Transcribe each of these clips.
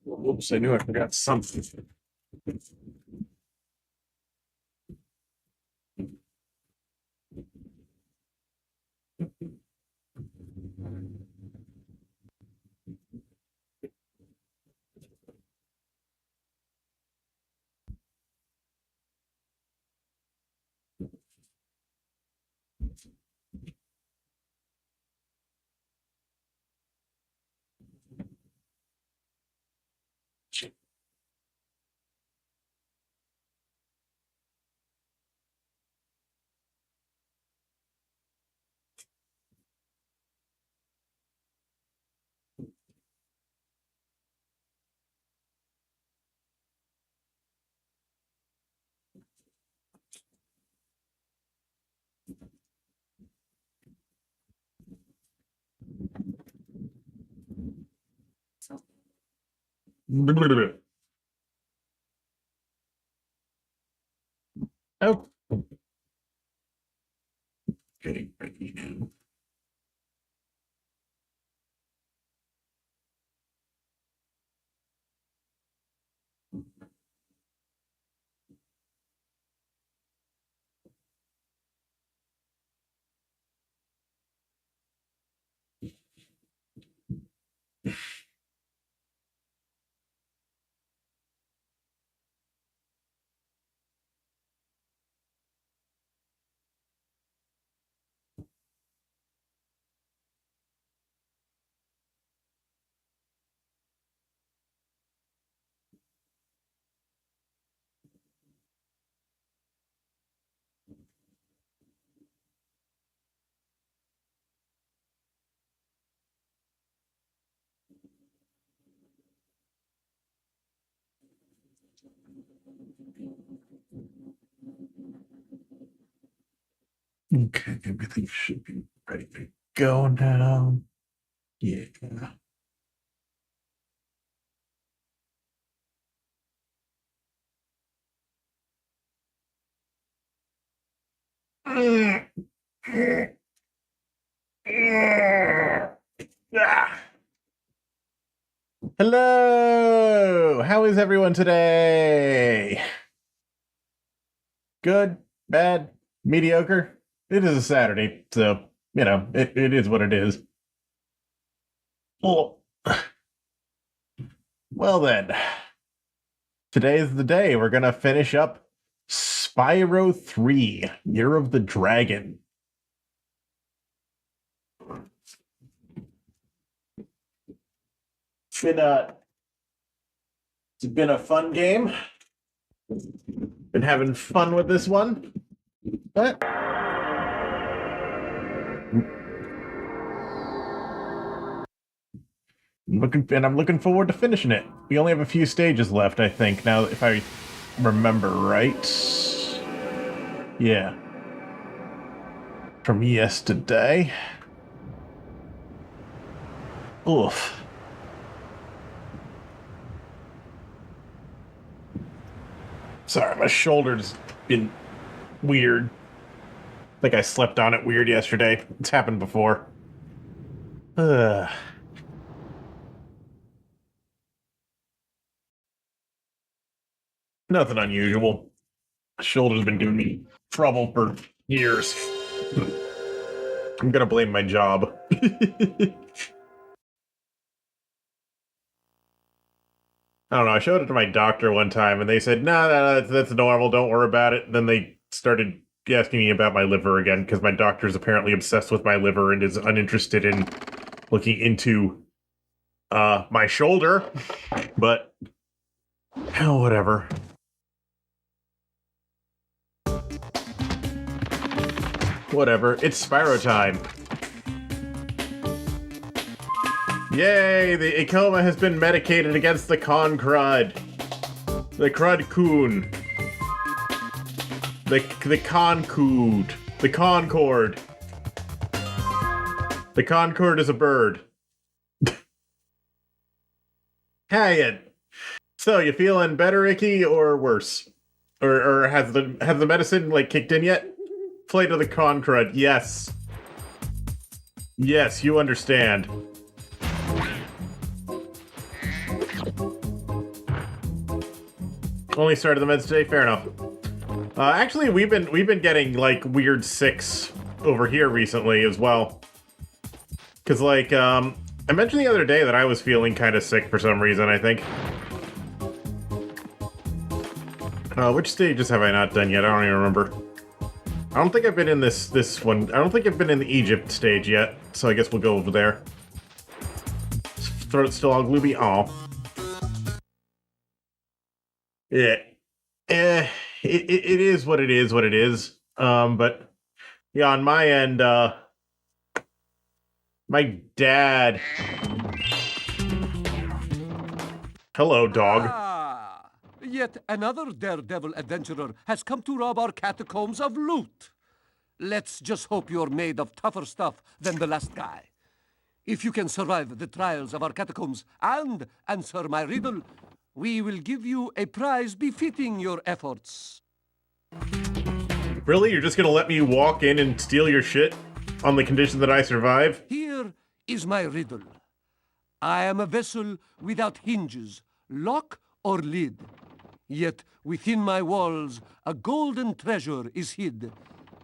Oops, I knew I forgot something. Oh, getting ready now. Okay, everything should be ready to go now. Yeah. Ah. Hello! How is everyone today? Good? Bad? Mediocre? It is a Saturday, so, it is what it is. Well, well then. Today is the day we're gonna finish up Spyro 3, Year of the Dragon. It's been a fun game. Been having fun with this one. But I'm looking forward to finishing it. We only have a few stages left, I think, now if I remember right. Yeah. From yesterday. Oof. Sorry, my shoulder's been weird. I think I slept on it weird yesterday. It's happened before. Nothing unusual. My shoulder's been giving me trouble for years. I'm gonna blame my job. I don't know. I showed it to my doctor one time, and they said, "No, that's normal. Don't worry about it." And then they started asking me about my liver again because my doctor is apparently obsessed with my liver and is uninterested in looking into my shoulder. But hell, whatever. Whatever. It's Spyro time. Yay! The Ikoma has been medicated against the Concrud. The Crud-coon. The Concood. The Concord. The Concord is a bird. Hey, so you feeling better, Icky, or worse? Or has the medicine like kicked in yet? Flight of the Concrud, yes. Yes, you understand. Only started the meds today. Fair enough. Actually, we've been getting like weird sicks over here recently as well. Cause like I mentioned the other day that I was feeling kind of sick for some reason. I think. Which stages have I not done yet? I don't even remember. I don't think I've been in this one. I don't think I've been in the Egypt stage yet. So I guess we'll go over there. Throat's still all gloomy. Aw. Yeah. It is what it is. But yeah, on my end, my dad. Hello, dog. Ah, yet another daredevil adventurer has come to rob our catacombs of loot. Let's just hope you're made of tougher stuff than the last guy. If you can survive the trials of our catacombs and answer my riddle, we will give you a prize befitting your efforts. Really? You're just gonna let me walk in and steal your shit on the condition that I survive? Here is my riddle. I am a vessel without hinges, lock or lid. Yet within my walls a golden treasure is hid.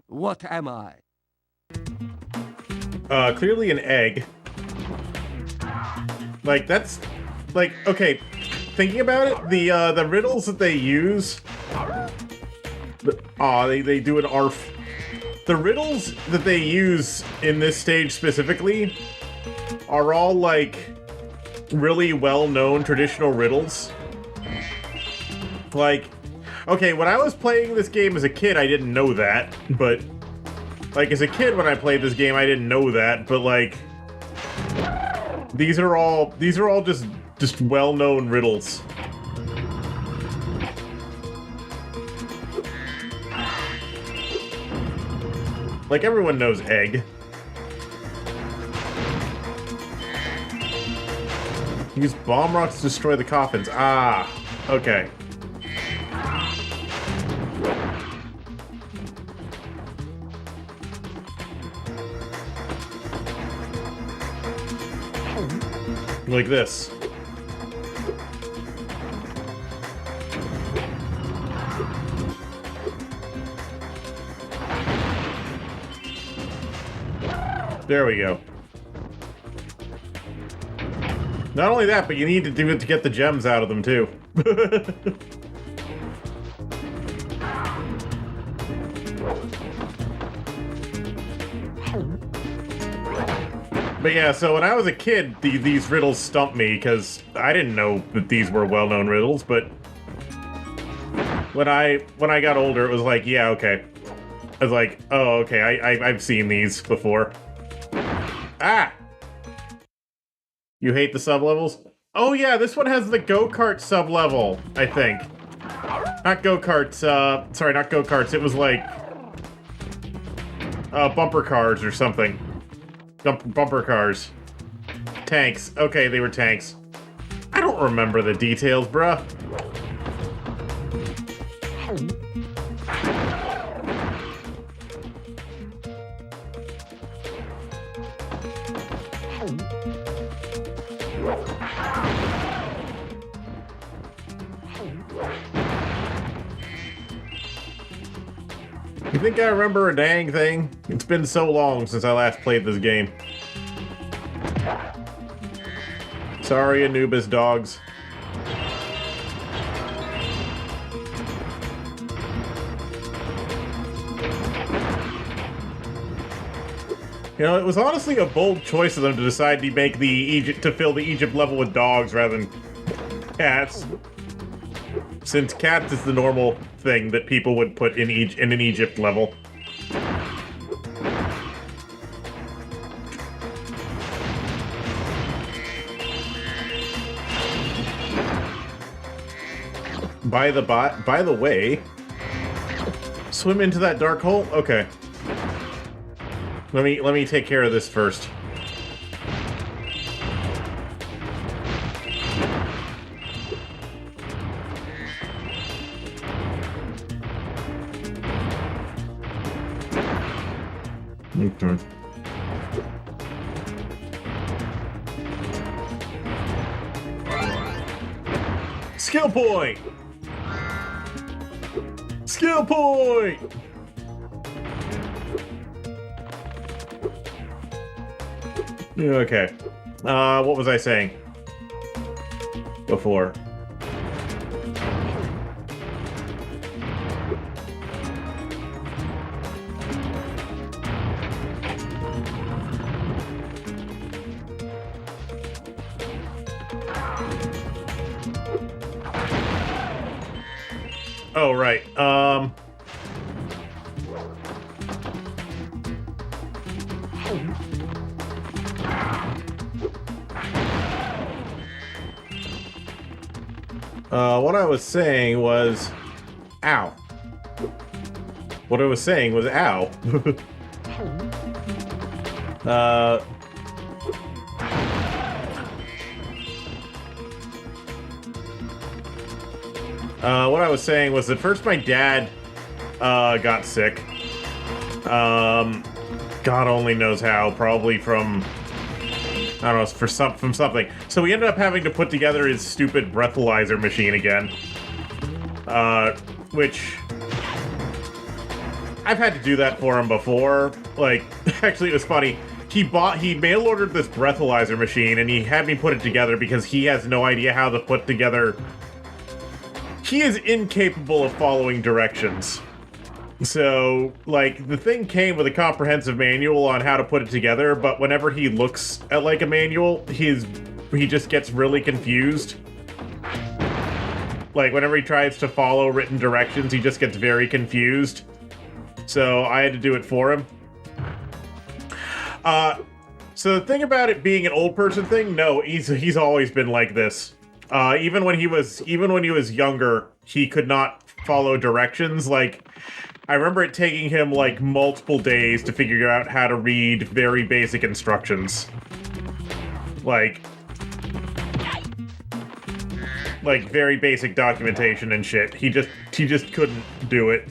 What am I? Clearly an egg. Like, that's... Like, okay, thinking about it, the riddles that they use... they do an ARF. The riddles that they use in this stage specifically are all, like, really well-known traditional riddles. Like, okay, when I was playing this game as a kid, I didn't know that, but... Like, as a kid when I played this game, I didn't know that, but, like... These are all just well-known riddles. Like, everyone knows egg. Use bomb rocks to destroy the coffins. Ah, okay. Like this. There we go. Not only that, but you need to do it to get the gems out of them, too. But yeah, so when I was a kid, these riddles stumped me, because I didn't know that these were well-known riddles, but when I got older, it was like, yeah, okay. I was like, oh, okay, I've seen these before. Ah! You hate the sub-levels? Oh yeah, this one has the go-kart sub-level, I think. Not go-karts, sorry, not go-karts, it was like... bumper cars or something. Bumper cars. Tanks. Okay, they were tanks. I don't remember the details, bruh. You think I remember a dang thing? It's been so long since I last played this game. Sorry, Anubis dogs. You know, it was honestly a bold choice of them to decide to make to fill the Egypt level with dogs rather than cats. Since cats is the normal thing that people would put in an Egypt level. By the way, swim into that dark hole? Okay. Let me take care of this first. Okay. Skill point! Skill point! Okay. What was I saying before? Oh, right. What I was saying was... Ow. What I was saying was ow. What I was saying was that first my dad, got sick. God only knows how, probably from... I don't know, from something. So we ended up having to put together his stupid breathalyzer machine again. Which... I've had to do that for him before. Like, actually it was funny. He mail-ordered this breathalyzer machine, and he had me put it together because he has no idea how to put together... He is incapable of following directions. So, like, the thing came with a comprehensive manual on how to put it together, but whenever he looks at, like, a manual, he just gets really confused. Like, whenever he tries to follow written directions, he just gets very confused. So, I had to do it for him. So the thing about it being an old person thing, no, he's always been like this. Even when he was younger, he could not follow directions. Like, I remember it taking him, like, multiple days to figure out how to read very basic instructions. Like, very basic documentation and shit. He just couldn't do it.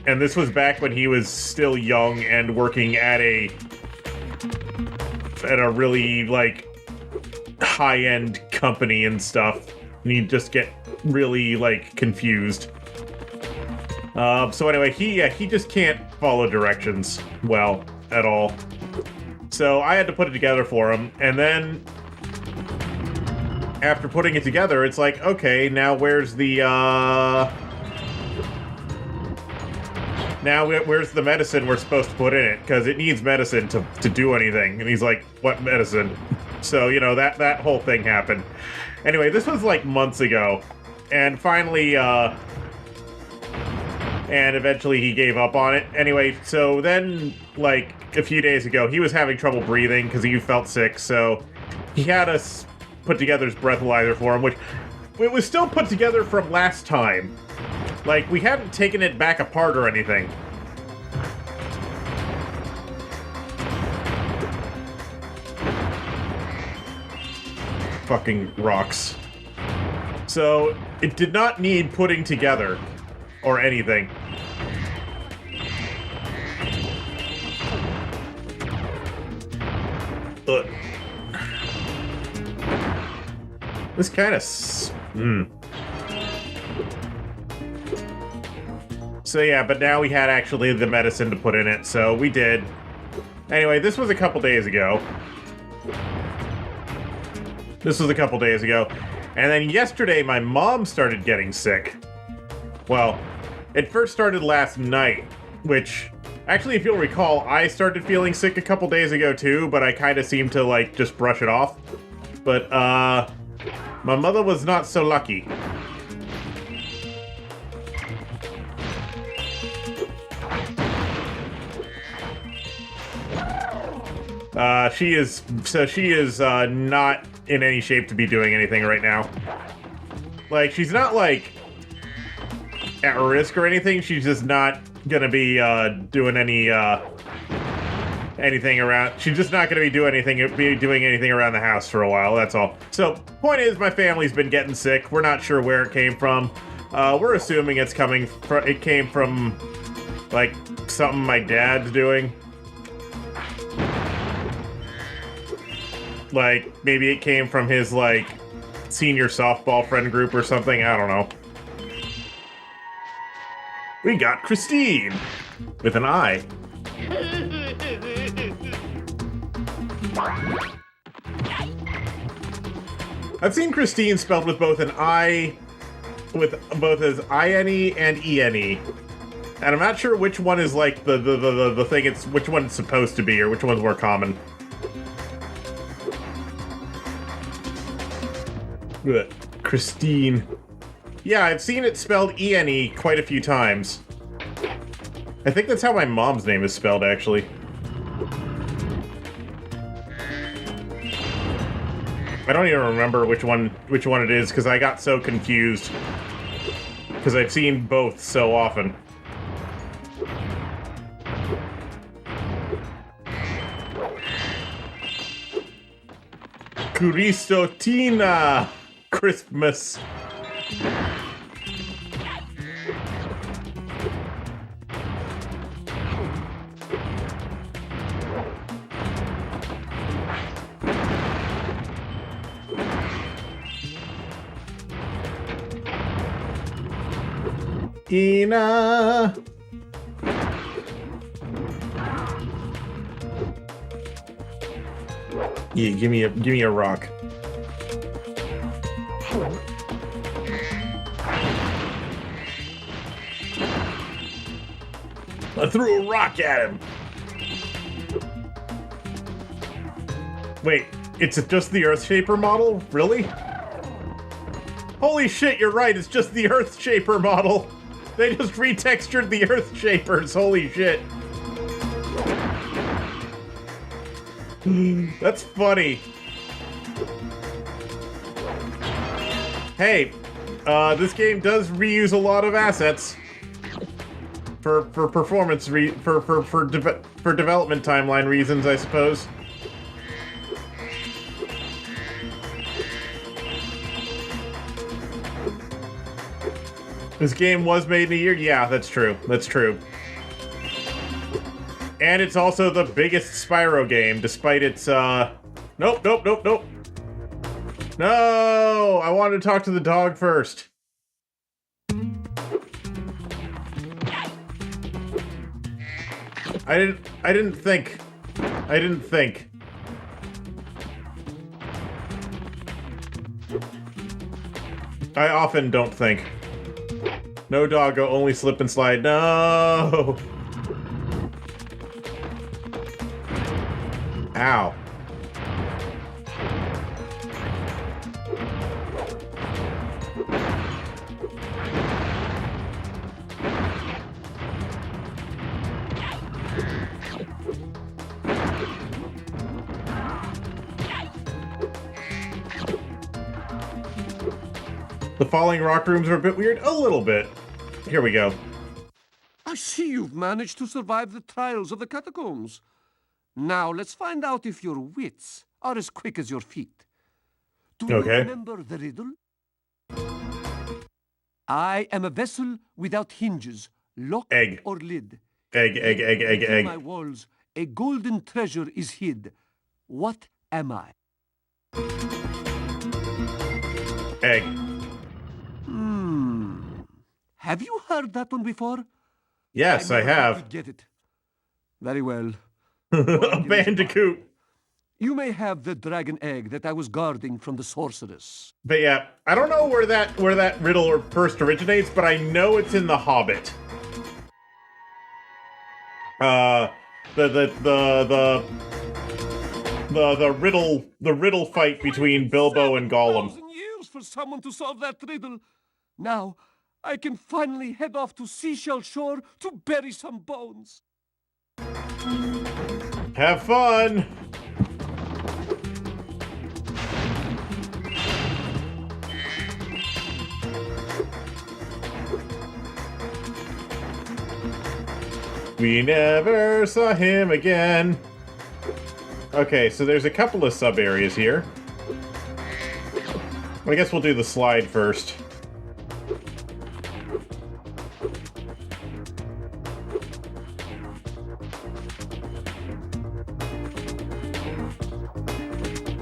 And this was back when he was still young and working at a really, like... high-end company and stuff, and you just get really, like, confused. So anyway, he just can't follow directions well at all. So I had to put it together for him, and then after putting it together, it's like, okay, now where's the, where's the medicine we're supposed to put in it? Because it needs medicine to do anything. And he's like, what medicine? So, you know, that whole thing happened. Anyway, this was like months ago. And finally, and eventually he gave up on it. Anyway, so then, like, a few days ago, he was having trouble breathing because he felt sick. So he had us put together his breathalyzer for him, which it was still put together from last time. Like, we hadn't taken it back apart or anything. Fucking rocks. So, it did not need putting together or anything. Ugh. This kind of... So yeah, but now we had actually the medicine to put in it, so we did. Anyway, this was a couple days ago. And then yesterday, my mom started getting sick. Well, it first started last night, which... Actually, if you'll recall, I started feeling sick a couple days ago too, but I kind of seemed to, like, just brush it off. But, my mother was not so lucky. She is not in any shape to be doing anything right now. Like, she's not, like, at risk or anything. She's just not gonna be, doing anything around. She's just not gonna be doing anything around the house for a while, that's all. So, point is, my family's been getting sick. We're not sure where it came from. We're assuming it came from, like, something my dad's doing. Like, maybe it came from his, like, senior softball friend group or something. I don't know. We got Christine! With an I. I've seen Christine spelled with both an I, with both as I-N-E and E-N-E. And I'm not sure which one is, like, the thing which one it's supposed to be, or which one's more common. Ugh. Christine. Yeah, I've seen it spelled E-N-E quite a few times. I think that's how my mom's name is spelled, actually. I don't even remember which one it is, because I got so confused. Because I've seen both so often. Christotina! Christmas. Ina. Yeah, give me a rock. I threw a rock at him. Wait, it's just the Earthshaper model? Really? Holy shit, you're right, it's just the Earthshaper model. They just retextured the Earthshapers, holy shit. That's funny. Hey, this game does reuse a lot of assets for performance for development timeline reasons, I suppose. This game was made in a year? Yeah, that's true. That's true. And it's also the biggest Spyro game, despite its, nope. No! I wanted to talk to the dog first. I didn't think. I didn't think. I often don't think. No doggo, only slip and slide. No! Ow. The falling rock rooms are a bit weird. A little bit. Here we go. I see you've managed to survive the trials of the catacombs. Now let's find out if your wits are as quick as your feet. Do you Okay. remember the riddle? I am a vessel without hinges, lock Egg. or lid. Egg, egg, egg, egg, Within my egg. walls, a golden treasure is hid. What am I? Egg. Have you heard that one before? Yes, I never thought have. you'd get it. Very well. A bandicoot. You may have the dragon egg that I was guarding from the sorceress. But yeah, I don't know where that riddle first originates, but I know it's in The Hobbit. The riddle fight between Bilbo and Gollum. 7,000 years for someone to solve that riddle. Now, I can finally head off to Seashell Shore to bury some bones. Have fun. We never saw him again. Okay, so there's a couple of sub areas here. I guess we'll do the slide first.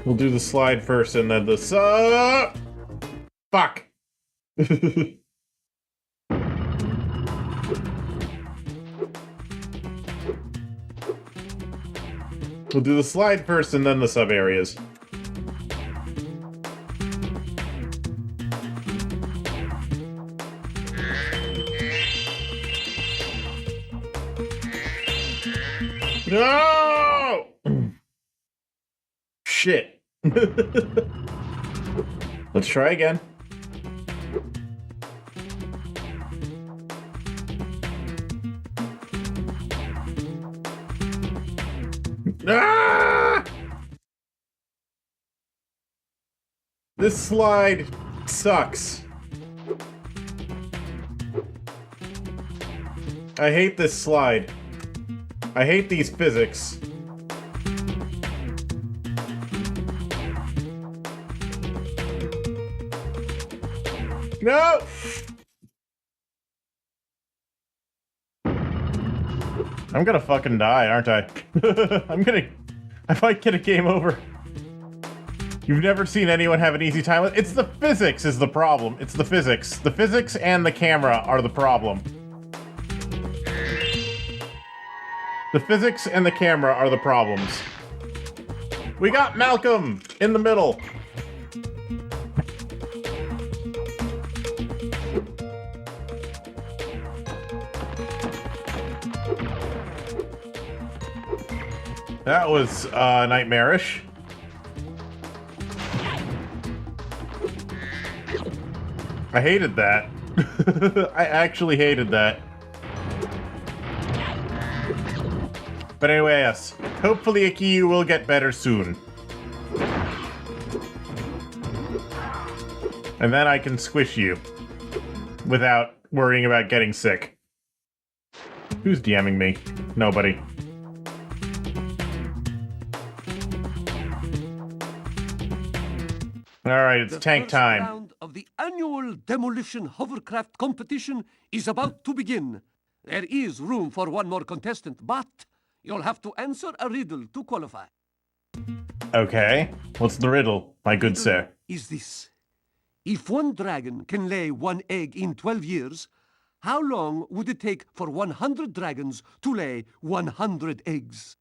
We'll do the slide first and then the sub. Fuck. We'll do the slide first and then the sub areas. No! Shit. Let's try again. Ah! This slide sucks. I hate this slide. I hate these physics. No! I'm gonna fucking die, aren't I? I might get a game over. You've never seen anyone have an easy time with it's the physics is the problem. It's the physics. The physics and the camera are the problem. The physics and the camera are the problems. We got Malcolm in the middle. That was nightmarish. I hated that. I actually hated that. But anyway, yes. Hopefully Akiyu will get better soon. And then I can squish you. Without worrying about getting sick. Who's DMing me? Nobody. Alright, it's tank first time. round of the annual demolition hovercraft competition is about to begin. There is room for one more contestant, but you'll have to answer a riddle to qualify. Okay. What's the riddle, my good sir? is this. If one dragon can lay one egg in 12 years, how long would it take for 100 dragons to lay 100 eggs?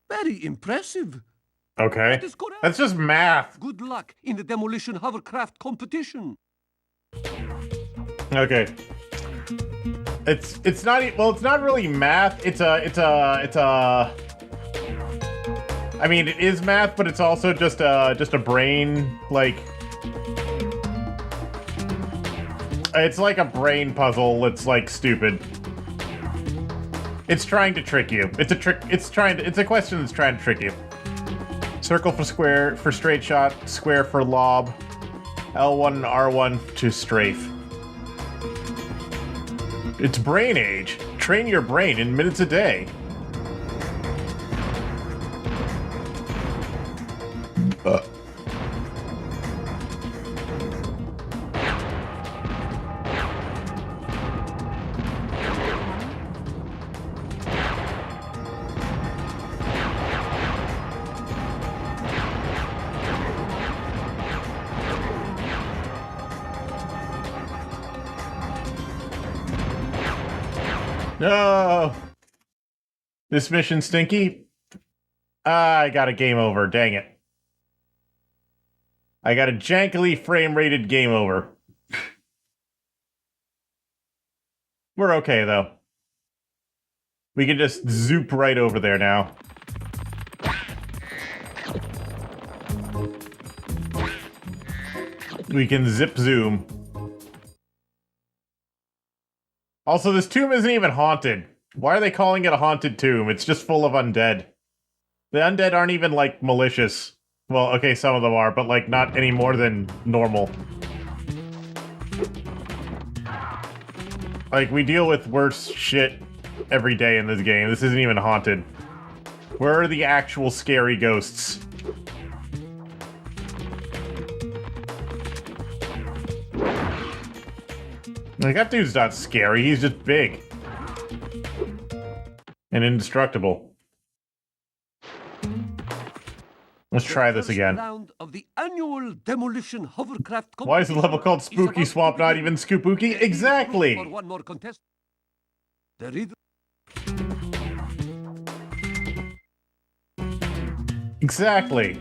Very impressive. Okay. That is correct. That's just math. Good luck in the demolition hovercraft competition. Okay. It's not well, it's not really math. It's a I mean, it is math, but it's also just a brain, like, it's like a brain puzzle. It's like stupid. It's trying to trick you. It's a trick. It's a question that's trying to trick you. Circle for square for straight shot, square for lob, L1 and R1 to strafe. It's brain age. Train your brain in minutes a day. No! This mission stinky? I got a game over, dang it. I got a jankily frame-rated game over. We're okay, though. We can just zoop right over there now. We can zip zoom. Also, this tomb isn't even haunted. Why are they calling it a haunted tomb? It's just full of undead. The undead aren't even, like, malicious. Well, okay, some of them are, but, like, not any more than normal. Like, we deal with worse shit every day in this game. This isn't even haunted. Where are the actual scary ghosts? Like, that dude's not scary, he's just big. And indestructible. Let's try this again. Round of the annual demolition hovercraft Why is the level called Spooky Swamp, not even Scoopooky? Exactly! For one more contest. The reader. Exactly.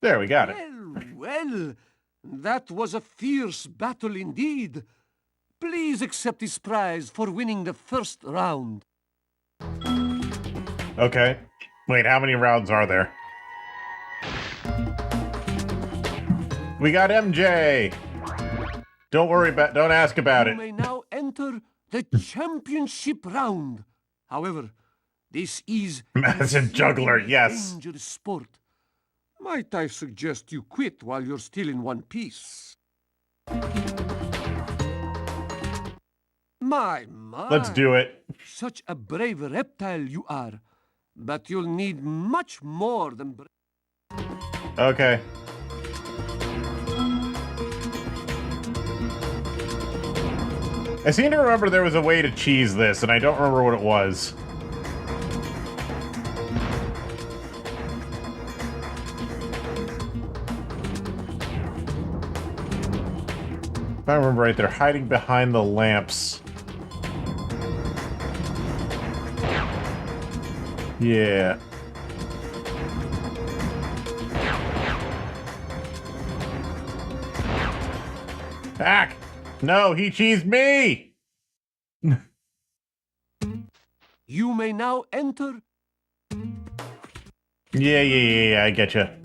There, we got it. Well, that was a fierce battle indeed. Please accept this prize for winning the first round. Okay. Wait, how many rounds are there? We got MJ! Don't ask about You it. may now enter the championship round. However, this is Massive juggler, yes. dangerous sport. Might I suggest you quit while you're still in one piece? My. Let's do it. Such a brave reptile you are. But you'll need much more than Okay. I seem to remember there was a way to cheese this, and I don't remember what it was. If I remember right, they're hiding behind the lamps. Yeah. Back! No, he cheesed me! You may now enter. Yeah, I getcha.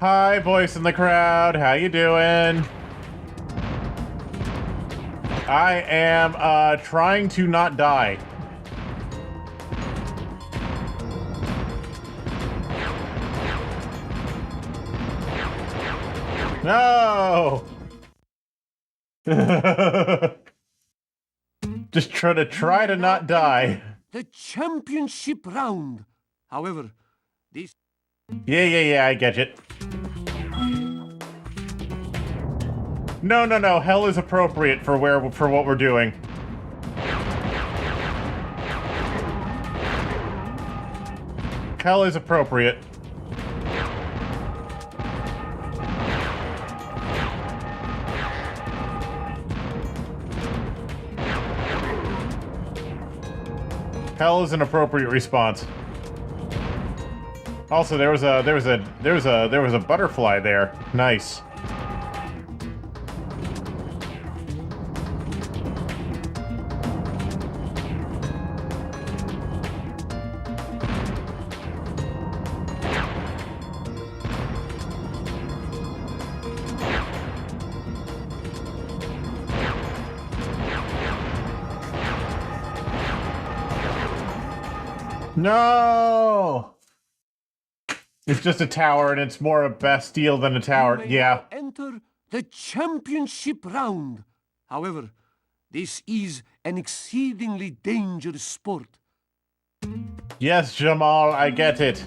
Hi, voice in the crowd. How you doing? I am trying to not die. No. Just try to not die. The championship round. However, this... Yeah, I get it. No. Hell is appropriate for what we're doing. Hell is appropriate. Hell is an appropriate response. Also, there was a butterfly there. Nice. No! It's just a tower, and it's more a Bastille than a tower. Yeah. Enter the championship round. However, this is an exceedingly dangerous sport. Yes, Jamal, I get it.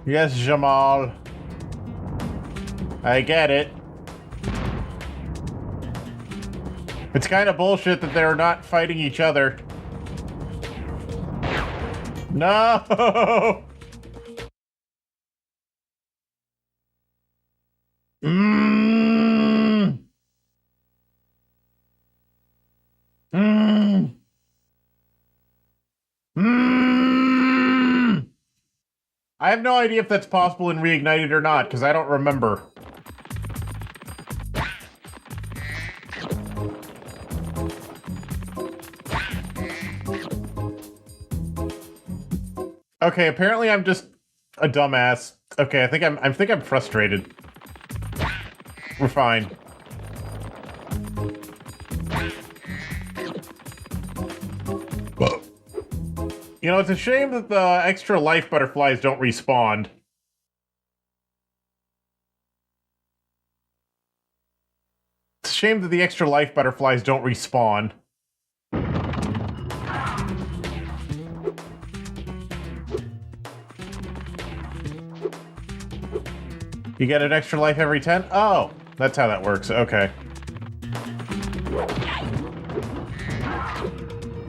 Yes, Jamal. I get it. It's kind of bullshit that they're not fighting each other. No! Mmm. Mmm. Mmm. I have no idea if that's possible in Reignited or not, because I don't remember. Okay, apparently I'm just a dumbass. Okay, I think I'm frustrated. We're fine. You know, it's a shame that the extra life butterflies don't respawn. It's a shame that the extra life butterflies don't respawn. You get an extra life every 10? Oh, that's how that works. Okay.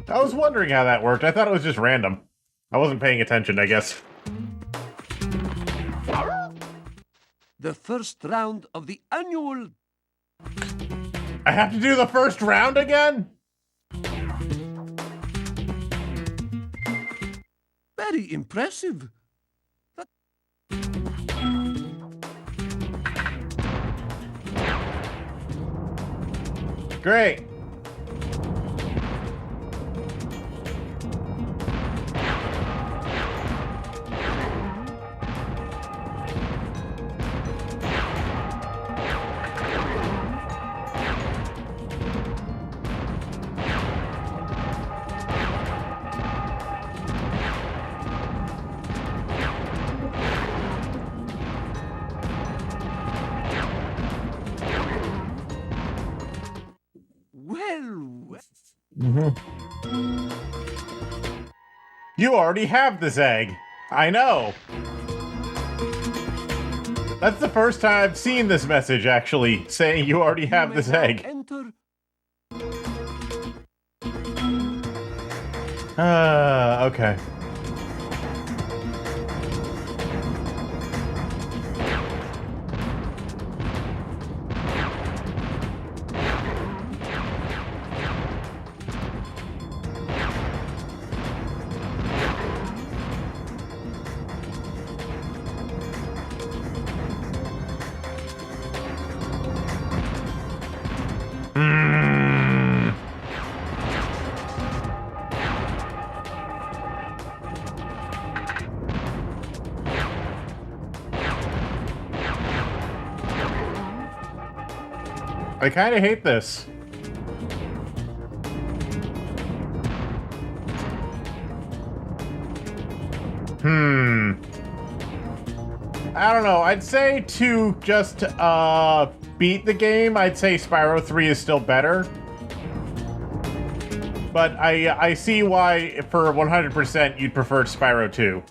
I was wondering how that worked. I thought it was just random. I wasn't paying attention, I guess. The first round of the annual... I have to do the first round again? Very impressive. Great. You already have this egg. I know. That's the first time I've seen this message, actually, saying you already have this egg. Okay. I kind of hate this. I don't know. I'd say to just beat the game, I'd say Spyro 3 is still better. But I see why for 100% you'd prefer Spyro 2.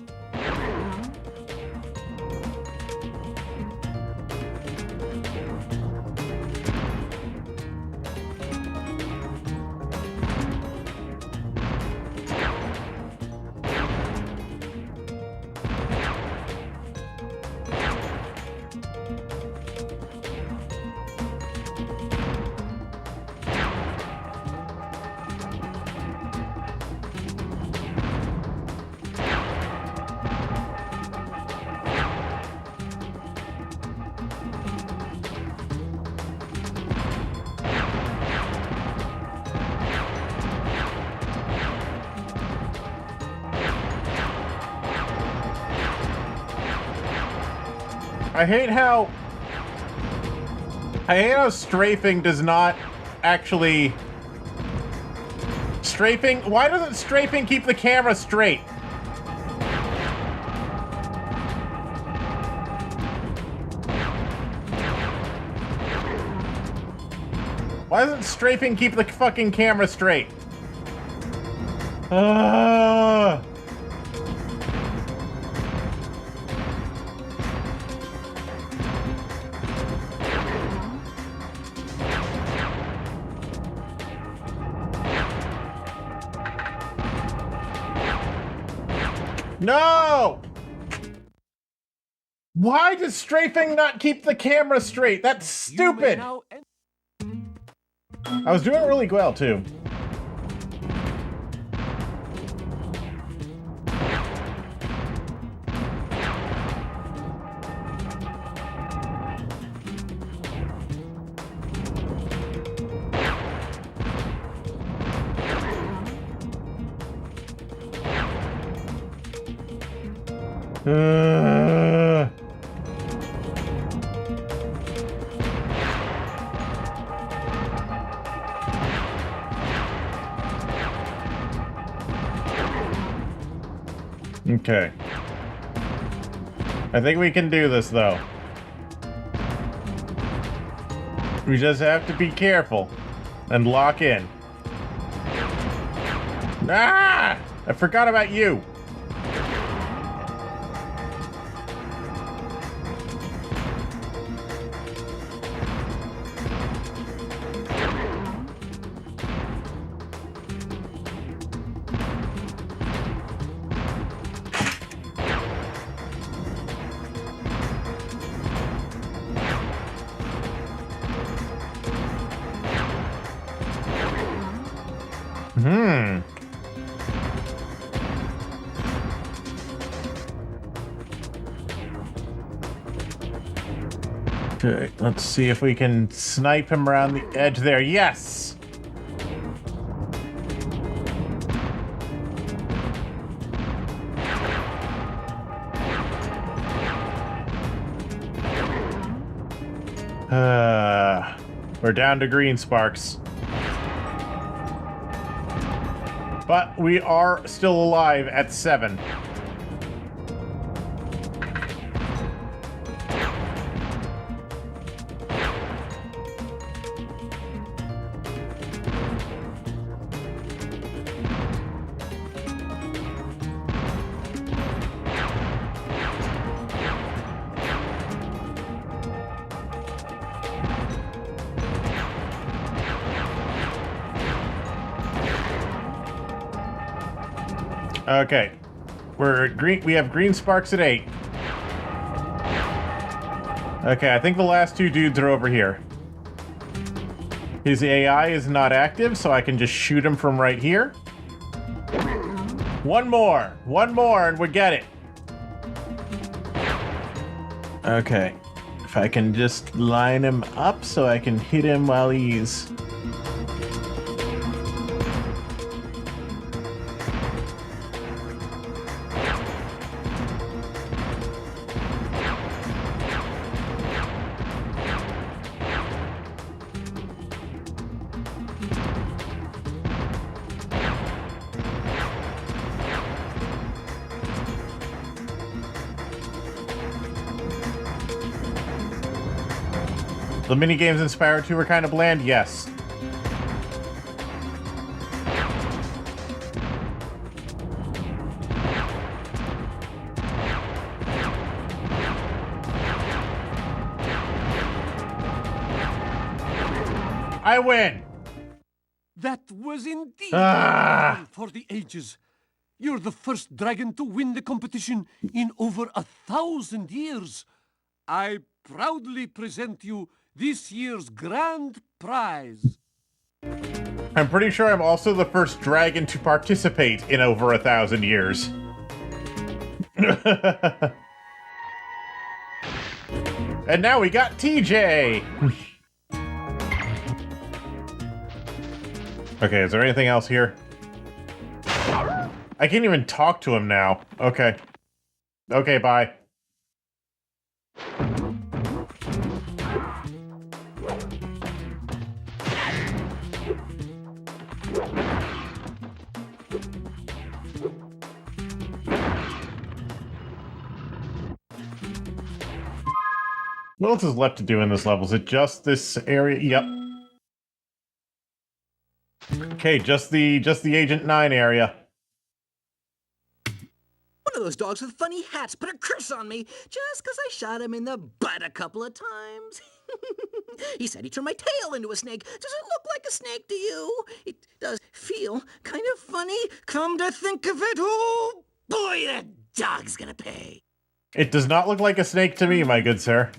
I hate how strafing does not actually... Strafing? Why doesn't strafing keep the camera straight? Why doesn't strafing keep the fucking camera straight? No! Why does strafing not keep the camera straight? That's stupid! I was doing really well, too. Okay. I think we can do this, though. We just have to be careful and lock in. Ah! I forgot about you. Okay, let's see if we can snipe him around the edge there. Yes! We're down to green sparks. But we are still alive at 7. Okay, we're green. We have green sparks at 8. Okay, I think the last 2 dudes are over here. His AI is not active, so I can just shoot him from right here. One more, and we get it. Okay, if I can just line him up so I can hit him while he's... The minigames in Spyro 2 were kind of bland, yes. I win! That was indeed Ah. for the ages. You're the first dragon to win the competition in over 1,000 years. I proudly present you this year's grand prize. I'm pretty sure I'm also the first dragon to participate in over 1,000 years. And now we got TJ! Okay, is there anything else here? I can't even talk to him now. Okay. Okay, bye. What else is left to do in this level? Is it just this area? Yep. Okay, just the Agent 9 area. One of those dogs with funny hats put a curse on me just because I shot him in the butt a couple of times. He said he turned my tail into a snake. Does it look like a snake to you? It does feel kind of funny. Come to think of it, oh boy, that dog's gonna pay. It does not look like a snake to me, my good sir.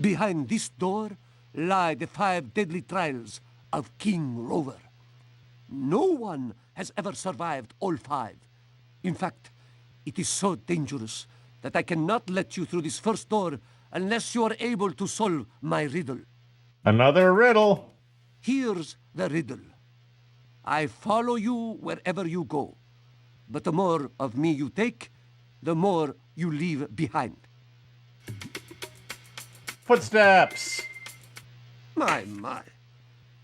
Behind this door lie the 5 deadly trials of King Rover. No one has ever survived all 5. In fact, it is so dangerous that I cannot let you through this first door unless you are able to solve my riddle. Another riddle. Here's the riddle. I follow you wherever you go, but the more of me you take, the more you leave behind. Footsteps. My.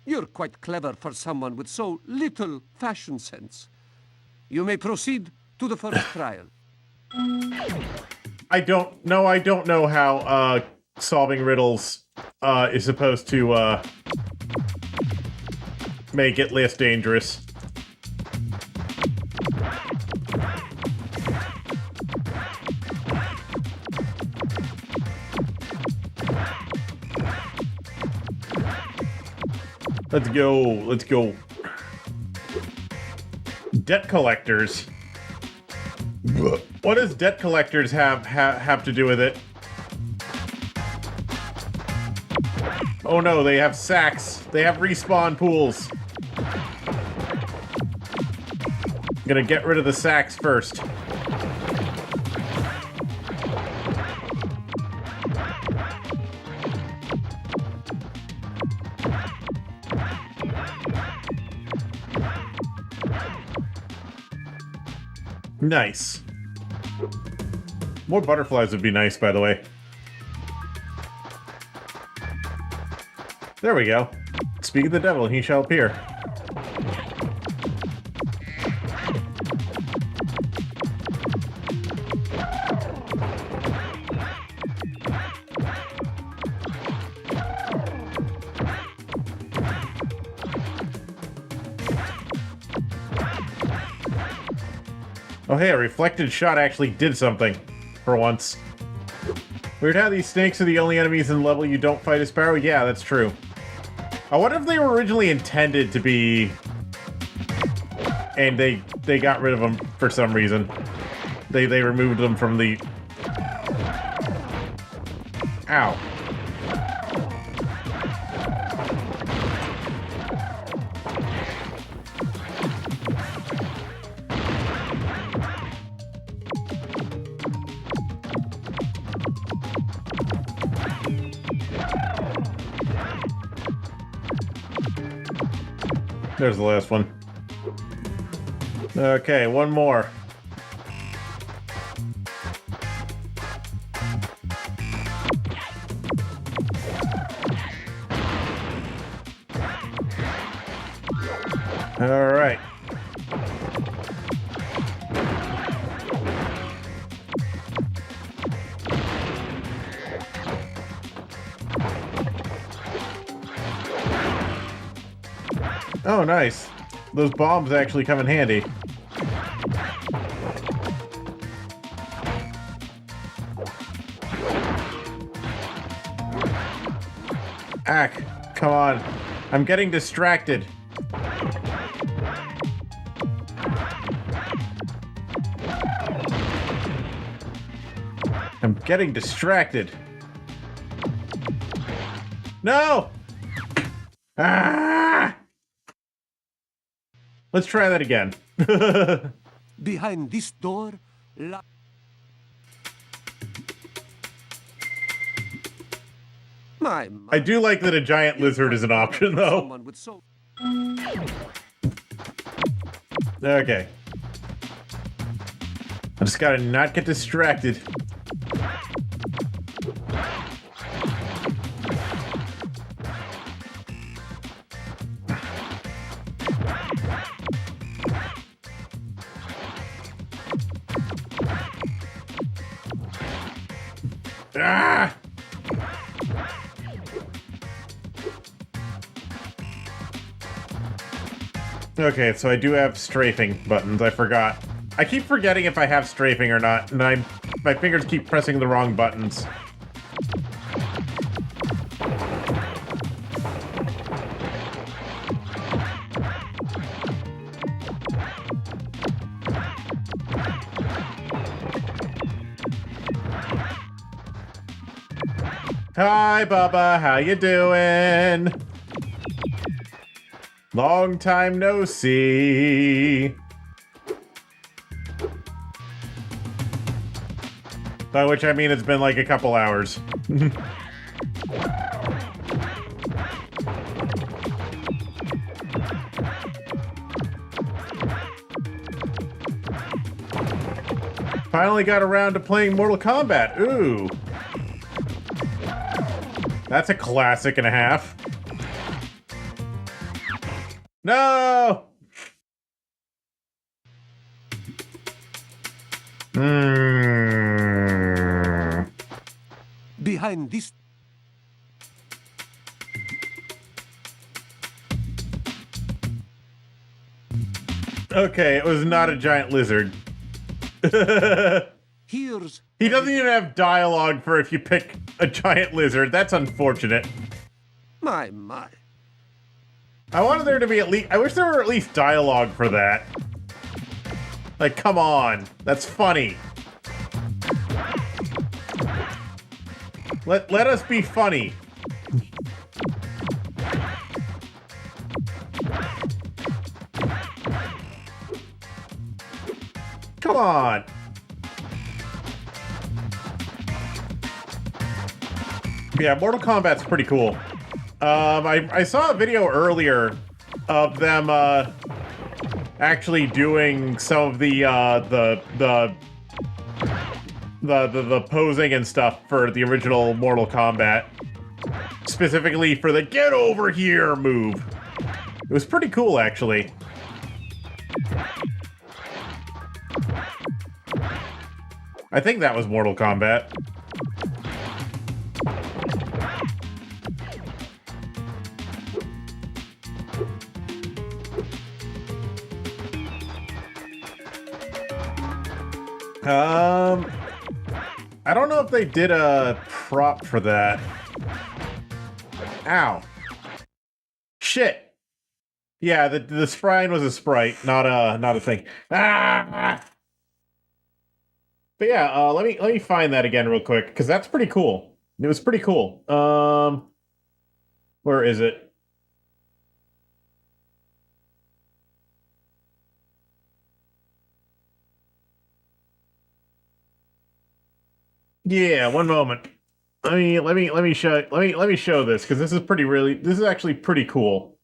You're quite clever for someone with so little fashion sense. You may proceed to the first trial. I don't know how solving riddles is supposed to make it less dangerous. Let's go. Debt collectors. What does debt collectors have to do with it? Oh no, they have sacks. They have respawn pools. I'm gonna get rid of the sacks first. Nice. More butterflies would be nice, by the way. There we go. Speak of the devil, and he shall appear. Oh hey, a reflected shot actually did something. For once. Weird how these snakes are the only enemies in the level you don't fight as Spyro? Yeah, that's true. I wonder if they were originally intended to be... And they got rid of them for some reason. They removed them from the... Ow. There's the last one. Okay, one more. All right. Oh, nice. Those bombs actually come in handy. Ack, come on. I'm getting distracted. I'm getting distracted. No! Ah! Let's try that again. Behind this door, my. I do like that a giant lizard is an option, though. Someone with so. Okay. I just gotta not get distracted. Ah! Okay, so I do have strafing buttons. I forgot. I keep forgetting if I have strafing or not, and my fingers keep pressing the wrong buttons. Hi, Bubba. How you doing? Long time no see. By which I mean it's been like a couple hours. Finally got around to playing Mortal Kombat. Ooh. That's a classic and a half. No! Behind this. Okay, it was not a giant lizard. Here's. He doesn't even have dialogue for if you pick a giant lizard. That's unfortunate. My. I wanted there to be at least... I wish there were at least dialogue for that. Like, come on. That's funny. Let us be funny. Come on. Yeah, Mortal Kombat's pretty cool. I saw a video earlier of them actually doing some of the posing and stuff for the original Mortal Kombat, specifically for the "get over here" move. It was pretty cool, actually. I think that was Mortal Kombat. I don't know if they did a prop for that. Ow. Shit. Yeah, the sprine was a sprite, not a thing. Ah! But yeah, let me find that again real quick, because that's pretty cool. It was pretty cool. Where is it? Yeah, one moment. Let me show this, because this is actually pretty cool.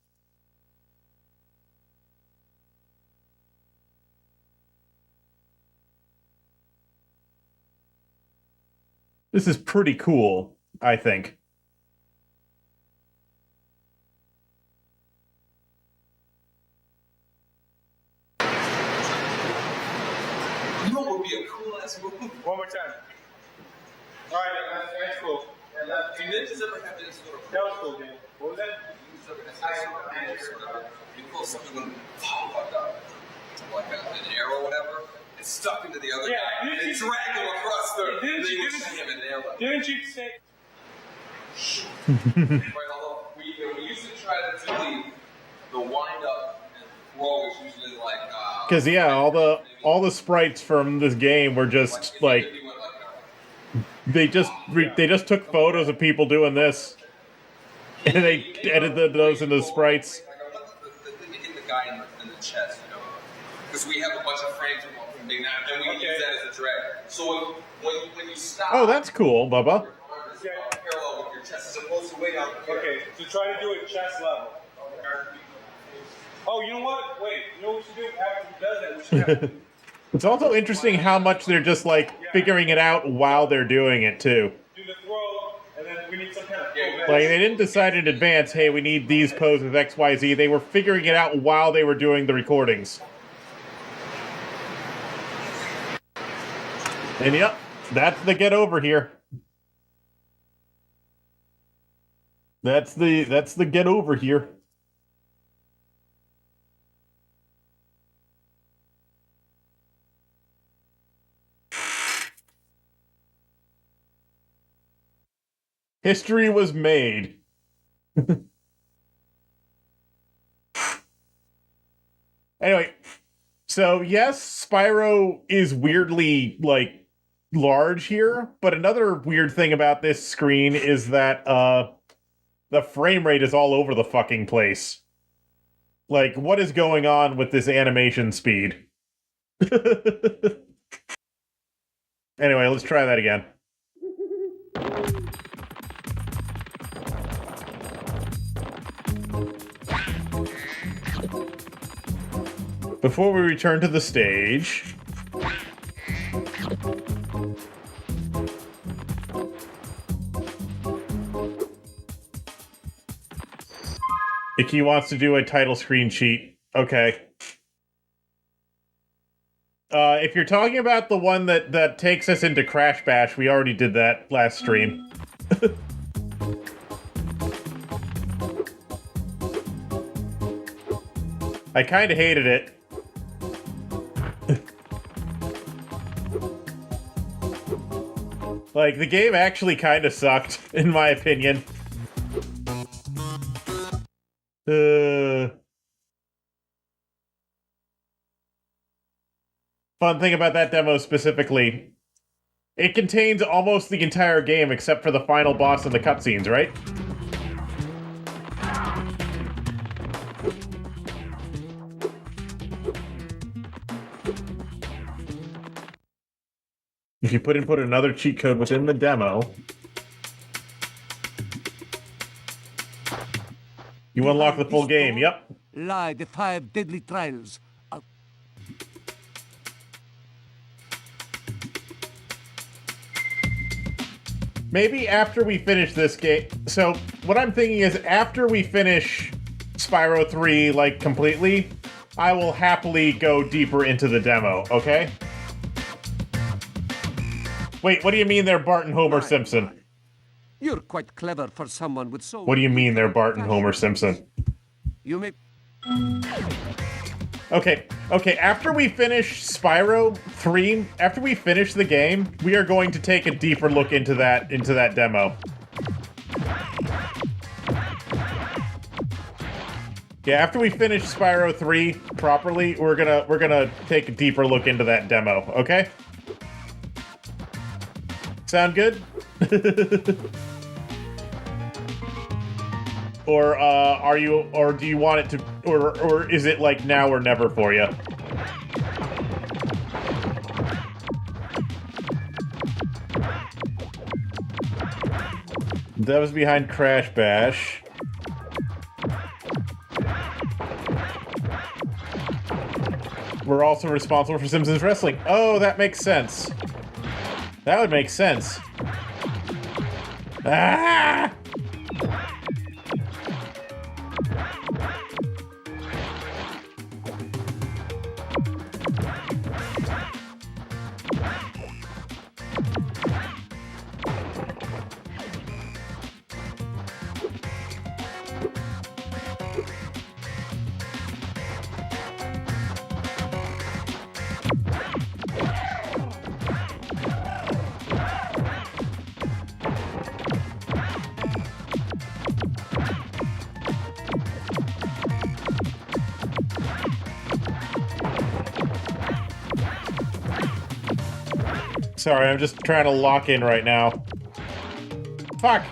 This is pretty cool, I think. You know what would be a cool ass move? One more time. Alright, that's cool. Do ninjas ever have this sort of... That was cool, dude. What was that? You pull something like an arrow or whatever, it's stuck into the other guy. And drag him across the Didn't you say? Right, although we usually try to do the wind up and throw is usually like Because yeah, all the sprites from this game were just like they just took photos of people doing this, and they edited those into sprites. They hit the guy in the chest, you know, because we have a bunch of frames from Big Nine, and we can use that as a drag. So when you stop, Oh, that's cool, Bubba. parallel with your chest, as opposed to way down here. Okay, so try to do it chest level. Oh, you know what? Wait, you know what we should do? After he does that, we should have It's also interesting how much they're just like figuring it out while they're doing it too. do the throw, and then we need some kind of Like they didn't decide in advance, hey, we need these poses X, Y, Z. They were figuring it out while they were doing the recordings. And yep, that's the get over here. That's the get over here. History was made. Anyway, so yes, Spyro is weirdly like large here, but another weird thing about this screen is that the frame rate is all over the fucking place. Like, what is going on with this animation speed? Anyway, let's try that again. Before we return to the stage, Icky wants to do a title screen cheat. Okay. If you're talking about the one that takes us into Crash Bash, we already did that last stream. I kind of hated it. Like, the game actually kind of sucked, in my opinion. Fun thing about that demo specifically, it contains almost the entire game except for the final boss and the cutscenes, right? If you put another cheat code within the demo, you unlock the full game. Yep. Lie, the 5 deadly trials. Maybe after we finish this game. So what I'm thinking is after we finish Spyro 3 like completely, I will happily go deeper into the demo, okay? Wait, what do you mean they're Bart and Homer Simpson? You're quite clever for someone with so... What do you mean they're Bart and Homer Simpson? You may... Okay, after we finish Spyro 3, after we finish the game, we are going to take a deeper look into that demo. Yeah, after we finish Spyro 3 properly, we're gonna take a deeper look into that demo, okay? Sound good? Or do you want it to, or is it like now or never for you? That was behind Crash Bash. We're also responsible for Simpsons Wrestling. Oh, that makes sense. That would make sense. Ah! Sorry, I'm just trying to lock in right now. Fuck!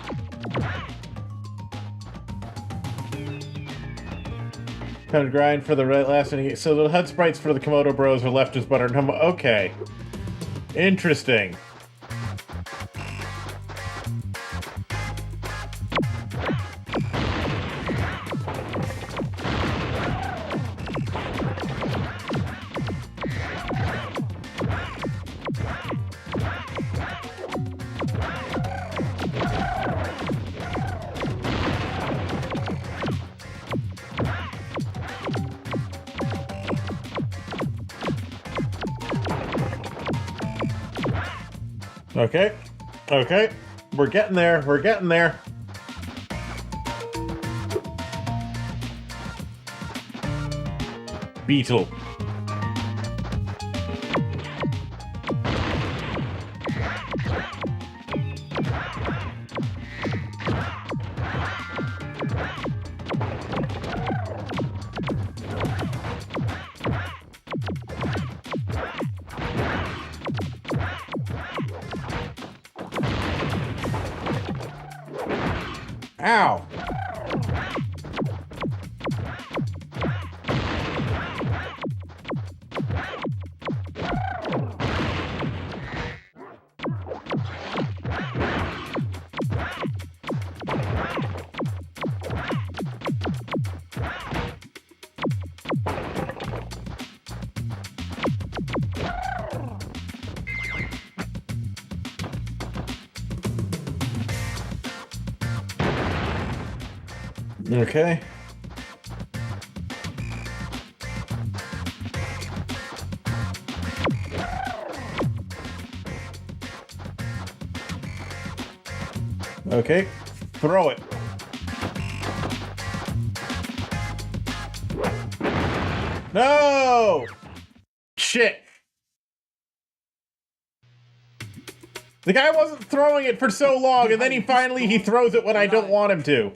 Kind of grind for the last one. So the HUD sprites for the Komodo Bros are left as butter. Okay. Interesting. Okay. Okay. We're getting there. We're getting there. Beetle. Ow! Okay. Okay. Throw it. No! Shit. The guy wasn't throwing it for so long, and then he throws it when I don't want him to.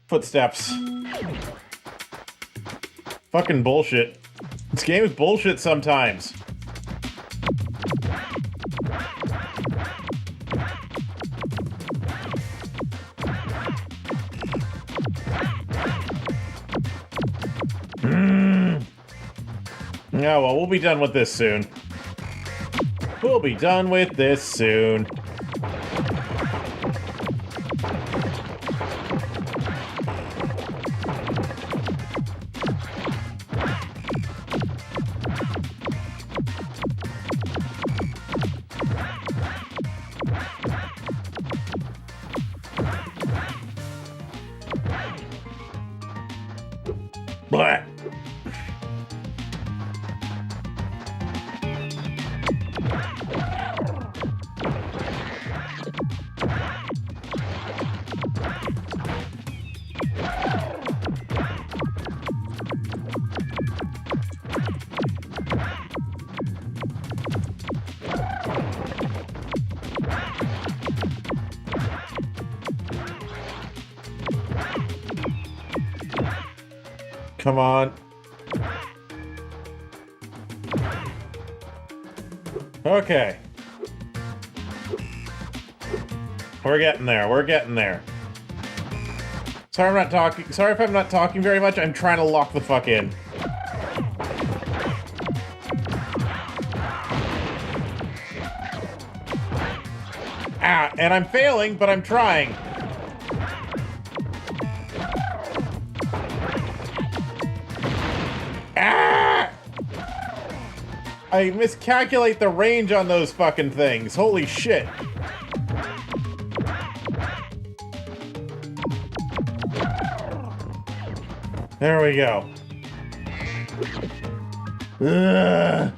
Footsteps. Fucking bullshit. This game is bullshit sometimes. Yeah, well, we'll be done with this soon. We'll be done with this soon. Blah. Come on. Okay. We're getting there. We're getting there. Sorry I'm not talking. Sorry if I'm not talking very much. I'm trying to lock the fuck in. Ah, and I'm failing, but I'm trying. Ah! I miscalculate the range on those fucking things. Holy shit. There we go. Ugh.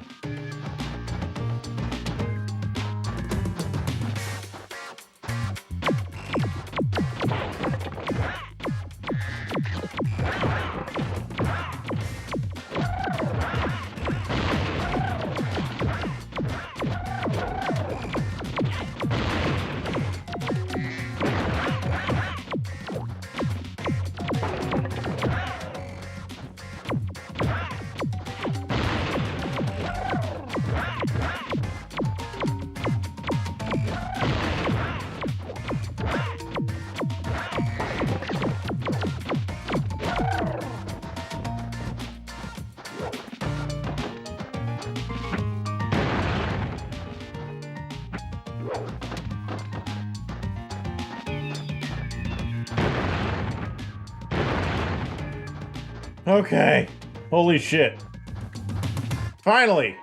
Okay. Holy shit. Finally!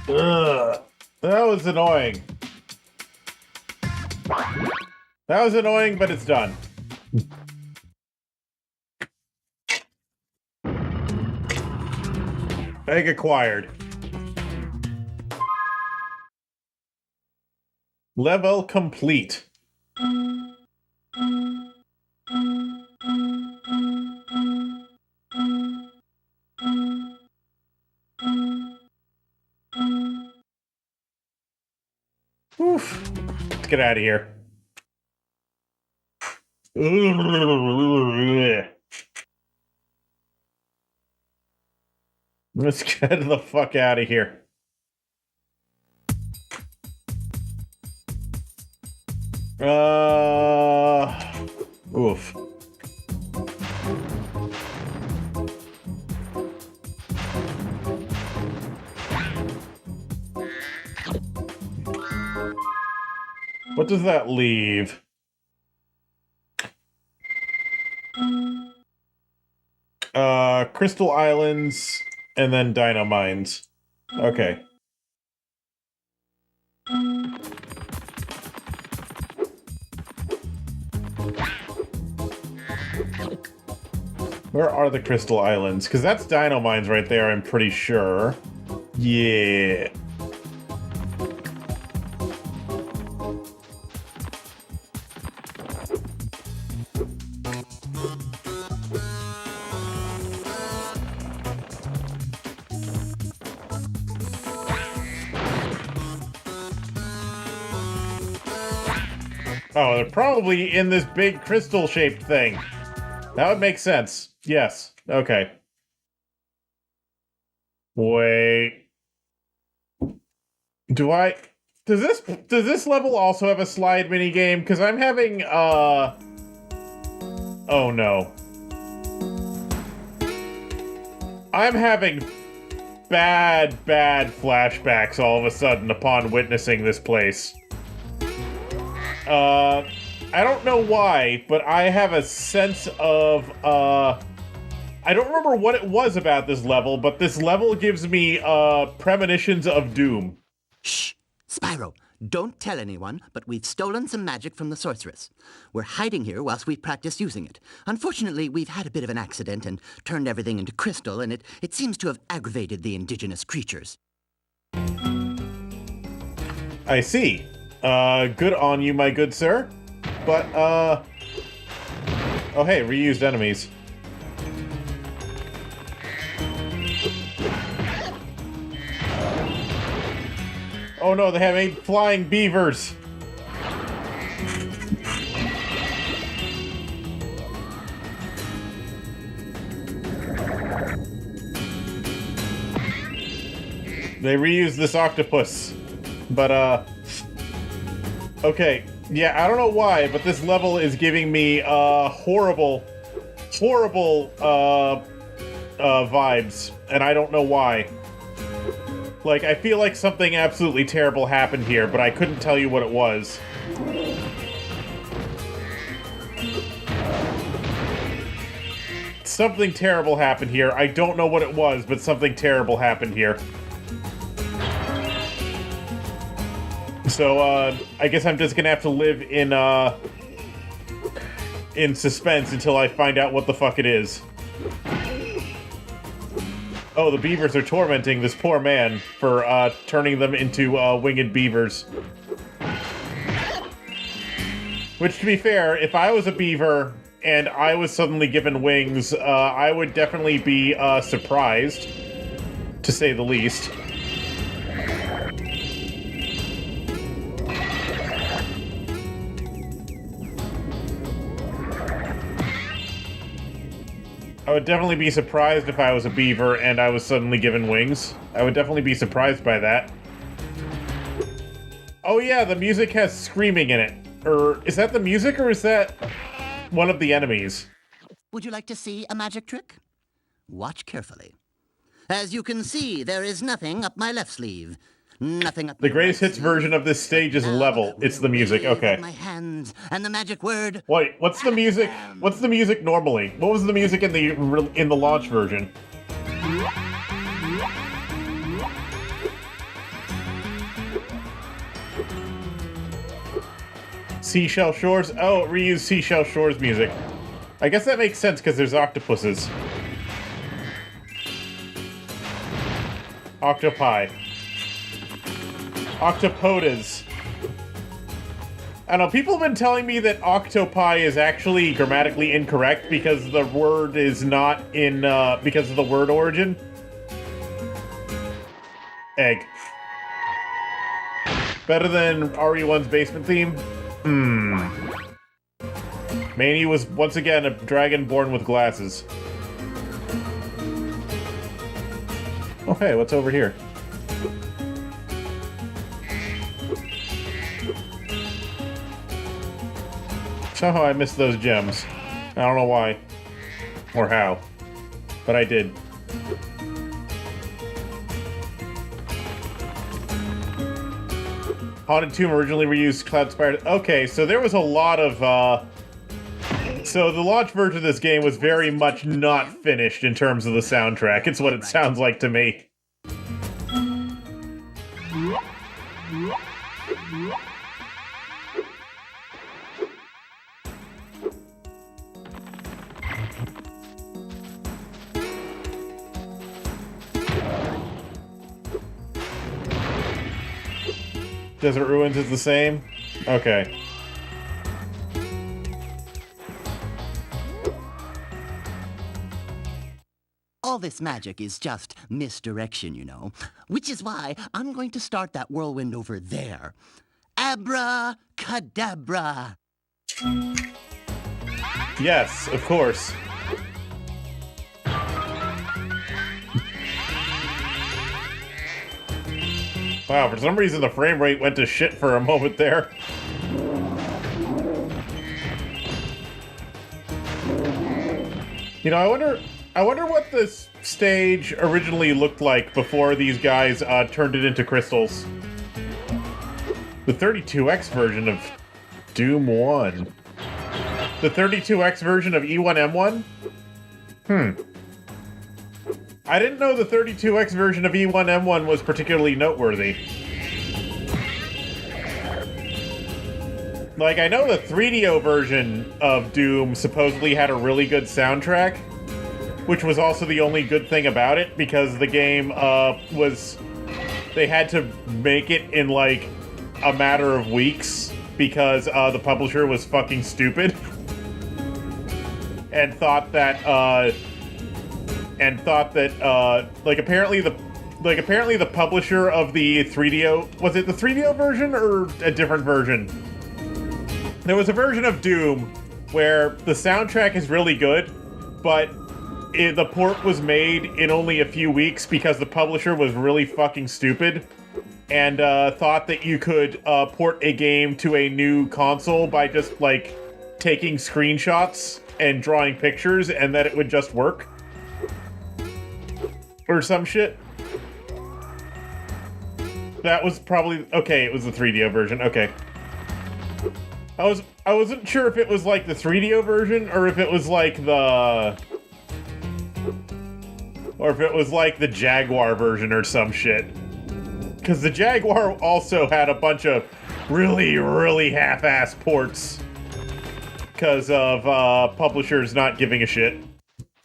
Ugh. That was annoying. That was annoying, but it's done. Egg acquired. Level complete. Oof. Let's get out of here. Let's get the fuck out of here. Oof. What does that leave? Crystal Islands and then Dino Mines. Okay. Where are the Crystal Islands? Because that's Dino Mines right there, I'm pretty sure. Yeah. Oh, they're probably in this big crystal-shaped thing. That would make sense. Yes. Okay. Wait. Does this level also have a slide minigame? Because I'm having, oh no. I'm having bad flashbacks all of a sudden upon witnessing this place. I don't know why, but I have a sense of, I don't remember what it was about this level, but this level gives me, premonitions of doom. Shh! Spyro, don't tell anyone, but we've stolen some magic from the sorceress. We're hiding here whilst we practice using it. Unfortunately, we've had a bit of an accident and turned everything into crystal, and it seems to have aggravated the indigenous creatures. I see. Good on you, my good sir. But, oh hey, reused enemies. Oh no, they have 8 flying beavers! They reused this octopus. But, okay. Yeah, I don't know why, but this level is giving me, horrible vibes. And I don't know why. Like, I feel like something absolutely terrible happened here, but I couldn't tell you what it was. Something terrible happened here. I don't know what it was, but something terrible happened here. So, I guess I'm just gonna have to live in suspense until I find out what the fuck it is. Oh, the beavers are tormenting this poor man for, turning them into, winged beavers. Which, to be fair, if I was a beaver and I was suddenly given wings, I would definitely be, surprised, to say the least. I would definitely be surprised if I was a beaver and I was suddenly given wings. I would definitely be surprised by that. Oh yeah, the music has screaming in it. Is that the music or is that one of the enemies? Would you like to see a magic trick? Watch carefully. As you can see, there is nothing up my left sleeve. Nothing up The your greatest right hits version of this stage is Now, level. It's the music. wave Okay. My hands and the magic word. Wait, what's the music? What's the music normally? What was the music in the launch version? Seashell Shores? Oh, reuse Seashell Shores music. I guess that makes sense because there's octopuses. Octopi. Octopodas. I don't know, people have been telling me that octopi is actually grammatically incorrect because the word is not in, because of the word origin. Egg. Better than RE1's basement theme? Manny was once again a dragon born with glasses. Oh hey, what's over here? Somehow I missed those gems. I don't know why. Or how. But I did. Haunted Tomb originally reused Cloud Spire. Okay, so there was a lot of, So the launch version of this game was very much not finished in terms of the soundtrack. It's what it sounds like to me. Desert Ruins is the same? Okay. All this magic is just misdirection, you know. Which is why I'm going to start that whirlwind over there. Abracadabra! Yes, of course. Wow, for some reason the frame rate went to shit for a moment there. You know, I wonder what this stage originally looked like before these guys turned it into crystals. The 32X version of Doom 1. The 32X version of E1M1? I didn't know the 32X version of E1M1 was particularly noteworthy. Like, I know the 3DO version of Doom supposedly had a really good soundtrack, which was also the only good thing about it, because the game was... They had to make it in, like, a matter of weeks, because the publisher was fucking stupid. And thought that, apparently the publisher of the 3DO... Was it the 3DO version, or a different version? There was a version of Doom where the soundtrack is really good, but the port was made in only a few weeks because the publisher was really fucking stupid and thought that you could port a game to a new console by just, like, taking screenshots and drawing pictures and that it would just work. Or some shit. That was probably... Okay, it was the 3DO version. Okay. I wasn't sure if it was like the 3DO version or if it was like the... Or if it was like the Jaguar version or some shit. Because the Jaguar also had a bunch of really, really half-ass ports. Because of publishers not giving a shit.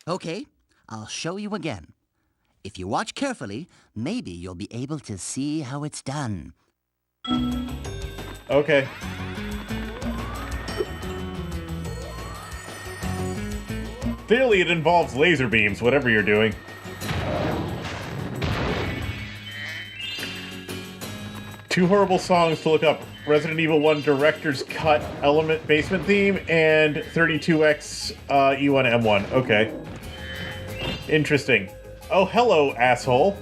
Okay, I'll show you again. If you watch carefully, maybe you'll be able to see how it's done. Okay. Clearly it involves laser beams, whatever you're doing. Two horrible songs to look up. Resident Evil 1 Director's Cut Element Basement Theme and 32X E1M1. Okay. Interesting. Oh, hello, asshole.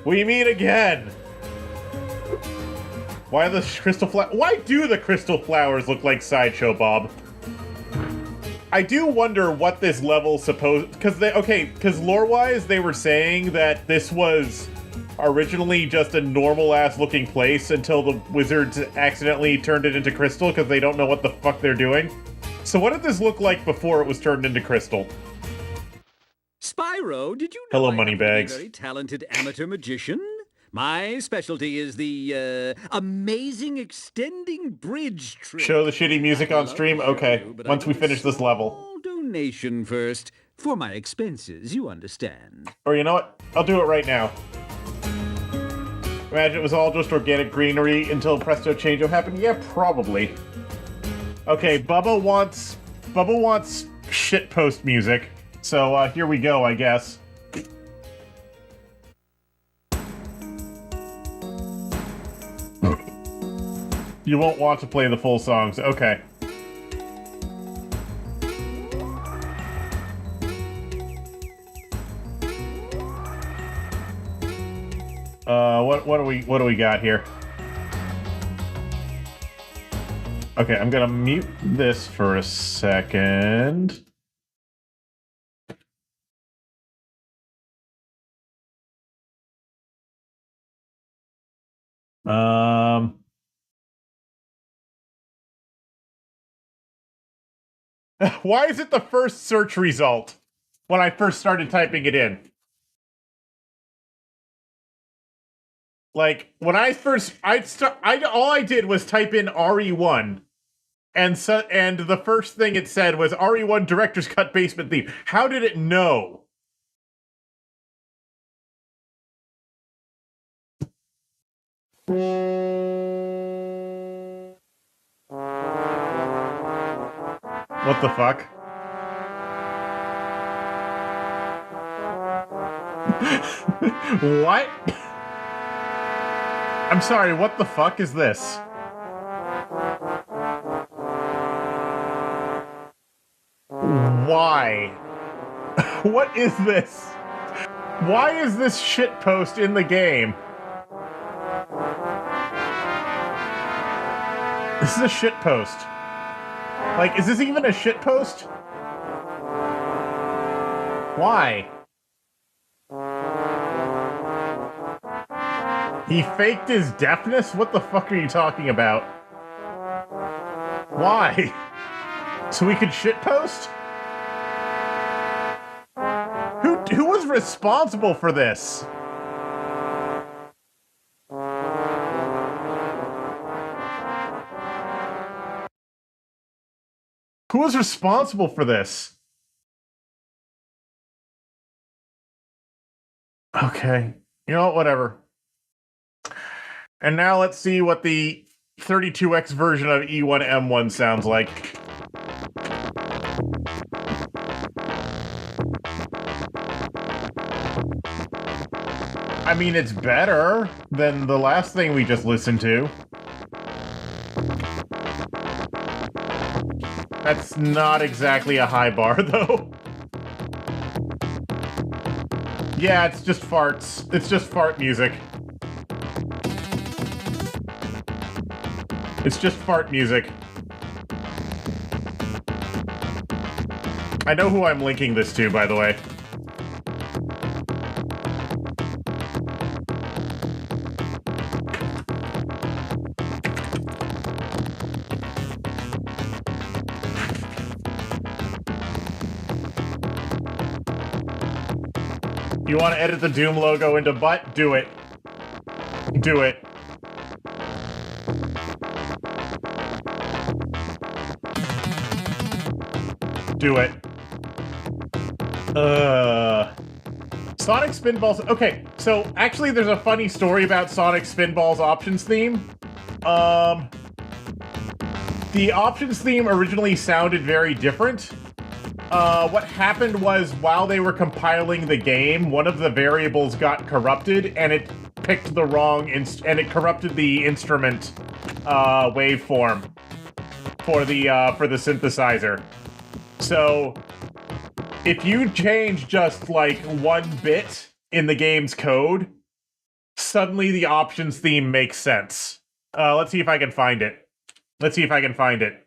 We meet again. Why do the crystal flowers look like Sideshow Bob? I do wonder what this level supposed, because lore-wise they were saying that this was originally just a normal-ass looking place until the wizards accidentally turned it into crystal because they don't know what the fuck they're doing. So what did this look like before it was turned into crystal? Spyro, did you know Hello, I happen to be Moneybags. a very talented amateur magician? My specialty is the amazing extending bridge trick. Show the shitty music on stream? Okay, But once I we need a finish this level. small donation first for my expenses, you understand. Or you know what? I'll do it right now. Imagine it was all just organic greenery until Presto Changeo happened? Yeah, probably. Okay, Bubba wants shitpost music. So here we go, I guess. You won't want to play the full songs. Okay. What do we got here? Okay, I'm gonna mute this for a second. Why is it the first search result when I first started typing it in? Like, when I first, all I did was type in RE1, and the first thing it said was RE1 Director's Cut Basement Theme. How did it know? What the fuck? What? I'm sorry, what the fuck is this? Why? What is this? Why is this shitpost in the game? This is a shitpost. Like, is this even a shitpost? Why? He faked his deafness? What the fuck are you talking about? Why? So we could shitpost? Who was responsible for this? Who was responsible for this? Okay. You know what? Whatever. And now let's see what the 32X version of E1M1 sounds like. I mean, it's better than the last thing we just listened to. That's not exactly a high bar, though. Yeah, it's just farts. It's just fart music. It's just fart music. I know who I'm linking this to, by the way. You want to edit the Doom logo into butt? Do it. Do it. Do it. Sonic Spinballs. Okay, so actually there's a funny story about Sonic Spinballs options theme. The options theme originally sounded very different. What happened was, while they were compiling the game, one of the variables got corrupted, and it picked the wrong and it corrupted the instrument waveform for the synthesizer. So, if you change just like 1 bit in the game's code, suddenly the options theme makes sense. Let's see if I can find it. Let's see if I can find it.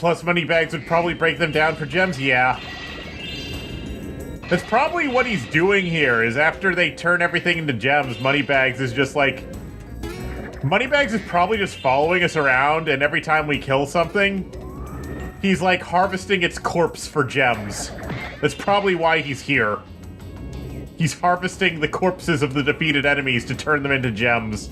plus Moneybags would probably break them down for gems, yeah. That's probably what he's doing here, is after they turn everything into gems, Moneybags is just like... Moneybags is probably just following us around, and every time we kill something, he's like harvesting its corpse for gems. That's probably why he's here. He's harvesting the corpses of the defeated enemies to turn them into gems.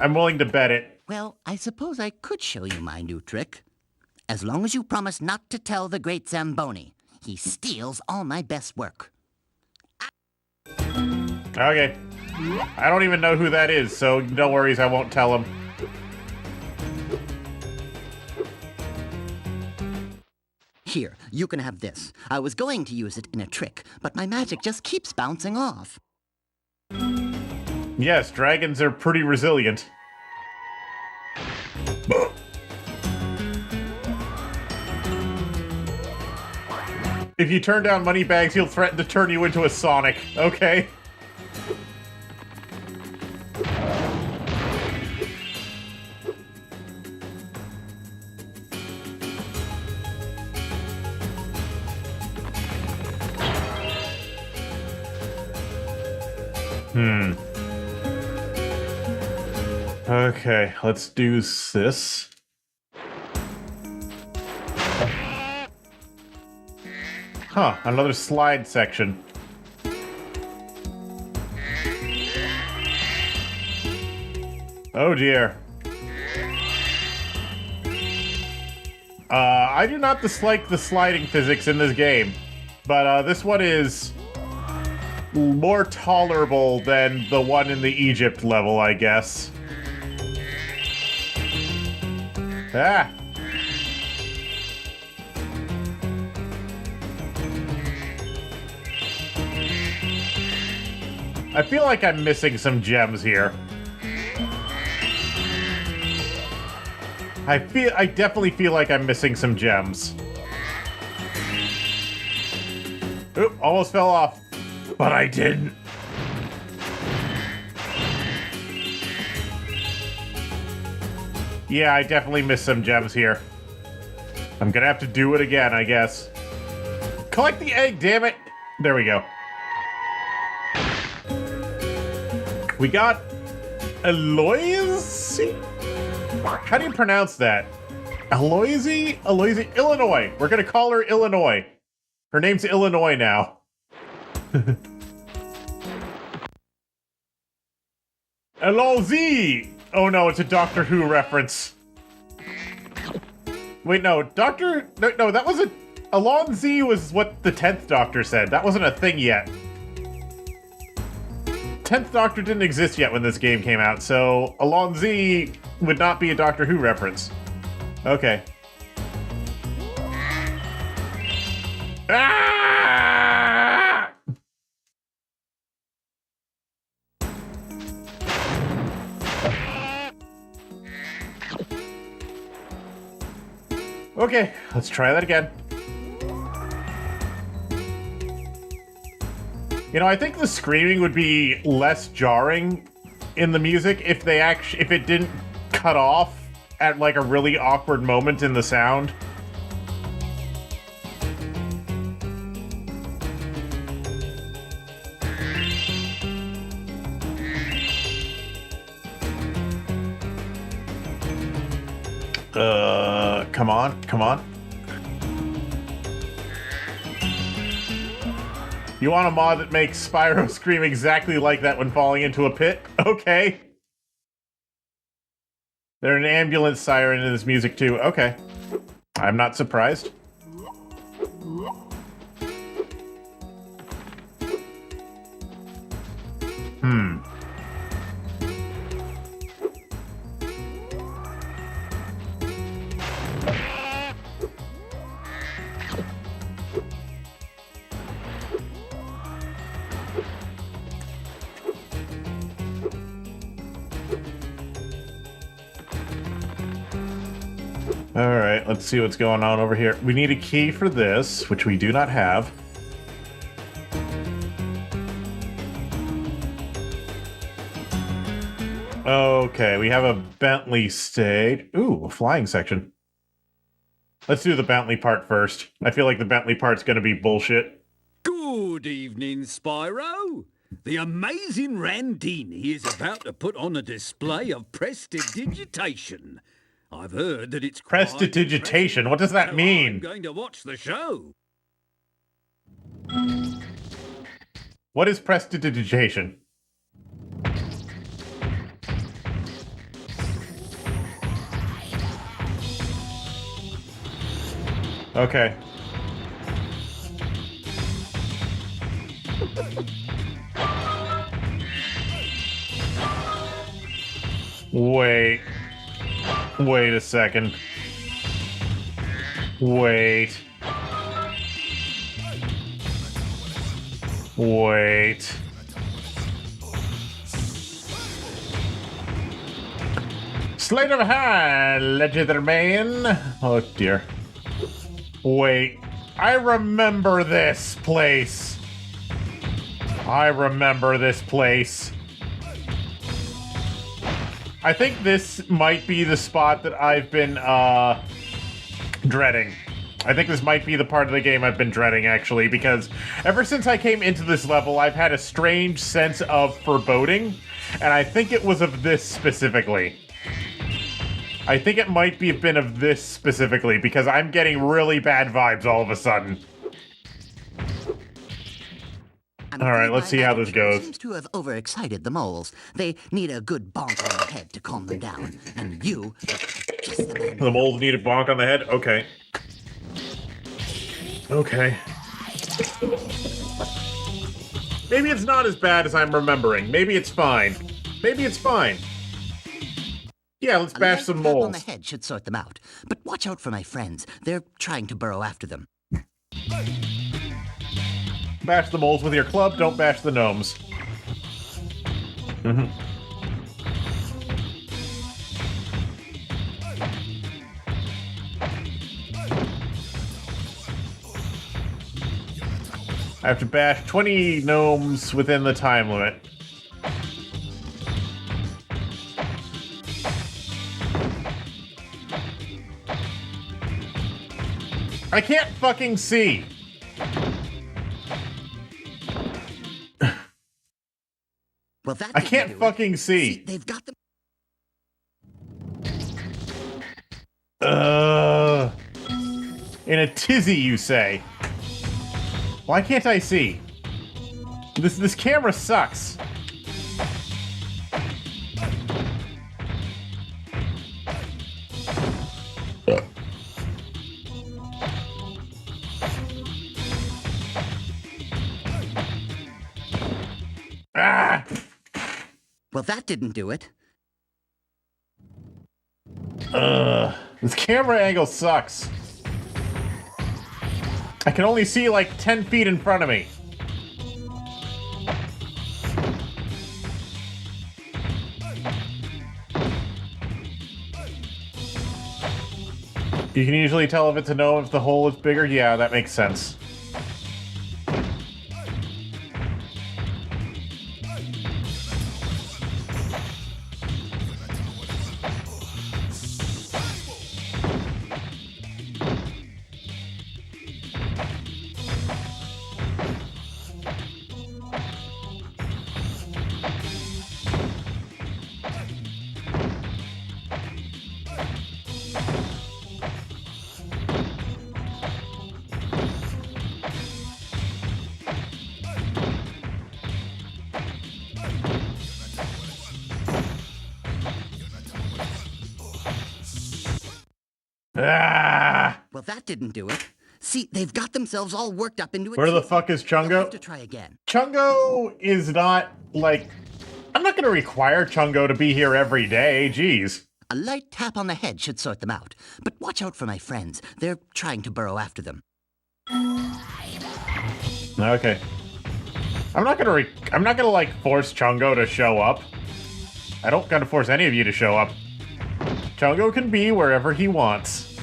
I'm willing to bet it. Well, I suppose I could show you my new trick. As long as you promise not to tell the great Zamboni. He steals all my best work. Okay. I don't even know who that is, so no worries, I won't tell him. Here, you can have this. I was going to use it in a trick, but my magic just keeps bouncing off. Yes, dragons are pretty resilient. If you turn down Moneybags, he'll threaten to turn you into a Sonic. Okay. Okay, let's do this. Huh, another slide section. Oh dear. I do not dislike the sliding physics in this game, but this one is more tolerable than the one in the Egypt level, I guess. Ah! I feel like I'm missing some gems here. I definitely feel like I'm missing some gems. Oop, almost fell off. But I didn't. Yeah, I definitely missed some gems here. I'm gonna have to do it again, I guess. Collect the egg, damn it! There we go. We got Aloysi? How do you pronounce that? Aloysi? Aloysi? Illinois. We're gonna call her Illinois. Her name's Illinois now. Aloysi! Oh no, it's a Doctor Who reference. Wait, no, No, that was a... Alonzi was what the 10th Doctor said. That wasn't a thing yet. 10th Doctor didn't exist yet when this game came out, so Alonzi would not be a Doctor Who reference. Okay. Ah! Okay, let's try that again. You know, I think the screaming would be less jarring in the music if it didn't cut off at like a really awkward moment in the sound. Come on, come on. You want a mod that makes Spyro scream exactly like that when falling into a pit? Okay. There's an ambulance siren in this music too. Okay. I'm not surprised. Alright, let's see what's going on over here. We need a key for this, which we do not have. Okay, we have a Bentley stage. Ooh, a flying section. Let's do the Bentley part first. I feel like the Bentley part's gonna be bullshit. Good evening, Spyro. The amazing Randini is about to put on a display of prestidigitation. I've heard that it's quite Prestidigitation? What does that impressive, so I'm mean? going to watch the show. What is prestidigitation? Okay. Wait. Wait a second. Wait. Wait. Sleight of hand, Legerdemain. Oh dear. Wait. I remember this place. I remember this place. I think this might be the spot that I've been, dreading. I think this might be the part of the game I've been dreading, actually, because ever since I came into this level, I've had a strange sense of foreboding, and I think it was of this specifically. I think it might be been of this specifically, because I'm getting really bad vibes all of a sudden. All right, let's see how this goes. Seems to have overexcited the moles. They need a good bonk on the head to calm them down. And you, just the man. The moles need a bonk on the head? Okay. Okay. Maybe it's not as bad as I'm remembering. Maybe it's fine. Maybe it's fine. Yeah, let's bash some A light tap on moles. the head should sort them out. But watch out for my friends. They're trying to burrow after them. Bash the moles with your club, don't bash the gnomes. Mm-hmm. I have to bash 20 gnomes within the time limit. I can't fucking see. Well, that I didn't can't do it. fucking see. They've got them. In a tizzy, you say? Why can't I see? This camera sucks. Ah! Well, that didn't do it. This camera angle sucks. I can only see like 10 feet in front of me. You can usually tell if it's a gnome if the hole is bigger. Yeah, that makes sense. Ah! Well, that didn't do it. See, they've got themselves all worked up into a Where the tizzy. fuck is They'll Chungo? have to try again. Chungo is not, like... I'm not gonna require Chungo to be here every day, jeez. A light tap on the head should sort them out. But watch out for my friends. They're trying to burrow after them. Okay. I'm not gonna like force Chungo to show up. I don't gotta force any of you to show up. Chungo can be wherever he wants.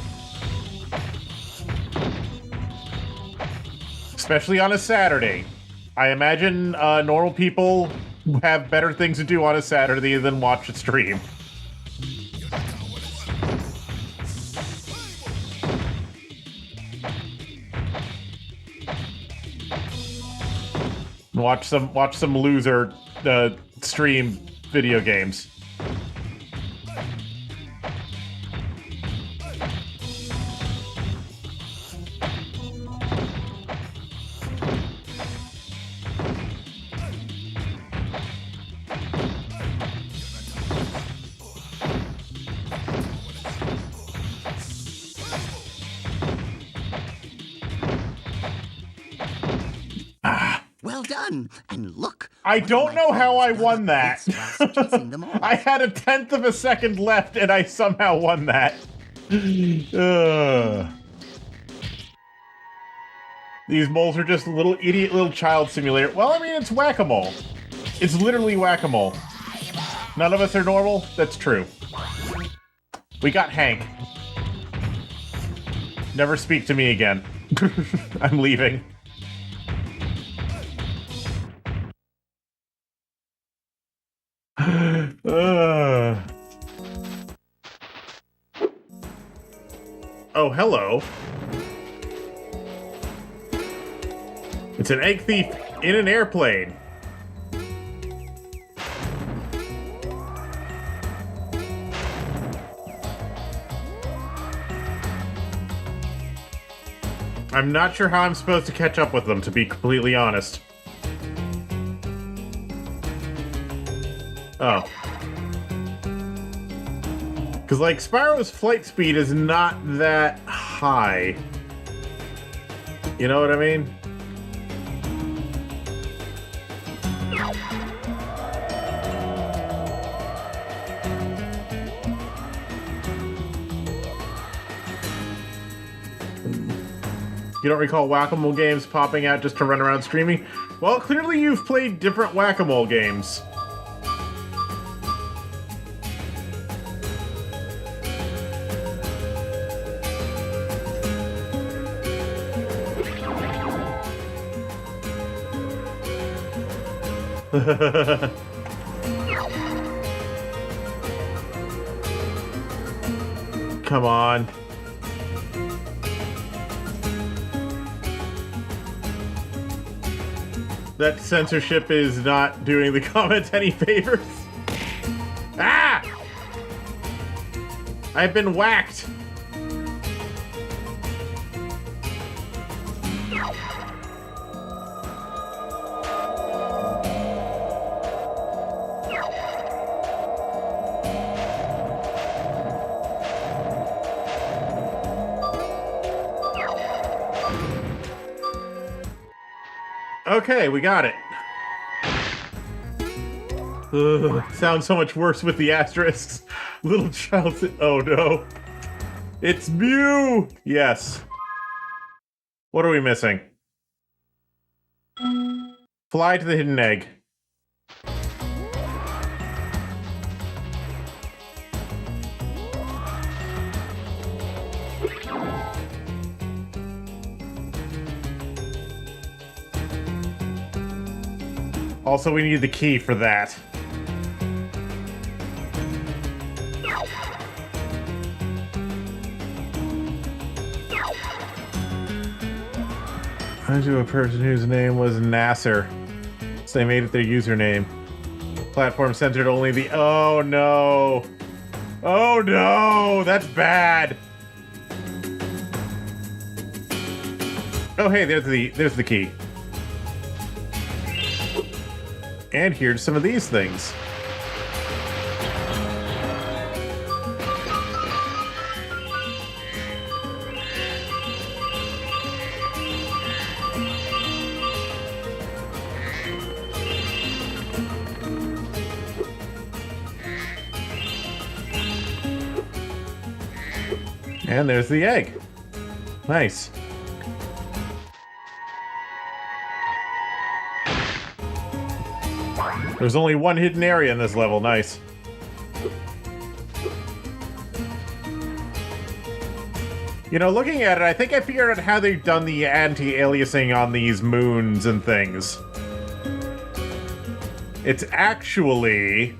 Especially on a Saturday. I imagine normal people have better things to do on a Saturday than watch a stream. Watch some loser stream video games. Well done. And look. I don't know how I won that. Chasing them all. I had a 1/10 of a second left, and I somehow won that. These moles are just little idiot little child simulator. Well, I mean, it's whack-a-mole. It's literally whack-a-mole. None of us are normal? That's true. We got Hank. Never speak to me again. I'm leaving. Oh, hello. It's an egg thief in an airplane. I'm not sure how I'm supposed to catch up with them, to be completely honest. Oh. Because, like, Spyro's flight speed is not that high. You know what I mean? You don't recall Whack-A-Mole games popping out just to run around streaming? Well, clearly you've played different Whack-A-Mole games. Come on. That censorship is not doing the comments any favors. Ah! I've been whacked. Okay, we got it. Ugh, sounds so much worse with the asterisks. Little child. Oh no. It's Mew! Yes. What are we missing? Fly to the hidden egg. Also, we need the key for that. I knew a person whose name was Nasser. So they made it their username. Platform censored only the... Oh no! Oh no! That's bad! Oh hey, there's the key. And here's some of these things. And there's the egg. Nice. There's only one hidden area in this level. Nice. You know, looking at it, I think I figured out how they've done the anti-aliasing on these moons and things. It's actually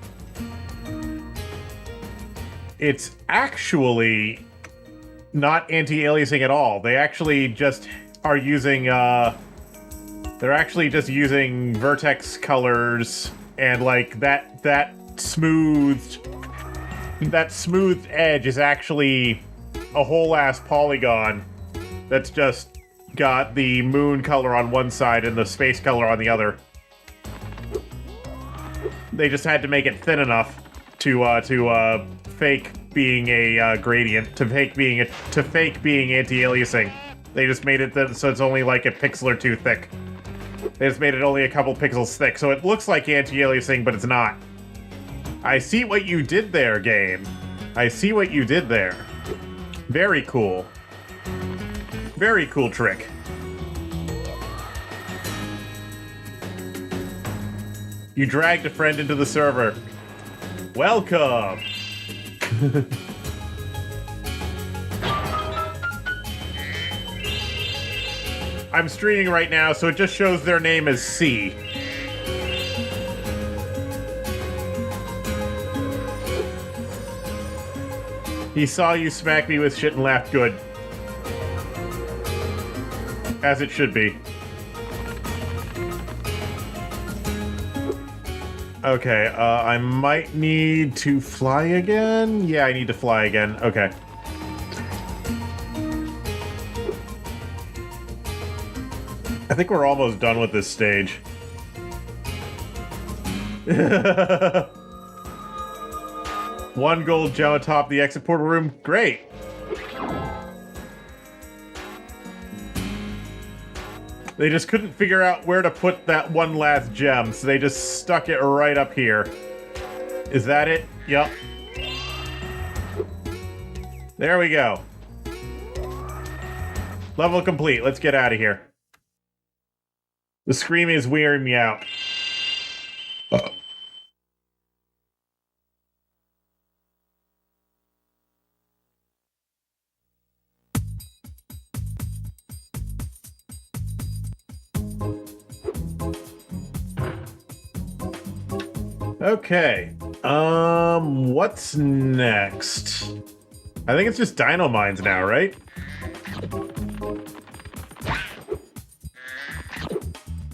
not anti-aliasing at all. They actually just are using they're actually just using vertex colors and like that smoothed edge is actually a whole ass polygon that's just got the moon color on one side and the space color on the other. They just had to make it thin enough to fake being a gradient, to fake being anti-aliasing. They just made it so it's only like a pixel or two thick. They just made it only a couple pixels thick, so it looks like anti-aliasing, but it's not. I see what you did there, game. I see what you did there. Very cool. Very cool trick. You dragged a friend into the server. Welcome! I'm streaming right now, so it just shows their name as C. He saw you smack me with shit and laughed good. As it should be. Okay, I might need to fly again? Yeah, I need to fly again. Okay. I think we're almost done with this stage. One gold gem atop the exit portal room. Great. They just couldn't figure out where to put that one last gem, so they just stuck it right up here. Is that it? Yep. There we go. Level complete. Let's get out of here. The scream is weirding me out. Okay. What's next? I think it's just Dino Mines now, right?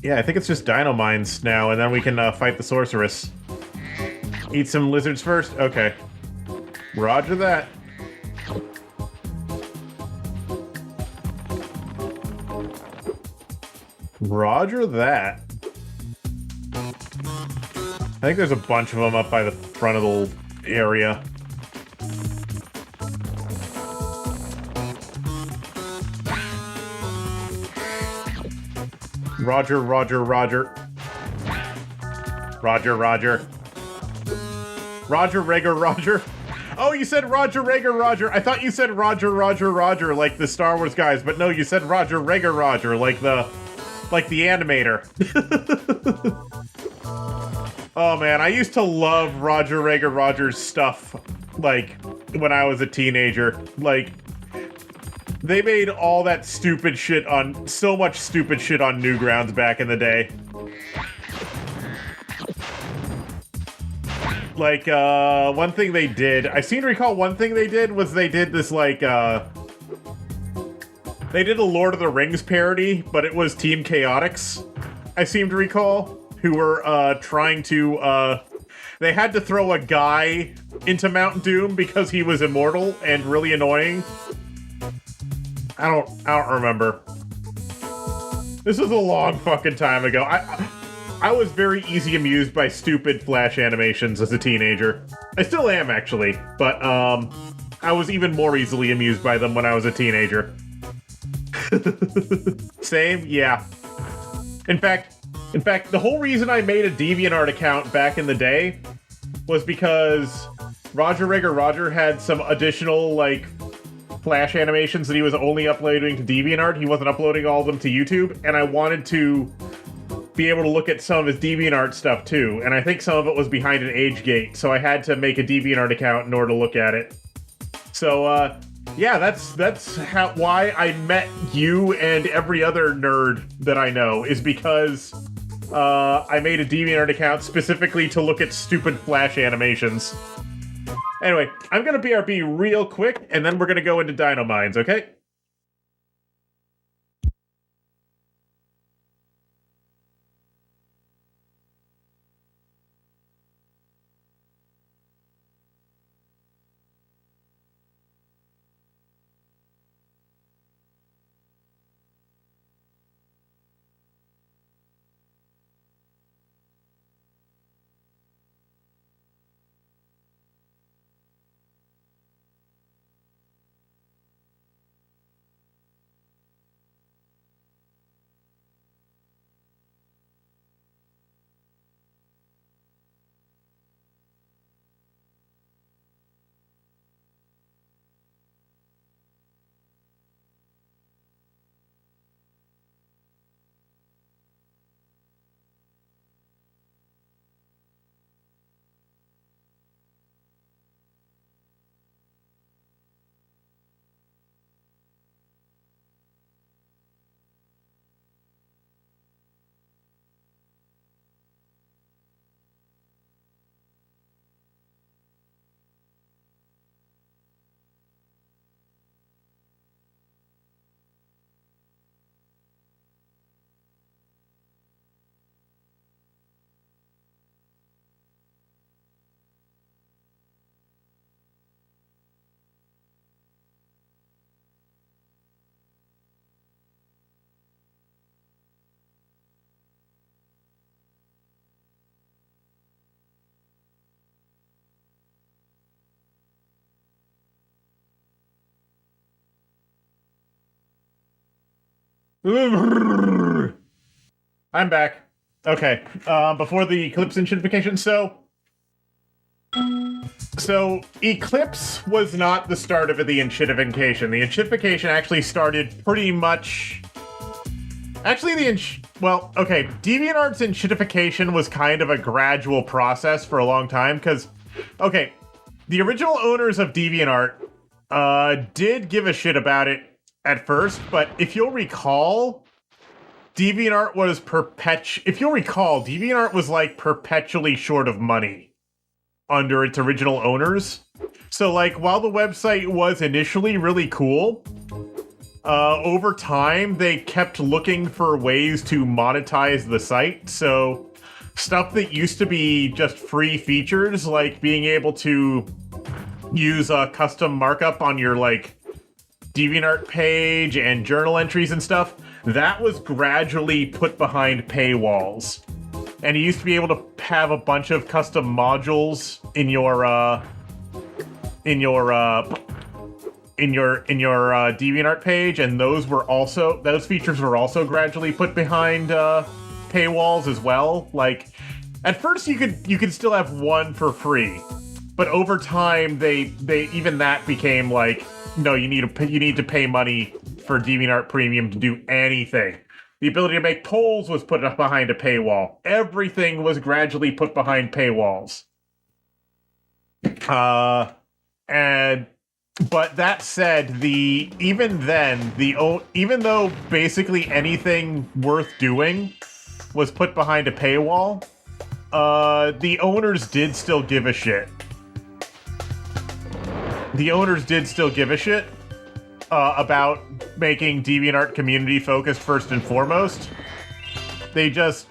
Yeah, I think it's just Dino Mines now, and then we can fight the Sorceress. Eat some lizards first? Okay. Roger that. Roger that. I think there's a bunch of them up by the front of the area. Roger, roger, roger. Roger, roger. Roger, Rager, Roger. Oh, you said Roger, Rager, Roger. I thought you said Roger, Roger, Roger, like the Star Wars guys, but no, you said Roger, Rager, Roger, like the animator. Oh man, I used to love Roger, Rager, Roger's stuff, like, when I was a teenager. Like, they made all that stupid shit on, so much stupid shit on Newgrounds back in the day. Like, one thing they did, I seem to recall one thing they did was they did this, like, they did a Lord of the Rings parody, but it was Team Chaotix, I seem to recall, who were, trying to, they had to throw a guy into Mount Doom because he was immortal and really annoying. I don't remember. This was a long fucking time ago. I was very easy amused by stupid Flash animations as a teenager. I still am, actually, but, I was even more easily amused by them when I was a teenager. Same? Yeah. In fact, the whole reason I made a DeviantArt account back in the day was because Roger, Rager, Roger had some additional, like, Flash animations that he was only uploading to DeviantArt. He wasn't uploading all of them to YouTube, and I wanted to be able to look at some of his DeviantArt stuff, too. And I think some of it was behind an age gate, so I had to make a DeviantArt account in order to look at it. So, yeah, that's why I met you and every other nerd that I know, is because I made a DeviantArt account specifically to look at stupid Flash animations. Anyway, I'm gonna BRB real quick, and then we're gonna go into Dino Mines, okay? I'm back. Okay. Before the Eclipse enshittification, so Eclipse was not the start of the enshittification. The enshittification actually started pretty much. Actually, DeviantArt's enshittification was kind of a gradual process for a long time, because, okay, the original owners of DeviantArt did give a shit about it at first, but if you'll recall, DeviantArt was like perpetually short of money under its original owners. So like, while the website was initially really cool, over time they kept looking for ways to monetize the site. So stuff that used to be just free features, like being able to use a custom markup on your like DeviantArt page and journal entries and stuff, that was gradually put behind paywalls. And you used to be able to have a bunch of custom modules in your DeviantArt page, and those features were also gradually put behind paywalls as well. Like, at first you could still have one for free, but over time they even that became like, no, you need to pay money for DeviantArt Premium to do anything. The ability to make polls was put behind a paywall. Everything was gradually put behind paywalls. But that said, even though basically anything worth doing was put behind a paywall, the owners did still give a shit. The owners did still give a shit about making DeviantArt community focused first and foremost. They just,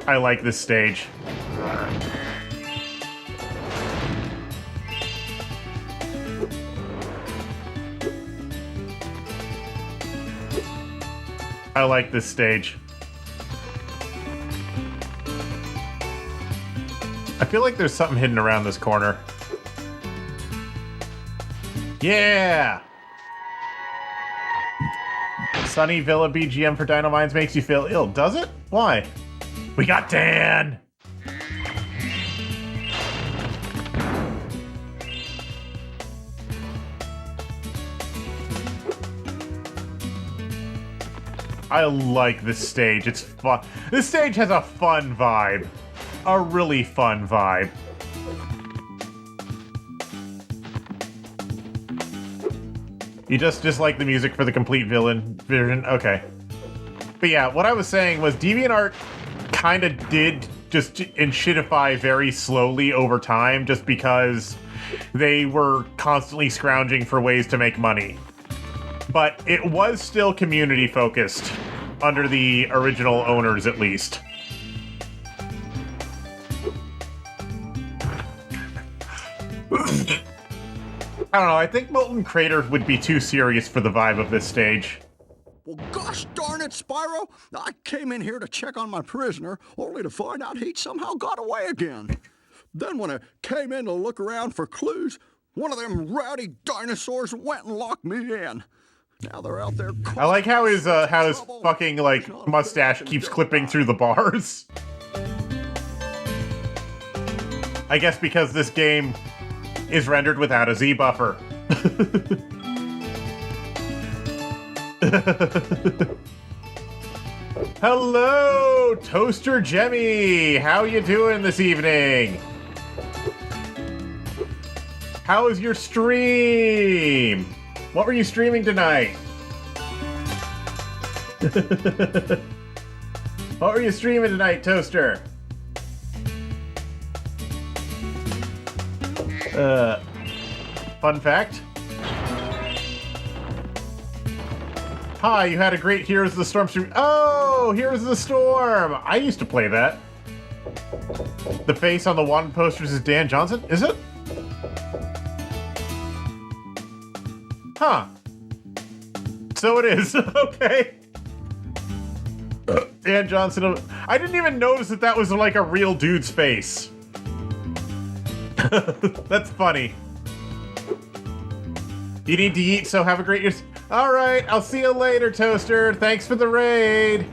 I like this stage. I like this stage. I feel like there's something hidden around this corner. Yeah! Sunny Villa BGM for Dino Mines makes you feel ill. Does it? Why? We got Dan! I like this stage. It's fun. This stage has a fun vibe. A really fun vibe. You just dislike the music for the complete villain version? Okay. But yeah, what I was saying was DeviantArt kind of did just shitify very slowly over time just because they were constantly scrounging for ways to make money. But it was still community focused, under the original owners at least. I don't know, I think Molten Crater would be too serious for the vibe of this stage. Well, gosh darn it, Spyro. I came in here to check on my prisoner, only to find out he'd somehow got away again. Then when I came in to look around for clues, one of them rowdy dinosaurs went and locked me in. Now they're out there. I like how his fucking, like, mustache keeps clipping through the bars. I guess because this game is rendered without a Z buffer. Hello, Toaster Jemmy! How you doing this evening? How was your stream? What were you streaming tonight? What were you streaming tonight, Toaster? Fun fact. Hi, you had a great Heroes of the Storm stream. Oh, Heroes of the Storm! I used to play that. The face on the wanted posters is Dan Johnson? Is it? Huh. So it is. Okay. Dan Johnson. I didn't even notice that that was like a real dude's face. That's funny. You need to eat, so have a great year. All right, I'll see you later, Toaster. Thanks for the raid.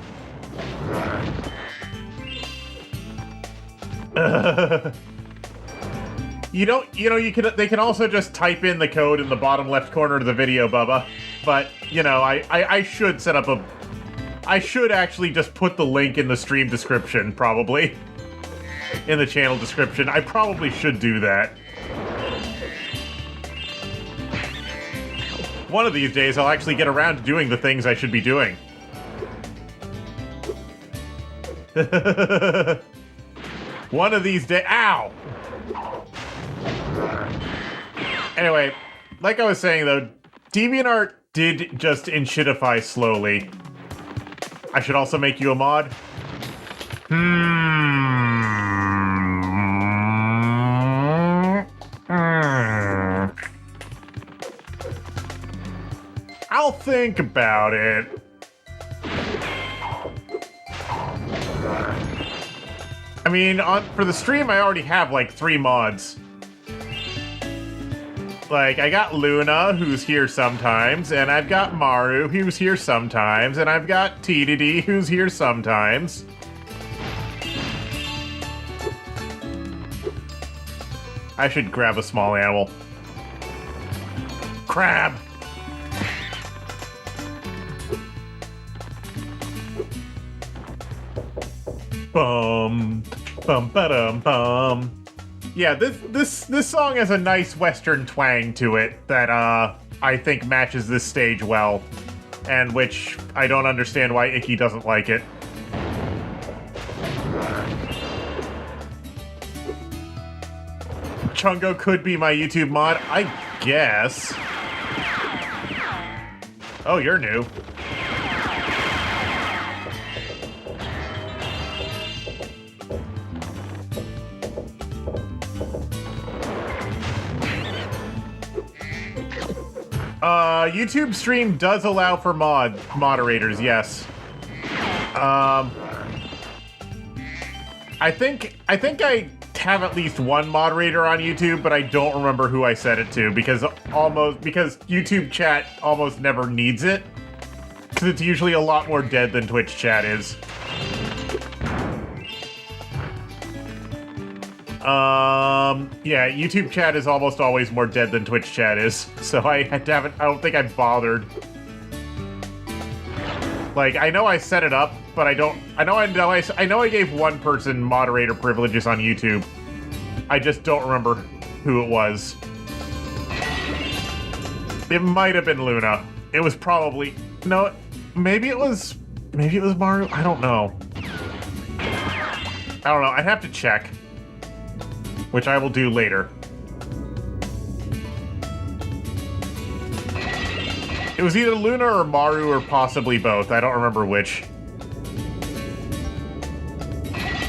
They can also just type in the code in the bottom left corner of the video, Bubba. But, you know, I should set up I should actually just put the link in the stream description, probably. In the channel description. I probably should do that. One of these days, I'll actually get around to doing the things I should be doing. One of these days. Ow! Anyway, like I was saying though, DeviantArt did just inshitify slowly. I should also make you a mod. I'll think about it. I mean, for the stream, I already have like 3 mods. Like, I got Luna, who's here sometimes, and I've got Maru, who's here sometimes, and I've got TDD, who's here sometimes. I should grab a small animal. Crab! Bum, bum, ba-dum, bum. Yeah, this song has a nice Western twang to it that I think matches this stage well, and which I don't understand why Icky doesn't like it. Chungo could be my YouTube mod, I guess. Oh, you're new. YouTube stream does allow for moderators, yes. I think I have at least one moderator on YouTube, but I don't remember who I set it to because YouTube chat almost never needs it. Because it's usually a lot more dead than Twitch chat is. Yeah, YouTube chat is almost always more dead than Twitch chat is, so I don't think I've bothered. Like, I know I set it up, but I know I gave one person moderator privileges on YouTube. I just don't remember who it was. It might have been Luna. It was probably, no, maybe it was Maybe it was Maru? I don't know. I don't know. I'd have to check. Which I will do later. It was either Luna or Maru or possibly both. I don't remember which.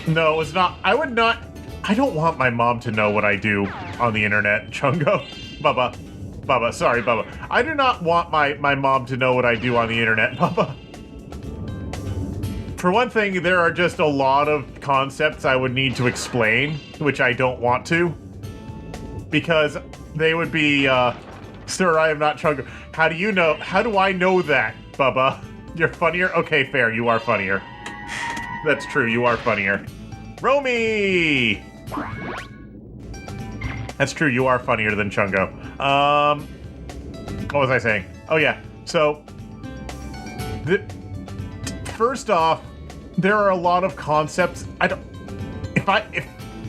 No, it was not. I would not. I don't want my mom to know what I do on the internet, Chungo. Bubba, sorry, Bubba. I do not want my mom to know what I do on the internet, Bubba. For one thing, there are just a lot of concepts I would need to explain, which I don't want to. Because they would be, Sir, I am not Chungo. How do you know? How do I know that, Bubba? You're funnier? Okay, fair, you are funnier. That's true, you are funnier. Romy! That's true, you are funnier than Chungo. What was I saying? Oh yeah, so... First off, there are a lot of concepts.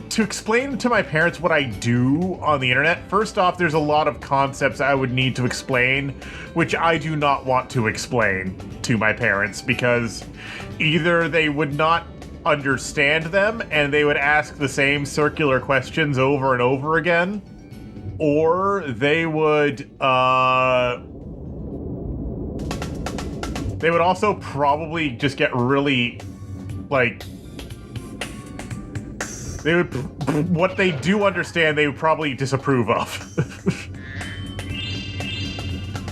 To explain to my parents what I do on the internet, first off, there's a lot of concepts I would need to explain, which I do not want to explain to my parents, because either they would not understand them and they would ask the same circular questions over and over again, or they would also probably just get really, like, what they do understand, they would probably disapprove of.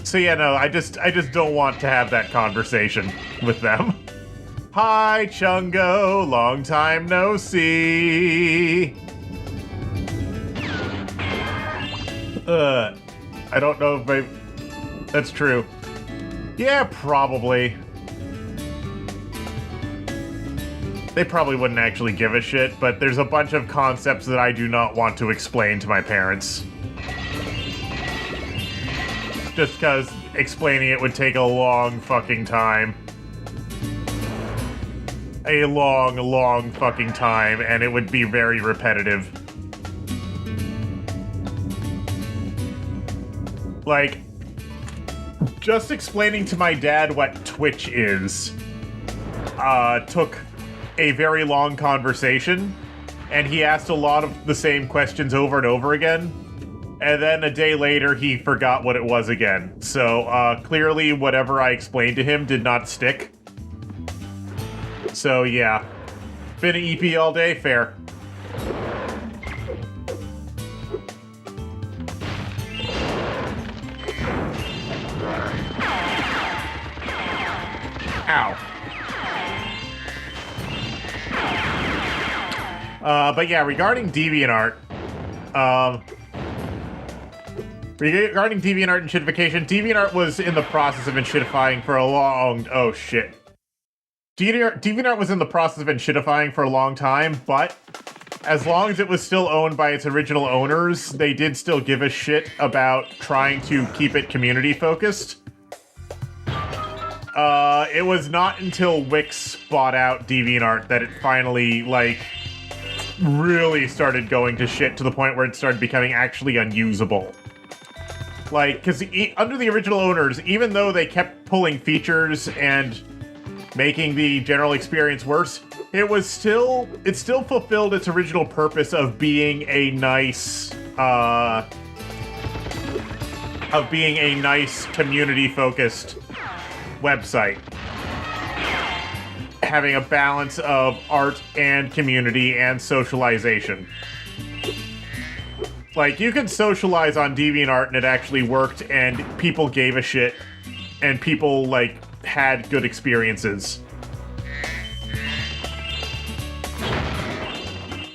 So yeah, no, I just don't want to have that conversation with them. Hi, Chungo, long time no see. I don't know if that's true. Yeah, probably. They probably wouldn't actually give a shit, but there's a bunch of concepts that I do not want to explain to my parents. Just because explaining it would take a long fucking time. A long fucking time, and it would be very repetitive. Like, just explaining to my dad what Twitch is, took a very long conversation, and he asked a lot of the same questions over and over again, and then a day later he forgot what it was again. So, clearly whatever I explained to him did not stick. So, yeah. Been an EP all day? Fair. Ow. But yeah, regarding DeviantArt, regarding DeviantArt and shitification, DeviantArt was in the process of enshittifying for a long... Oh, shit. DeviantArt was in the process of enshittifying for a long time, but as long as it was still owned by its original owners, they did still give a shit about trying to keep it community-focused. It was not until Wix bought out DeviantArt that it finally, like, really started going to shit to the point where it started becoming actually unusable. Like, because under the original owners, even though they kept pulling features and making the general experience worse, it still fulfilled its original purpose of being a nice, community-focused website. Having a balance of art and community and socialization. Like, you could socialize on DeviantArt and it actually worked and people gave a shit and people, like, had good experiences.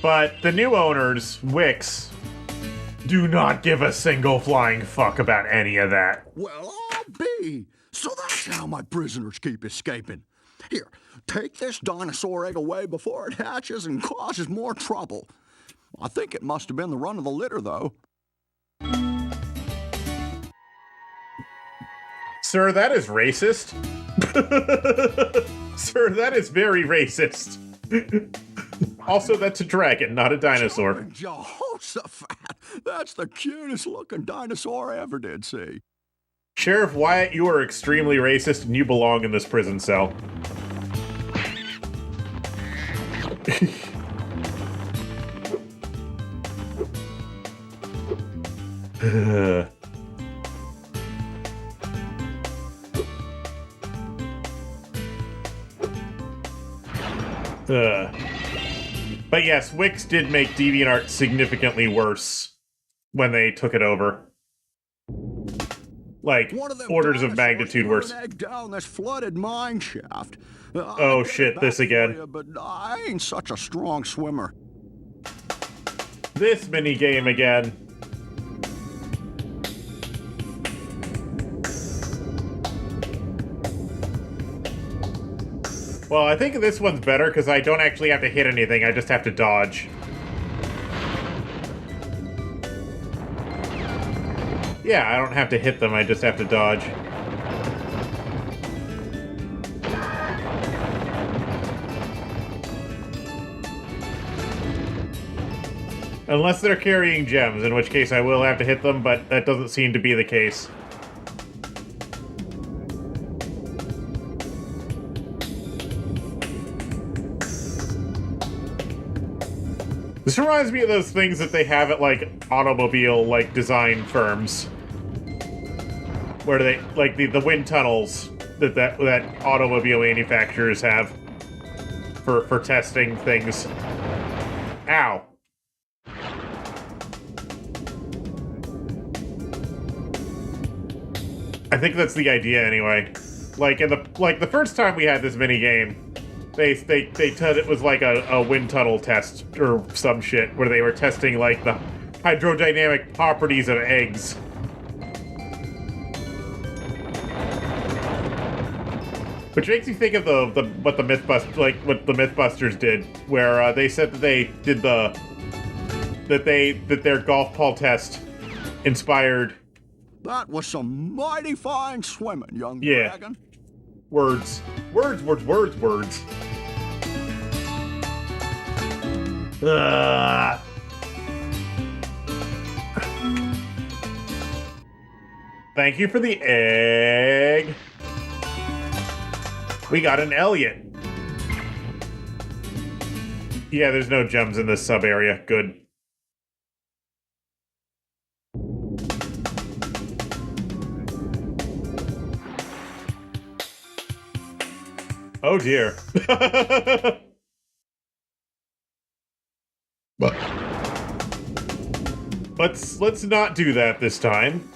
But the new owners, Wix, do not give a single flying fuck about any of that. Well, I'll be. So that's how my prisoners keep escaping. Here, take this dinosaur egg away before it hatches and causes more trouble. I think it must have been the run of the litter, though. Sir, that is racist. Sir, that is very racist. Also, that's a dragon, not a dinosaur. Jehoshaphat! That's the cutest looking dinosaur I ever did see. Sheriff Wyatt, you are extremely racist and you belong in this prison cell. But yes, Wix did make DeviantArt significantly worse when they took it over. Like, One of them orders of dinosaurs magnitude threw worse. an egg down this flooded mine shaft. Oh, I did shit, it this back again. for you, but I ain't such a strong swimmer. This minigame again. Well, I think this one's better because I don't actually have to hit anything, I just have to dodge. Yeah, I don't have to hit them, I just have to dodge. Unless they're carrying gems, in which case I will have to hit them, but that doesn't seem to be the case. This reminds me of those things that they have at, like, automobile, like, design firms. Where they, like, the wind tunnels that automobile manufacturers have for testing things. Ow. I think that's the idea anyway. Like the first time we had this mini game, they said it was like a wind tunnel test or some shit where they were testing like the hydrodynamic properties of eggs. Which makes me think of what the Mythbusters did, where they said that they did that their golf ball test inspired. That was some mighty fine swimming, young Yeah. dragon. Words. Thank you for the egg. We got an Elliot. Yeah, there's no gems in this sub area. Good. Oh dear. But let's not do that this time.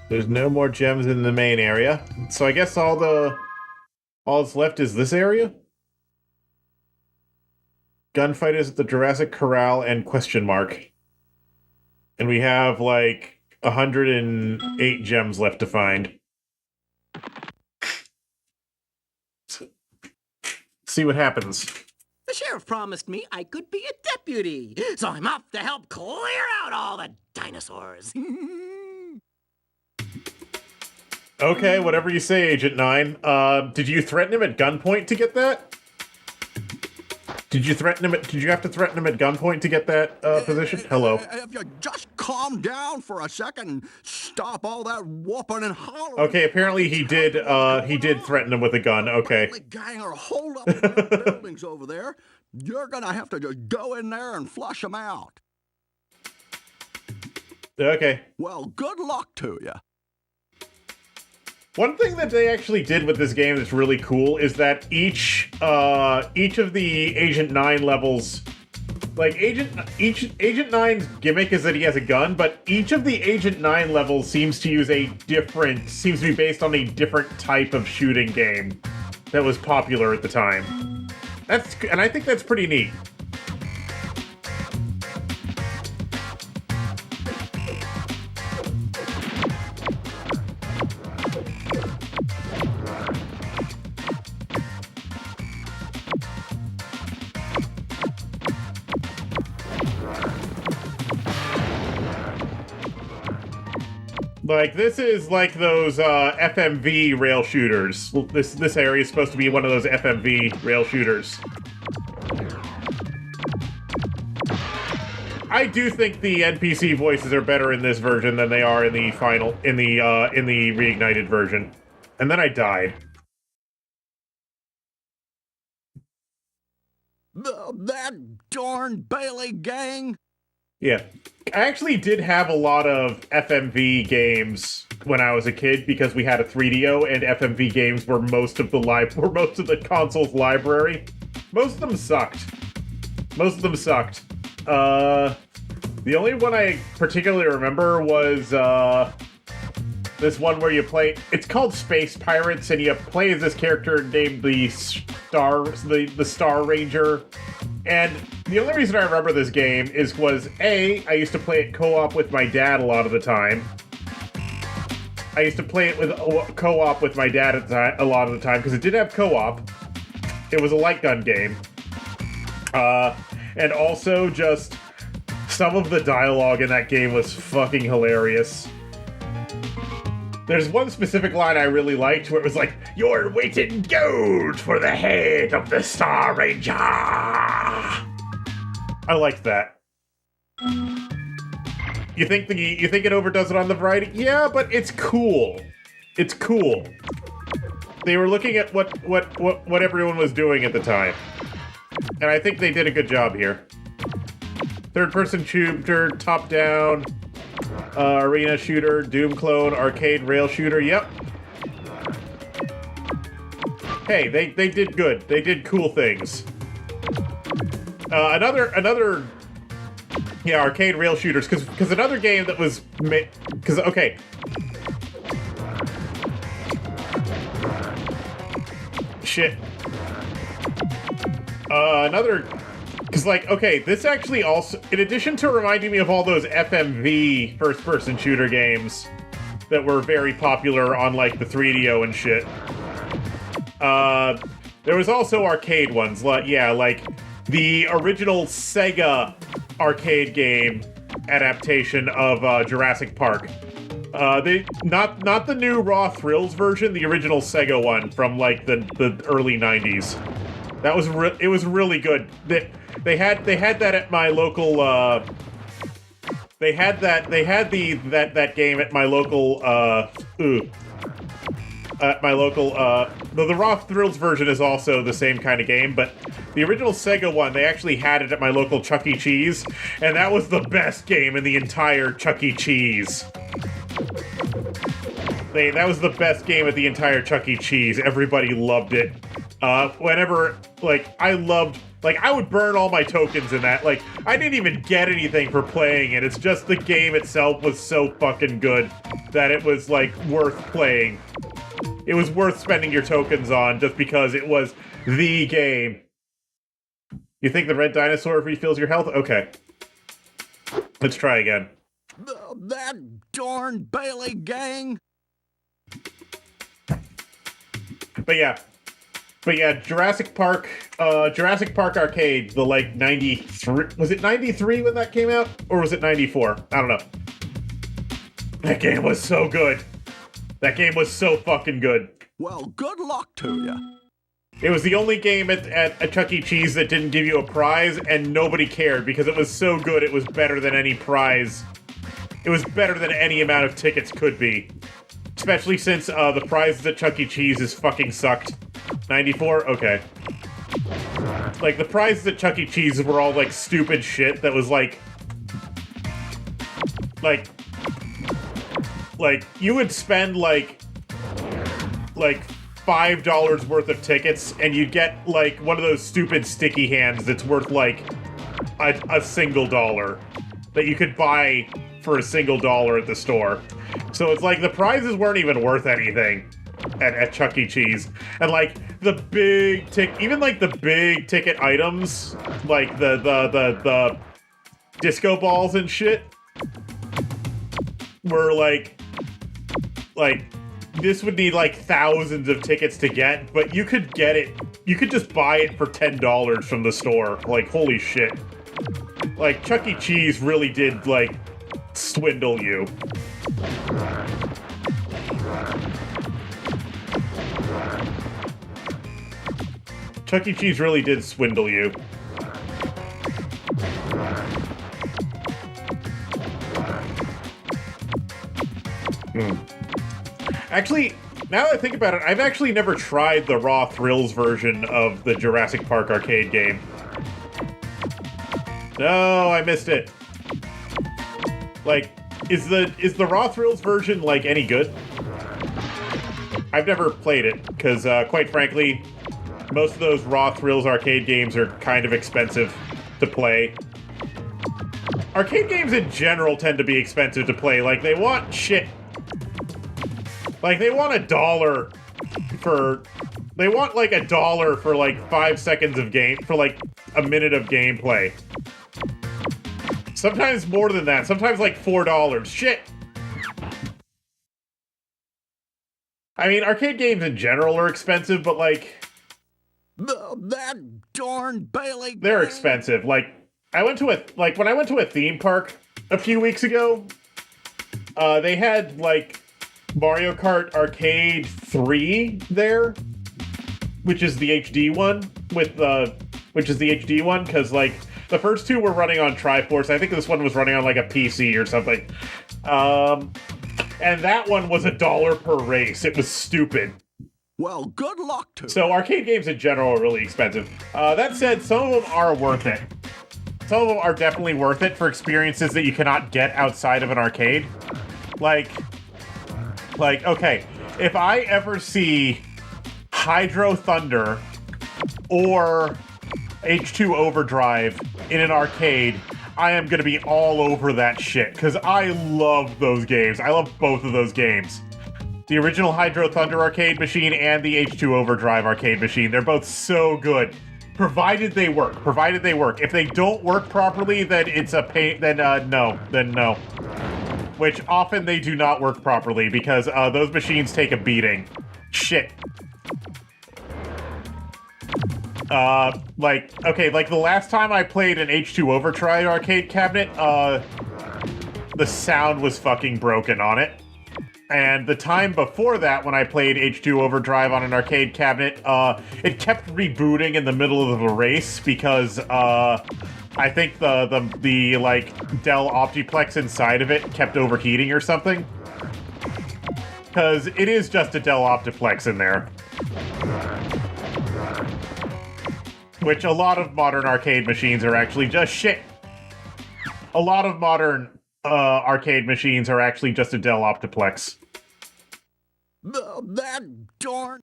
There's no more gems in the main area. So I guess all that's left is this area? Gunfight is at the Jurassic Corral and question mark. And we have like 108 gems left to find. See what happens. The sheriff promised me I could be a deputy, so I'm off to help clear out all the dinosaurs. Okay, whatever you say, Agent 9. Did you threaten him at gunpoint to get that? Did you have to threaten him at gunpoint to get that position? Hello. If you just calm down for a second and stop all that whooping and hollering. Okay, apparently he did threaten him with a gun. Okay. Gang are holed up in the buildings over there. You're gonna have to just go in there and flush them out. Okay. Well, good luck to you. One thing that they actually did with this game that's really cool is that each of the Agent 9 levels, like Agent 9's gimmick is that he has a gun, but each of the Agent 9 levels seems to be based on a different type of shooting game that was popular at the time. And I think that's pretty neat. Like, this is like those FMV rail shooters. This area is supposed to be one of those FMV rail shooters. I do think the NPC voices are better in this version than they are in the reignited version. And then I died. That darn Bailey gang. Yeah. I actually did have a lot of FMV games when I was a kid because we had a 3DO and FMV games were most of the console's library. Most of them sucked. The only one I particularly remember was this one where you play. It's called Space Pirates, and you play as this character named the Star Ranger. And the only reason I remember this game was A, I used to play it co-op with my dad a lot of the time. I used to play it with co-op with my dad a lot of the time because it did have co-op. It was a light gun game. And also just some of the dialogue in that game was fucking hilarious. There's one specific line I really liked where it was like, "You're waiting gold for the head of the Star Ranger." I liked that. You think it overdoes it on the variety? Yeah, but it's cool. It's cool. They were looking at what everyone was doing at the time. And I think they did a good job here. Third-person shooter, top-down, arena shooter, Doom clone, arcade rail shooter. Yep. Hey, they did good. They did cool things. Another. Yeah, arcade rail shooters. Because another game that was okay. Shit. Because, like, okay, this actually also, in addition to reminding me of all those FMV first-person shooter games that were very popular on, like, the 3DO and shit, there was also arcade ones, like the original Sega arcade game adaptation of Jurassic Park. Not the new Raw Thrills version, the original Sega one from, like, the early 90s. That was it was really good. They had that at my local they had that game at my local the Raw Thrills version is also the same kind of game, but the original Sega one, they actually had it at my local Chuck E. Cheese, and that was the best game in the entire Chuck E. Cheese. That was the best game at the entire Chuck E. Cheese. Everybody loved it. Whenever, I would burn all my tokens in that. Like, I didn't even get anything for playing it. It's just the game itself was so fucking good that it was, like, worth playing. It was worth spending your tokens on just because it was the game. You think the red dinosaur refills your health? Okay. Let's try again. That darn Bailey gang. But yeah, Jurassic Park Arcade, the, like, 93... Was it 93 when that came out? Or was it 94? I don't know. That game was so good. That game was so fucking good. Well, good luck to you. It was the only game at Chuck E. Cheese that didn't give you a prize, and nobody cared, because it was so good it was better than any prize. It was better than any amount of tickets could be. Especially since the prizes at Chuck E. Cheese fucking sucked. 94? Okay. Like, the prizes at Chuck E. Cheese were all, like, stupid shit that was, like, you would spend, like $5 worth of tickets, and you'd get, like, one of those stupid sticky hands that's worth, like, a single dollar that you could buy for a single dollar at the store. So it's like the prizes weren't even worth anything at Chuck E. Cheese. And, like, the big big ticket items, like the disco balls and shit, were like this would need, like, thousands of tickets to get, but you could get it. You could just buy it for $10 from the store. Like, holy shit. Like, Chuck E. Cheese really did, like, swindle you. Chuck E. Cheese really did swindle you. Actually, now that I think about it, I've actually never tried the Raw Thrills version of the Jurassic Park arcade game. No, I missed it. Like, is the Raw Thrills version, like, any good? I've never played it, because, quite frankly, most of those Raw Thrills arcade games are kind of expensive to play. Arcade games in general tend to be expensive to play. Like, they want shit. Like, they want $1 for... They want, like, $1 for, like, 5 seconds of game... For, like, a minute of gameplay. Sometimes more than that. Sometimes, like, $4. Shit! I mean, arcade games in general are expensive, but, like... That darn Bailey. They're gang. expensive. Like, when I went to a theme park a few weeks ago, they had, like, Mario Kart Arcade 3 there, which is the HD one, because, like, the first two were running on Triforce. I think this one was running on, like, a PC or something. And that one was $1 per race. It was stupid. Well, good luck to So arcade games in general are really expensive. That said, some of them are worth it. Some of them are definitely worth it for experiences that you cannot get outside of an arcade. Like, okay, if I ever see Hydro Thunder or H2 Overdrive in an arcade, I am going to be all over that shit, because I love those games. I love both of those games. The original Hydro Thunder arcade machine and the H2 Overdrive arcade machine. They're both so good. Provided they work. If they don't work properly, then it's a pain. Then no. Which often they do not work properly, because those machines take a beating. Shit. Like the last time I played an H2 Overdrive arcade cabinet, the sound was fucking broken on it. And the time before that, when I played H2 Overdrive on an arcade cabinet, it kept rebooting in the middle of the race because, I think the like, Dell Optiplex inside of it kept overheating or something. Because it is just a Dell Optiplex in there. Which a lot of modern arcade machines are actually just shit. A lot of modern arcade machines are actually just a Dell Optiplex. that darn.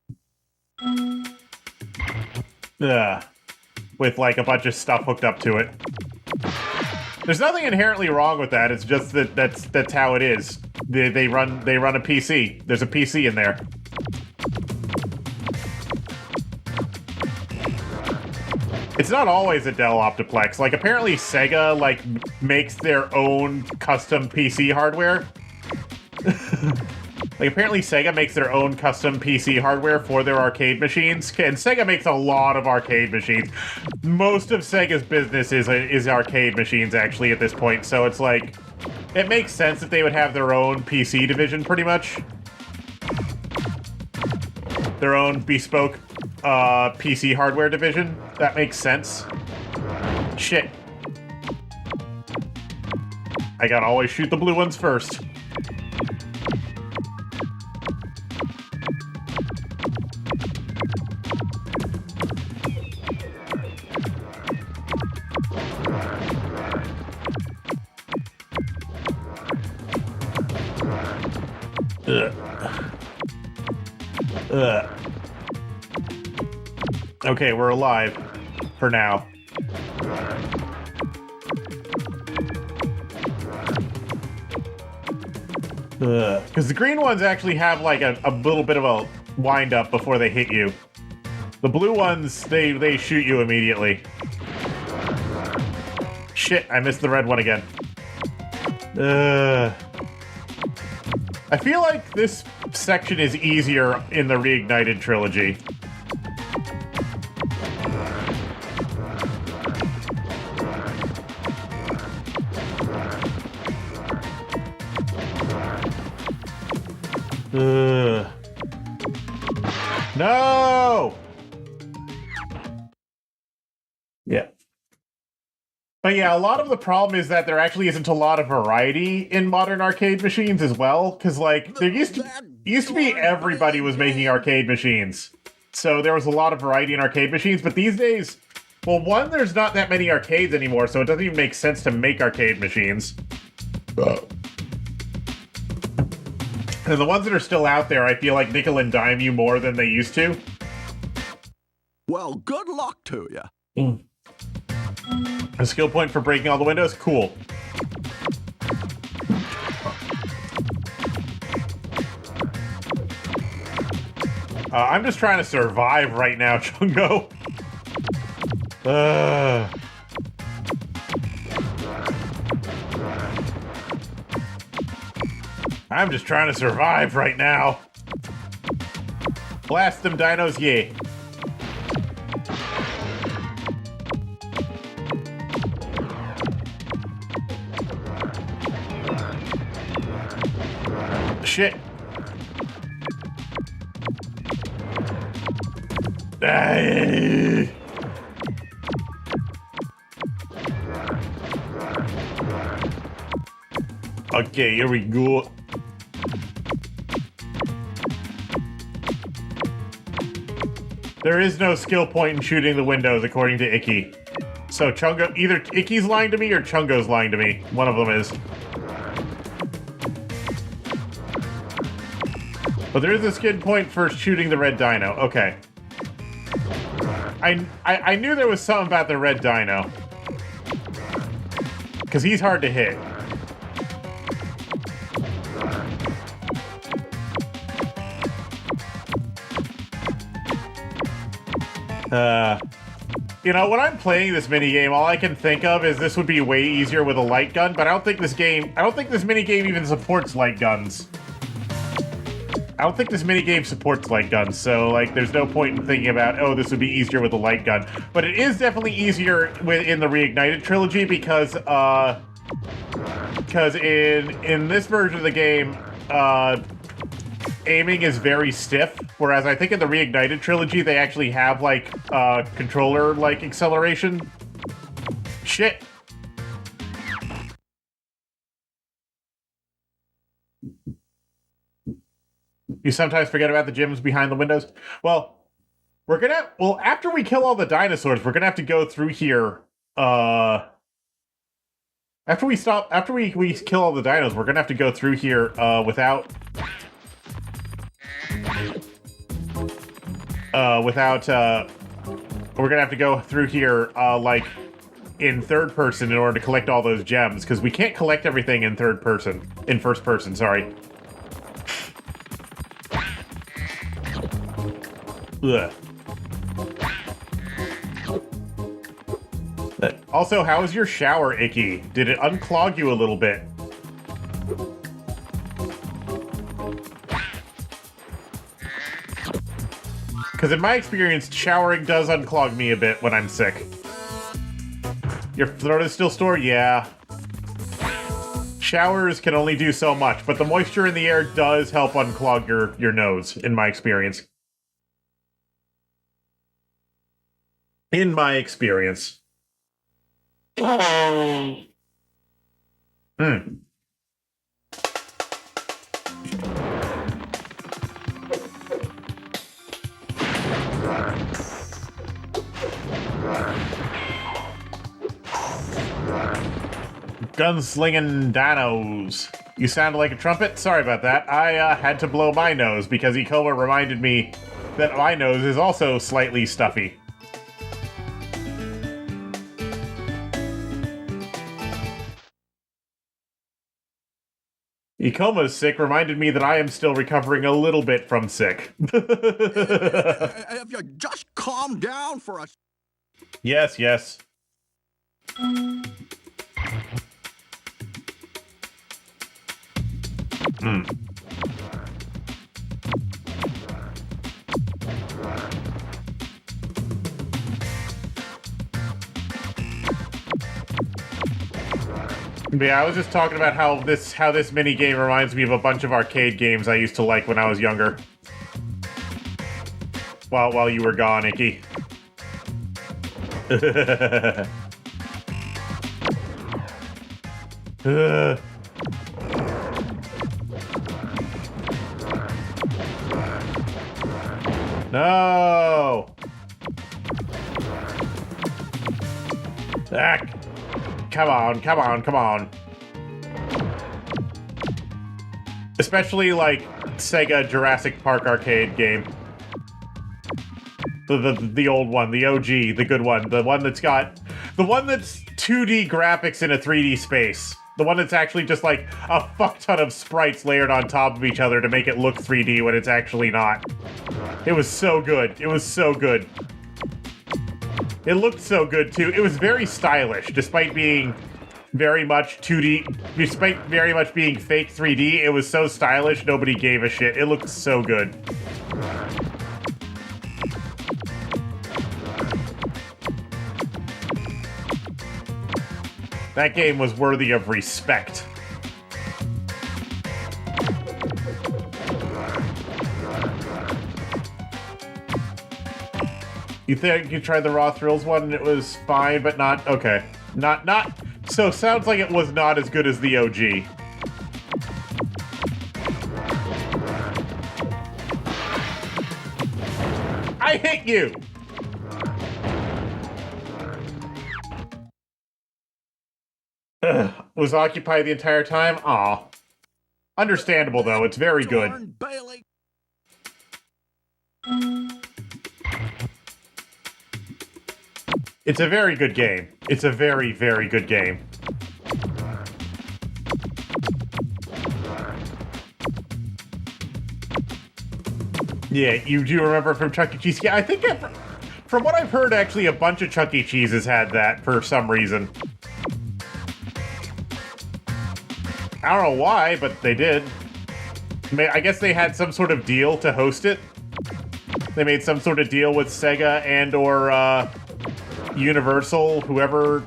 With like a bunch of stuff hooked up to it. There's nothing inherently wrong with that. It's just that that's how it is. They run a PC. There's a PC in there. It's not always a Dell Optiplex. Like, apparently Sega, like, makes their own custom PC hardware. Like, apparently Sega makes their own custom PC hardware for their arcade machines. And Sega makes a lot of arcade machines. Most of Sega's business is arcade machines, actually, at this point. So it's like, it makes sense that they would have their own PC division, pretty much. Their own bespoke PC hardware division. That makes sense. Shit. I gotta always shoot the blue ones first. Okay, we're alive. For now. Because the green ones actually have like a little bit of a wind up before they hit you. The blue ones, they shoot you immediately. Shit, I missed the red one again. I feel like this section is easier in the Reignited trilogy. No! Yeah. But yeah, a lot of the problem is that there actually isn't a lot of variety in modern arcade machines as well. Because, like, there used to be everybody was making arcade machines. So there was a lot of variety in arcade machines. But these days, well, one, there's not that many arcades anymore, so it doesn't even make sense to make arcade machines. And the ones that are still out there, I feel like nickel and dime you more than they used to. Well, good luck to you. A skill point for breaking all the windows? Cool. I'm just trying to survive right now, Chungo. I'm just trying to survive right now. Blast them dinos, yeah. Shit. Ah. Okay, here we go. There is no skill point in shooting the windows, according to Icky. So Chungo, either Icky's lying to me or Chungo's lying to me. One of them is. But there is a skill point for shooting the red dino. Okay. I knew there was something about the red dino. Because he's hard to hit. You know, when I'm playing this minigame, all I can think of is this would be way easier with a light gun, but I don't think this minigame even supports light guns. I don't think this minigame supports light guns, so, like, there's no point in thinking about, oh, this would be easier with a light gun. But it is definitely easier in the Reignited trilogy because in this version of the game, aiming is very stiff, whereas I think in the Reignited trilogy, they actually have, like, controller, like, acceleration. Shit. You sometimes forget about the gyms behind the windows? Well, after we kill all the dinosaurs, we're gonna have to go through here, after we kill all the dinos, we're gonna have to go through here, we're gonna have to go through here, like, in third person in order to collect all those gems, because we can't collect everything in first person, sorry. Ugh. Also, how was your shower, Icky? Did it unclog you a little bit? Because in my experience, showering does unclog me a bit when I'm sick. Your throat is still sore? Yeah. Showers can only do so much, but the moisture in the air does help unclog your nose, in my experience. In my experience. Gunslinging dinos. You sound like a trumpet? Sorry about that. I had to blow my nose because Ikoma reminded me that my nose is also slightly stuffy. Ikoma's sick reminded me that I am still recovering a little bit from sick. If you just calm down for a... Yes, yes. Yeah, I was just talking about how this mini game reminds me of a bunch of arcade games I used to like when I was younger. While you were gone, Icky. Ugh. No! Ah, come on, come on, come on. Especially like Sega Jurassic Park arcade game. The old one, the OG, the good one, the one that's 2D graphics in a 3D space. The one that's actually just like a fuck ton of sprites layered on top of each other to make it look 3D when it's actually not. It was so good. It was so good. It looked so good too. It was very stylish, despite being very much 2D, despite very much being fake 3D. It was so stylish, nobody gave a shit. It looked so good. That game was worthy of respect. You think you tried the Raw Thrills one and it was fine, but not okay. Not so sounds like it was not as good as the OG. I hate you! Ugh, was occupied the entire time? Aw. Understandable though, it's very good. Darn Bailey. It's a very good game. It's a very, very good game. Yeah, you do remember from Chuck E. Cheese? Yeah, I think from what I've heard, actually, a bunch of Chuck E. Cheese's had that for some reason. I don't know why, but they did. I guess they had some sort of deal to host it. They made some sort of deal with Sega and or Universal, whoever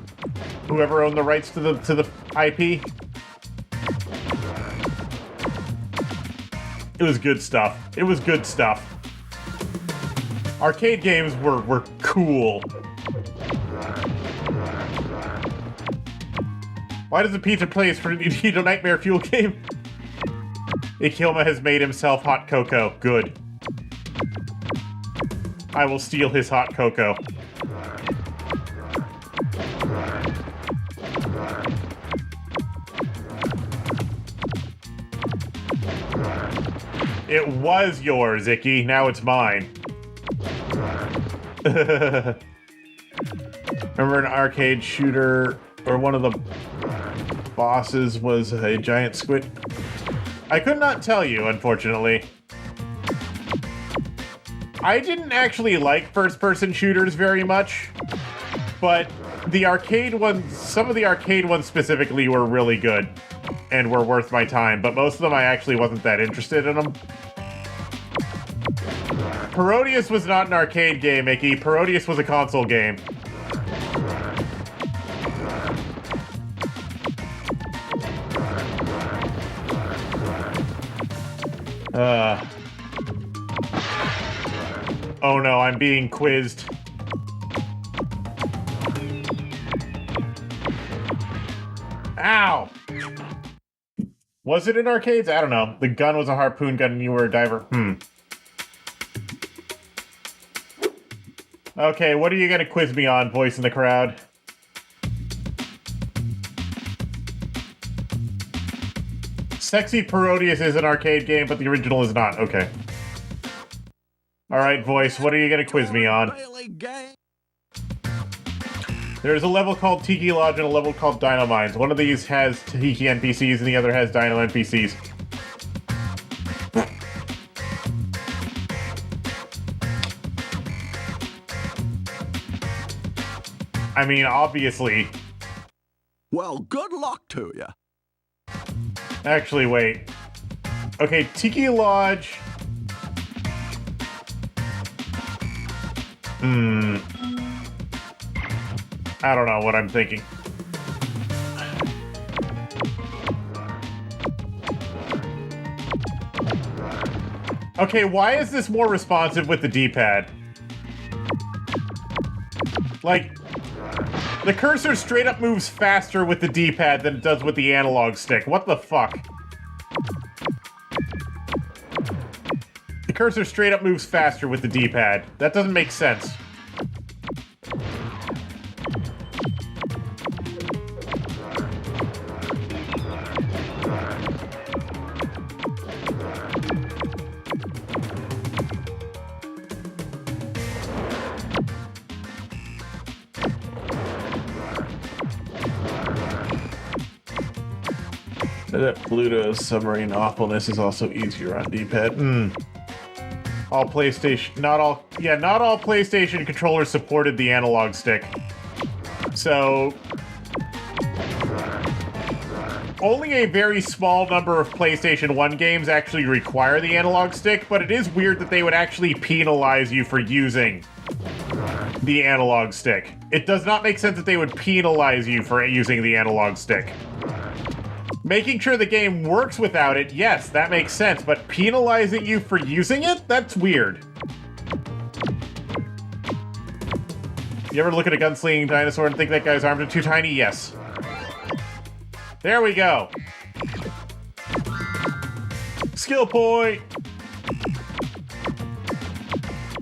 owned the rights to the IP. It was good stuff. It was good stuff. Arcade games were cool. Why does the pizza place for Nintendo Nightmare Fuel game? Ikilma has made himself hot cocoa. Good. I will steal his hot cocoa. It was yours, Icky. Now it's mine. Remember an arcade shooter where one of the bosses was a giant squid? I could not tell you, unfortunately. I didn't actually like first-person shooters very much, but the arcade ones, some of the arcade ones specifically were really good and were worth my time, but most of them I actually wasn't that interested in them. Parodius was not an arcade game, Mickey. Parodius was a console game. Oh no, I'm being quizzed. Ow! Was it in arcades? I don't know. The gun was a harpoon gun and you were a diver. Okay, what are you gonna quiz me on, voice in the crowd? Sexy Parodius is an arcade game, but the original is not. Okay. Alright, voice, what are you gonna quiz me on? Bailey gang. There's a level called Tiki Lodge and a level called Dino Mines. One of these has Tiki NPCs and the other has Dino NPCs. I mean, obviously. Well, good luck to you. Actually, wait. Okay, Tiki Lodge. I don't know what I'm thinking. Okay, why is this more responsive with the D-pad? Like, The cursor straight up moves faster with the D-pad than it does with the analog stick. What the fuck? The cursor straight up moves faster with the D-pad. That doesn't make sense. That Pluto's submarine awfulness is also easier on D-pad. All PlayStation, not all PlayStation controllers supported the analog stick. So, only a very small number of PlayStation 1 games actually require the analog stick, but it is weird that they would actually penalize you for using the analog stick. It does not make sense that they would penalize you for using the analog stick. Making sure the game works without it, yes, that makes sense, but penalizing you for using it? That's weird. You ever look at a gunslinging dinosaur and think that guy's arms are too tiny? Yes. There we go. Skill point!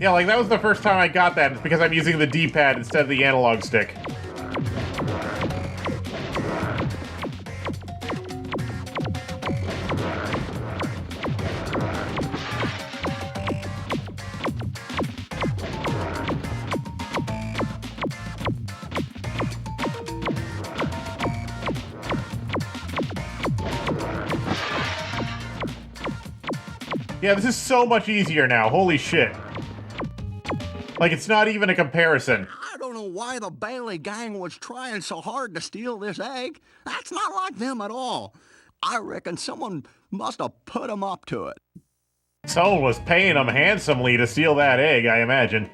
Yeah, like that was the first time I got that. It's because I'm using the D-pad instead of the analog stick. Yeah, this is so much easier now. Holy shit. Like, it's not even a comparison. I don't know why the Bailey gang was trying so hard to steal this egg. That's not like them at all. I reckon someone must have put them up to it. Someone was paying them handsomely to steal that egg, I imagine.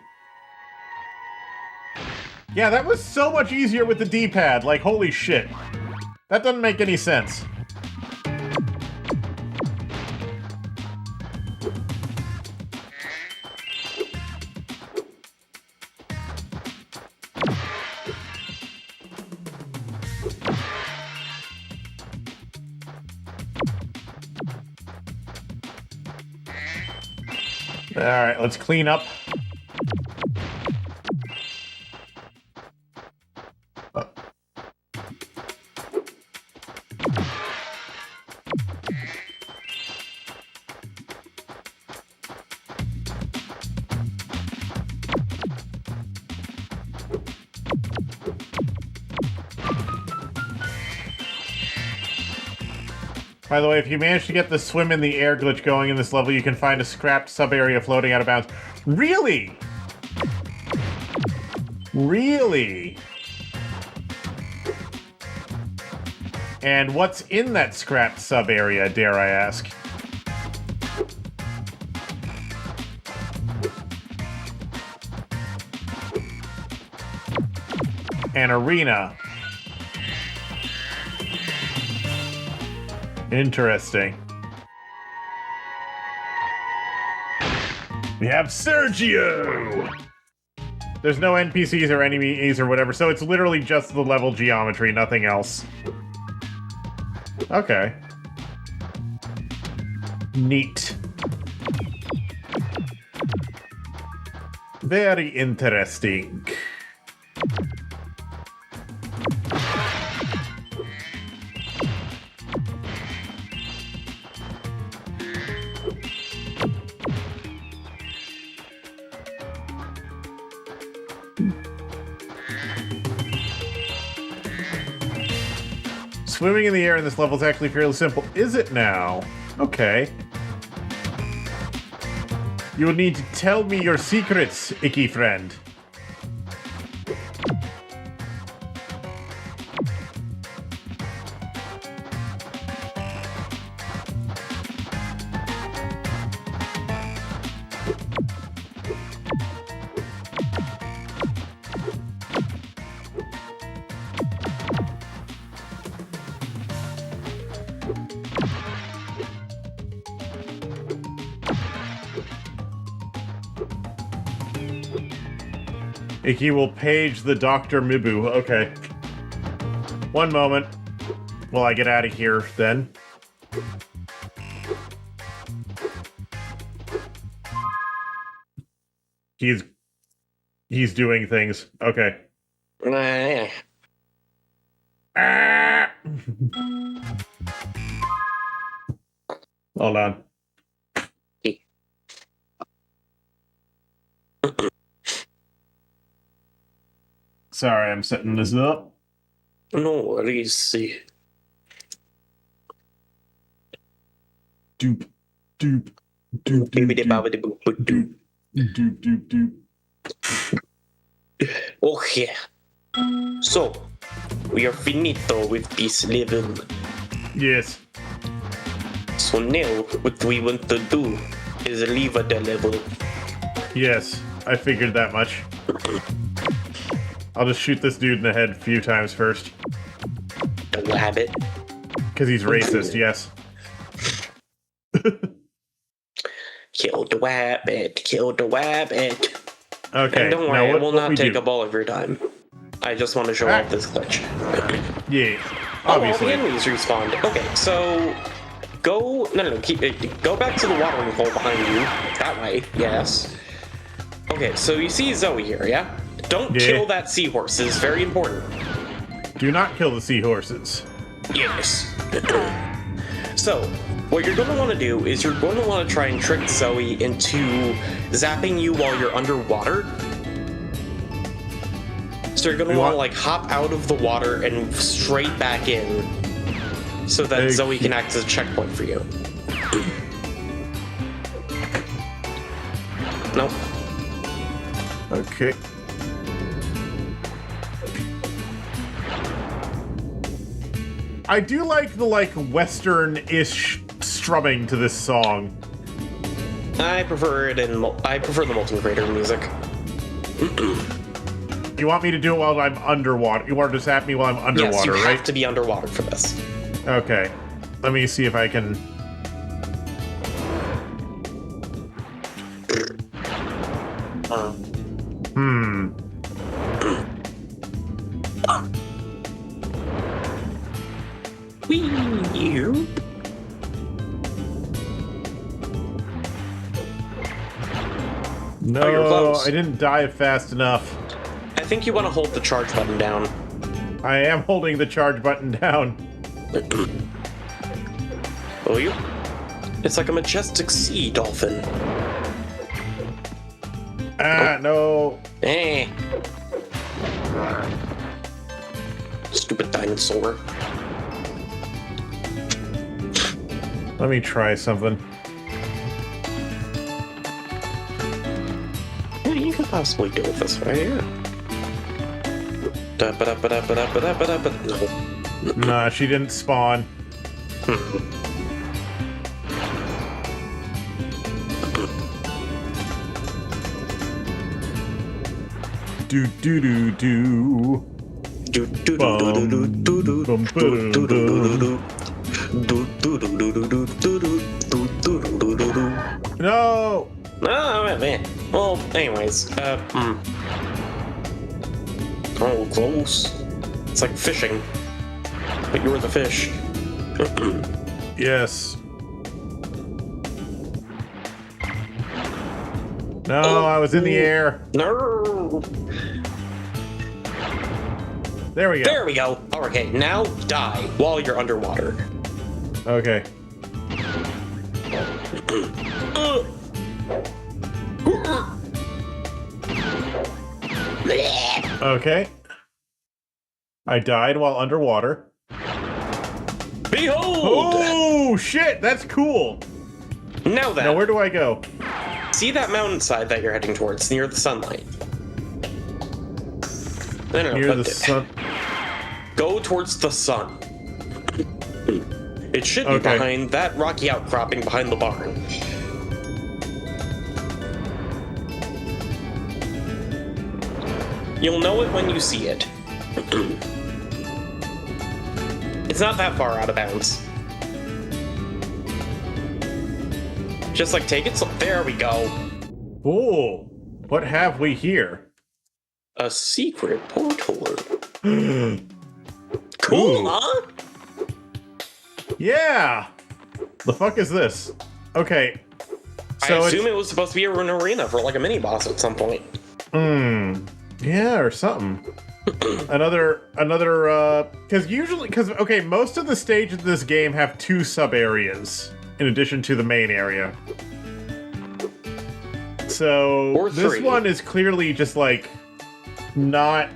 Yeah, that was so much easier with the D-pad. Like, holy shit. That doesn't make any sense. All right, let's clean up. By the way, if you manage to get the swim in the air glitch going in this level, you can find a scrapped sub-area floating out of bounds. Really? Really? And what's in that scrapped sub-area, dare I ask? An arena. Interesting. We have Sergio! There's no NPCs or enemies or whatever, so it's literally just the level geometry, nothing else. Okay. Neat. Very interesting. Swimming in the air in this level is actually fairly simple. Is it now? Okay. You will need to tell me your secrets, icky friend. He will page the Dr. Mibu. Okay. One moment. While I get out of here, then. He's doing things. Okay. Ah! Hold on. Sorry, I'm setting this up. No worries. Doop, doop, doop, doop, doop, doop, doop. Okay. So, we are finito with this level. Yes. So now, what we want to do is leave the level. Yes, I figured that much. I'll just shoot this dude in the head a few times first. The rabbit. Because he's racist, yes. Kill the rabbit. Kill the rabbit. Okay. And don't now worry, what, it will what not we take do? up all of your time. I just want to show off this glitch. Yeah, Oh, all the obviously. enemies respawned. Okay, so go. No. Go back to the watering hole behind you. That way. Yes. Okay, so you see Zoe here, yeah? Don't Yeah. kill that seahorse. It's very important. Do not kill the seahorses. Yes. So, what you're going to want to do is you're going to want to try and trick Zoe into zapping you while you're underwater. So you're going to want to like hop out of the water and straight back in so that Zoe can act as a checkpoint for you. Nope. Okay. I do like the Western-ish strumming to this song. I prefer it in. I prefer the Molten Crater music. You want me to do it while I'm underwater? You want to zap me while I'm underwater, yes, you right? have to be underwater for this. Okay. Let me see if I can... Wee. No, you're close. I didn't dive fast enough. I think you want to hold the charge button down. I am holding the charge button down. Oh, you? It's like a majestic sea dolphin. Ah, no. Eh. Stupid dinosaur. Let me try something. Yeah, you could possibly do it this way, yeah. No. Nah, she didn't spawn. Do do do do. Do do do do do do do Bum, bum, do bum. No. Oh, man. Well, anyways, Oh, close. It's like fishing. But you're the fish. Yes. No, I was in the air. No. There we go. There we go. Okay, now die while you're underwater. Okay. Okay. I died while underwater. Behold! Oh, shit, that's cool. Now then, Now, where do I go? see that mountainside that you're heading towards near the sunlight? No, Near the but sun. go towards the sun. It should be Okay. behind that rocky outcropping behind the barn. You'll know it when you see it. It's not that far out of bounds. Just like take it. So there we go. Oh, what have we here? A secret portal. Cool, huh? Yeah. The fuck is this? Okay. I assume it was supposed to be an arena for like a mini boss at some point. Yeah, or something. another because okay, most of the stages of this game have 2 sub areas in addition to the main area. So Or this 3. one is clearly just like not.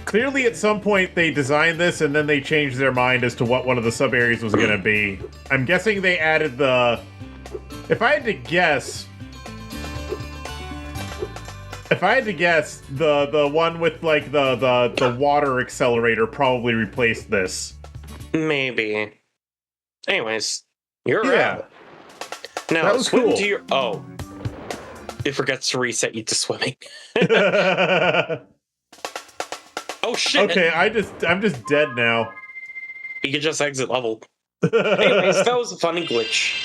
Clearly, at some point they designed this and then they changed their mind as to what one of the sub areas was going to be. I'm guessing they added the. If I had to guess, the one with like the water accelerator probably replaced this. Maybe. Anyways, you're Yeah. out. Now That was swim cool. to your. Oh, it forgets to reset you to swimming. Oh shit! Okay, I'm just dead now. You can just exit level. Anyways, that was a funny glitch.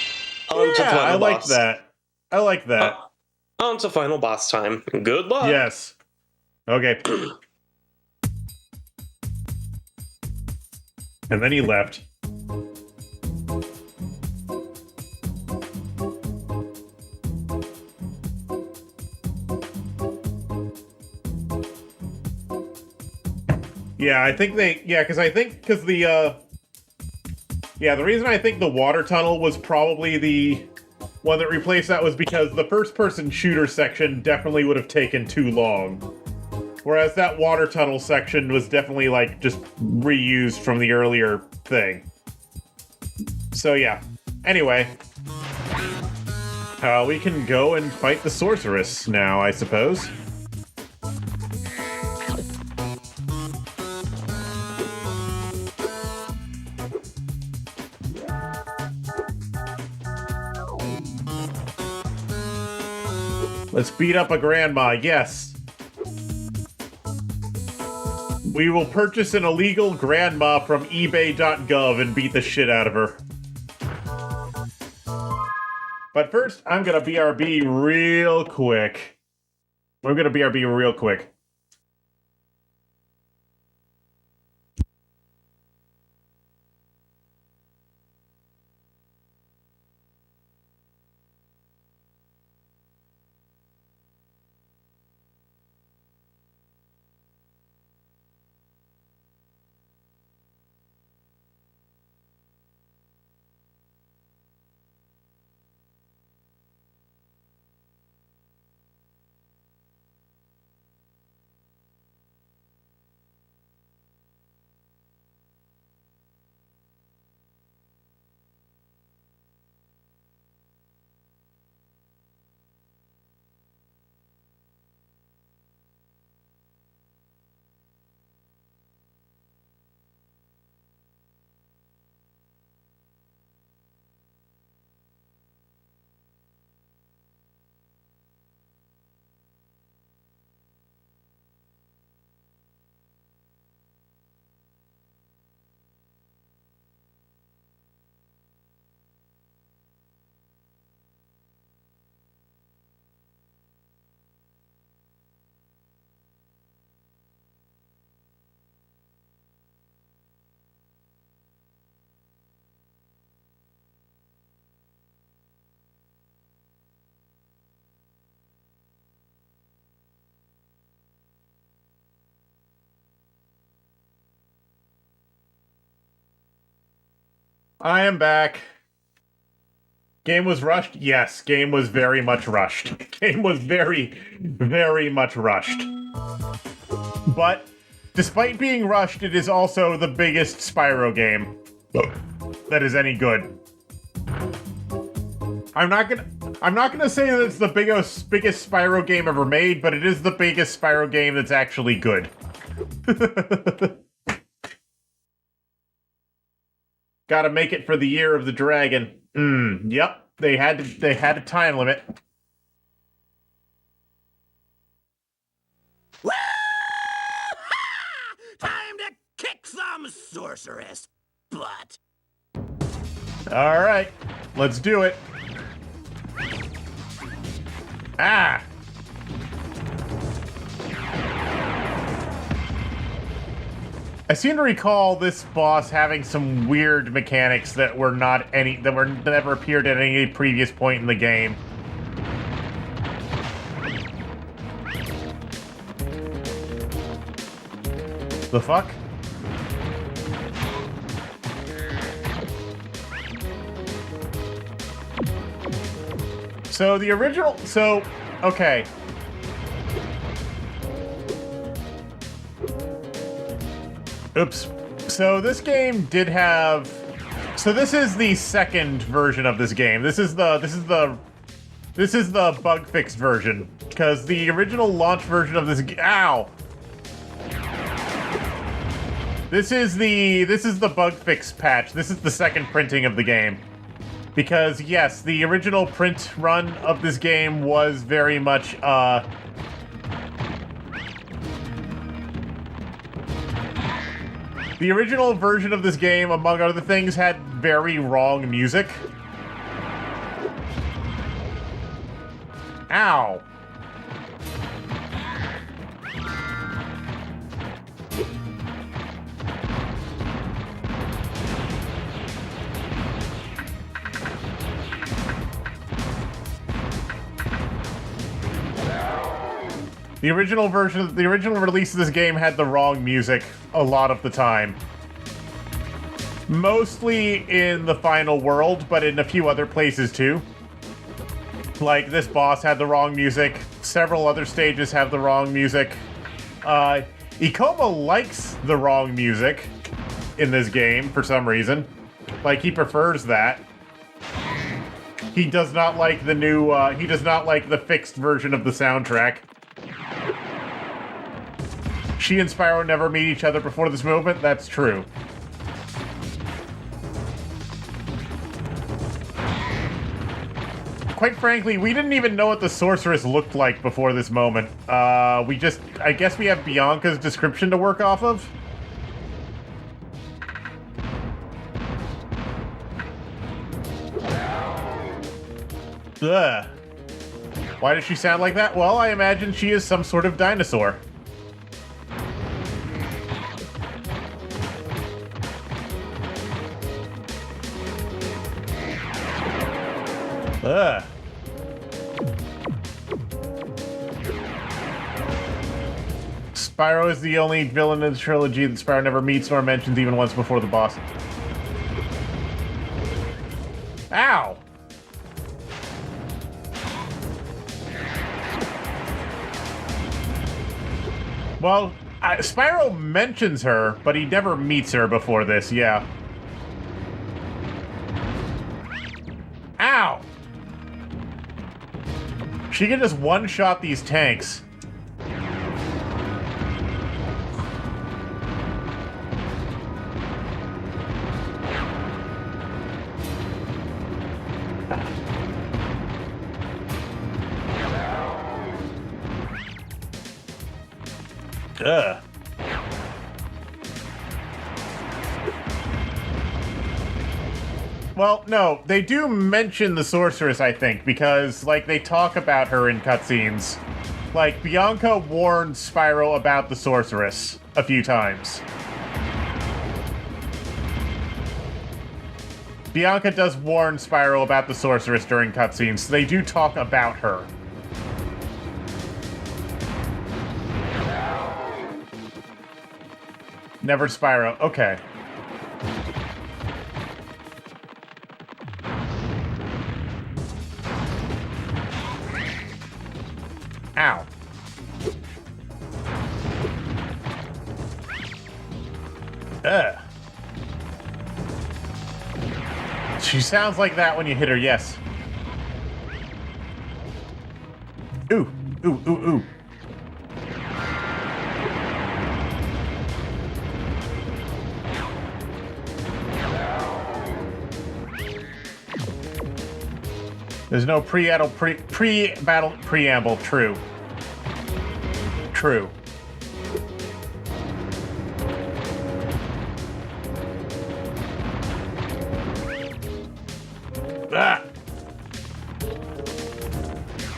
On to Yeah, final I like boss. that. I like that. On to final boss time. Good luck. Yes. Okay. And then he left. Yeah, I think they. Yeah, because the. Yeah, the reason I think the water tunnel was probably the one that replaced that was because the first-person shooter section definitely would have taken too long. Whereas that water tunnel section was definitely, like, just reused from the earlier thing. So, yeah. Anyway. We can go and fight the sorceress now, I suppose. Let's beat up a grandma, yes. We will purchase an illegal grandma from ebay.gov and beat the shit out of her. But first, I'm gonna BRB real quick. I'm gonna BRB real quick. I am back. Game was rushed? Yes, game was very much rushed. Game was very, very much rushed. But despite being rushed, it is also the biggest Spyro game that is any good. I'm not gonna say that it's the biggest Spyro game ever made, but it is the biggest Spyro game that's actually good. Gotta make it for the Year of the Dragon. Yep. They had a time limit. Time to kick some sorceress butt. Alright. Let's do it. Ah! I seem to recall this boss having some weird mechanics that were never appeared at any previous point in the game. The fuck? So the original, okay. Oops. So this game did have, so this is the second version of this game. This is the bug fixed version, because the original launch version of this, ow! This is the bug fix patch. This is the second printing of the game. Because, yes, the original print run of this game was very much, the original version of this game, among other things, had very wrong music. Ow. The original release of this game had the wrong music a lot of the time. Mostly in the final world, but in a few other places too. Like, this boss had the wrong music, several other stages have the wrong music. Ikoma likes the wrong music in this game for some reason. Like, he prefers that. He does not like the new, he does not like the fixed version of the soundtrack. She and Spyro never meet each other before this movement? That's true. Quite frankly, we didn't even know what the sorceress looked like before this moment. I guess we have Bianca's description to work off of? Ugh. Why does she sound like that? Well, I imagine she is some sort of dinosaur. Ugh. Spyro is the only villain in the trilogy that Spyro never meets nor mentions even once before the boss. Ow! Well, Spyro mentions her, but he never meets her before this, yeah. Ow! She can just one-shot these tanks. Ugh. Well, no, they do mention the sorceress, I think, because, like, they talk about her in cutscenes. Like, Bianca warned Spyro about the sorceress a few times. Bianca does warn Spyro about the sorceress during cutscenes, so they do talk about her. Never Spyro. Okay. Ow. Ugh. She sounds like that when you hit her, yes. Ooh. Ooh, ooh, ooh. There's no pre-battle preamble. True. True. Ah!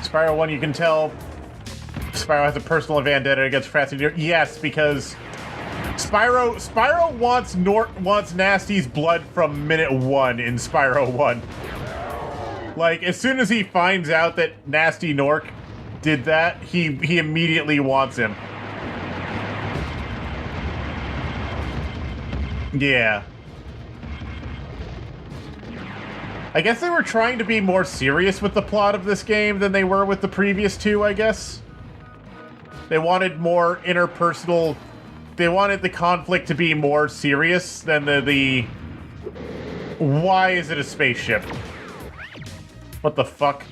Spyro 1, you can tell Spyro has a personal vendetta against Fratzy. Yes, because Spyro wants Nasty's blood from minute 1 in Spyro 1. Like, as soon as he finds out that Nasty Nork did that, he immediately wants him. Yeah. I guess they were trying to be more serious with the plot of this game than they were with the previous two, I guess. They wanted more interpersonal... They wanted the conflict to be more serious than the why is it a spaceship? What the fuck?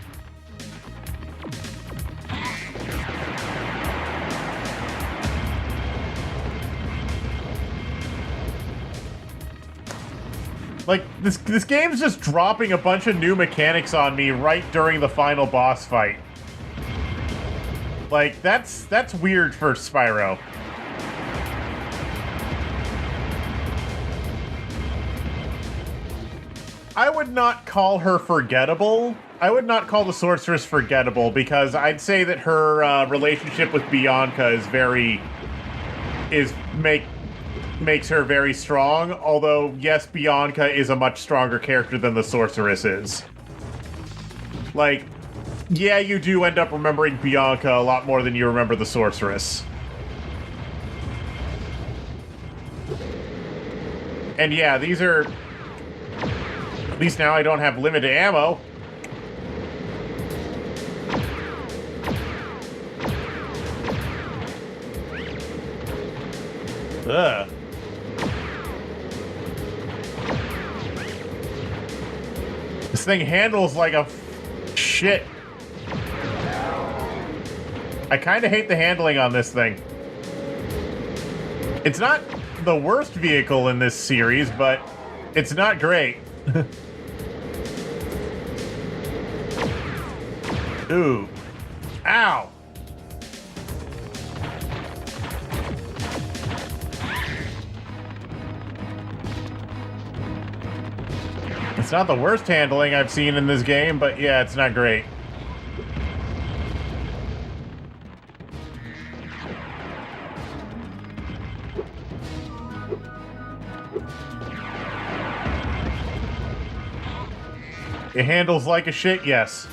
Like, this game's just dropping a bunch of new mechanics on me right during the final boss fight. Like, that's weird for Spyro. I would not call her forgettable. I would not call the sorceress forgettable, because I'd say that her relationship with Bianca makes her very strong, although, yes, Bianca is a much stronger character than the sorceress is. Like, yeah, you do end up remembering Bianca a lot more than you remember the sorceress. And yeah, these are... At least now I don't have limited ammo. Ugh. This thing handles like a shit. I kind of hate the handling on this thing. It's not the worst vehicle in this series, but it's not great. Ooh. Ow. It's not the worst handling I've seen in this game, but yeah, it's not great. It handles like a shit, yes.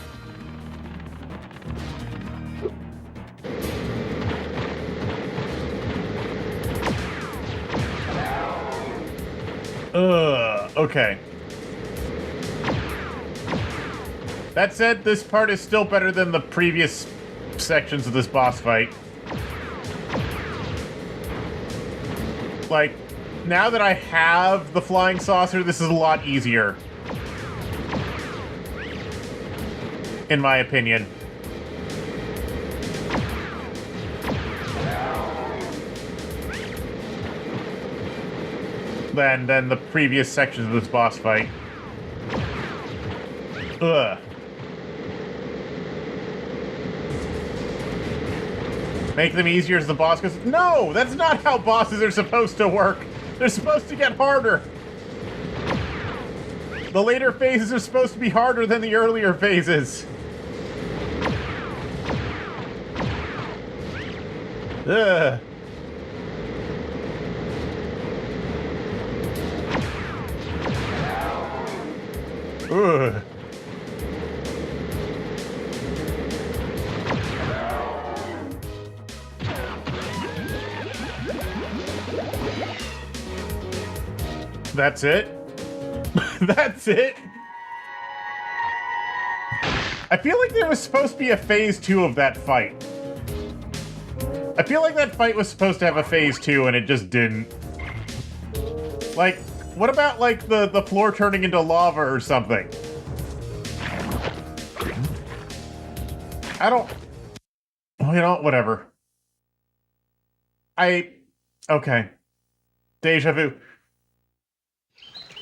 Okay. That said, this part is still better than the previous sections of this boss fight. Like, now that I have the flying saucer, this is a lot easier. In my opinion. Than the previous sections of this boss fight. Ugh. Make them easier as the boss goes. No! That's not how bosses are supposed to work! They're supposed to get harder! The later phases are supposed to be harder than the earlier phases. Ugh. Ugh. That's it? That's it? I feel like there was supposed to be a phase 2 of that fight. I feel like that fight was supposed to have a phase 2 and it just didn't. Like, what about, like, the floor turning into lava or something? I don't... You know, whatever. Okay. Deja vu.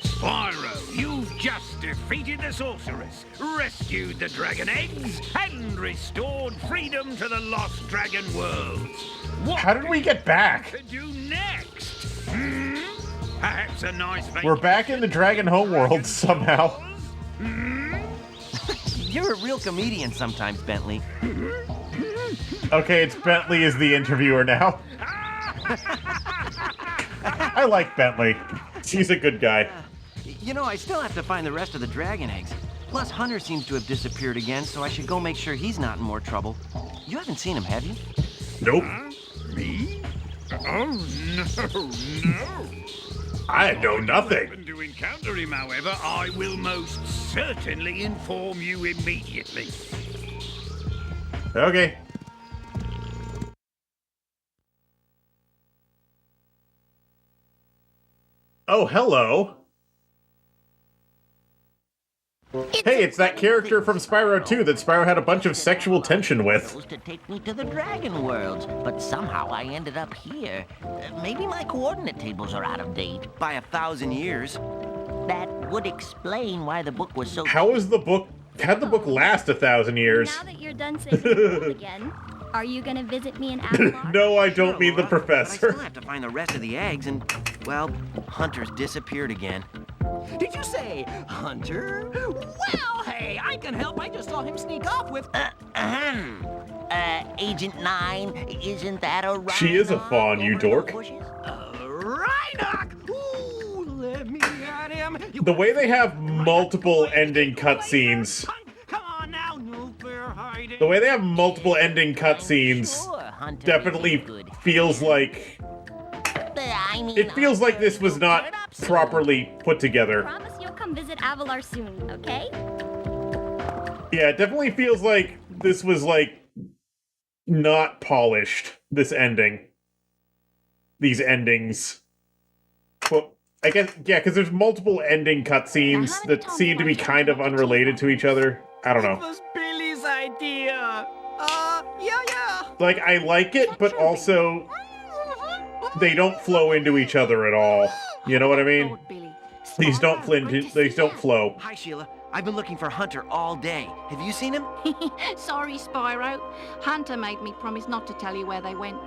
Spyro, you've just defeated the sorceress, rescued the dragon eggs, and restored freedom to the lost dragon worlds. What How did we get back? to do next? Perhaps a nice vacation. We're back in the Dragon Homeworld somehow. You're a real comedian sometimes, Bentley. Okay, it's Bentley is the interviewer now. like Bentley. He's a good guy. You know, I still have to find the rest of the dragon eggs. Plus, Hunter seems to have disappeared again, so I should go make sure he's not in more trouble. You haven't seen him, have you? Nope. Me? Oh, no. I know nothing. Happen to encounter him, however, I will most certainly inform you immediately. Okay. Oh, hello. Hey, it's that character from Spyro 2 that Spyro had a bunch of sexual tension with. Supposed to take me to the Dragon Worlds, but somehow I ended up here. Maybe my coordinate tables are out of date. By 1,000 years. That would explain why the book was so... How'd the book last 1,000 years? Now that you're done saving the world again, are you gonna visit me in Avalar? No, I don't Sure, mean the Laura, but I professor. still have to find the rest of the eggs, and, well, Hunter's disappeared again. Did you say Hunter? Well, hey, I can help. I just saw him sneak off with... Agent 9, isn't that a Rhinoc? She is a fawn, you over the dork. bushes? Rhinoc! Ooh, let me at him. The way they have multiple ending cutscenes. Come on now, no fair hiding. The way they have multiple ending cutscenes Sure, Hunter definitely is good. feels like... I mean, It feels like this was not Turn up soon. properly put together. Promise you'll come visit Avalar soon, okay? Yeah, it definitely feels like this was, like, not polished, this ending. These endings. Well, I guess, yeah, because there's multiple ending cutscenes that seem to be kind of unrelated to each other. I don't It know. was Billy's idea. Yeah. Like, I like it, but also they don't flow into each other at all. You know what I mean? These don't flow. Hi, Sheila. I've been looking for Hunter all day. Have you seen him? Sorry, Spyro. Hunter made me promise not to tell you where they went.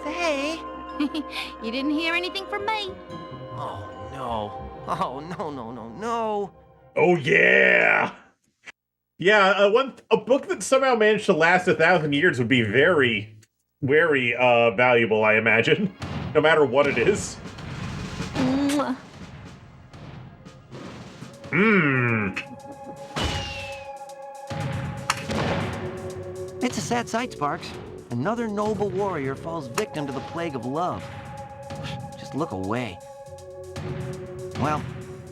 Faye? You didn't hear anything from me. Oh, no. Oh, no. Oh yeah, yeah. A book that somehow managed to last 1,000 years would be very, very valuable, I imagine, no matter what it is. Mwah. It's a sad sight, Sparks. Another noble warrior falls victim to the plague of love. Just look away. Well,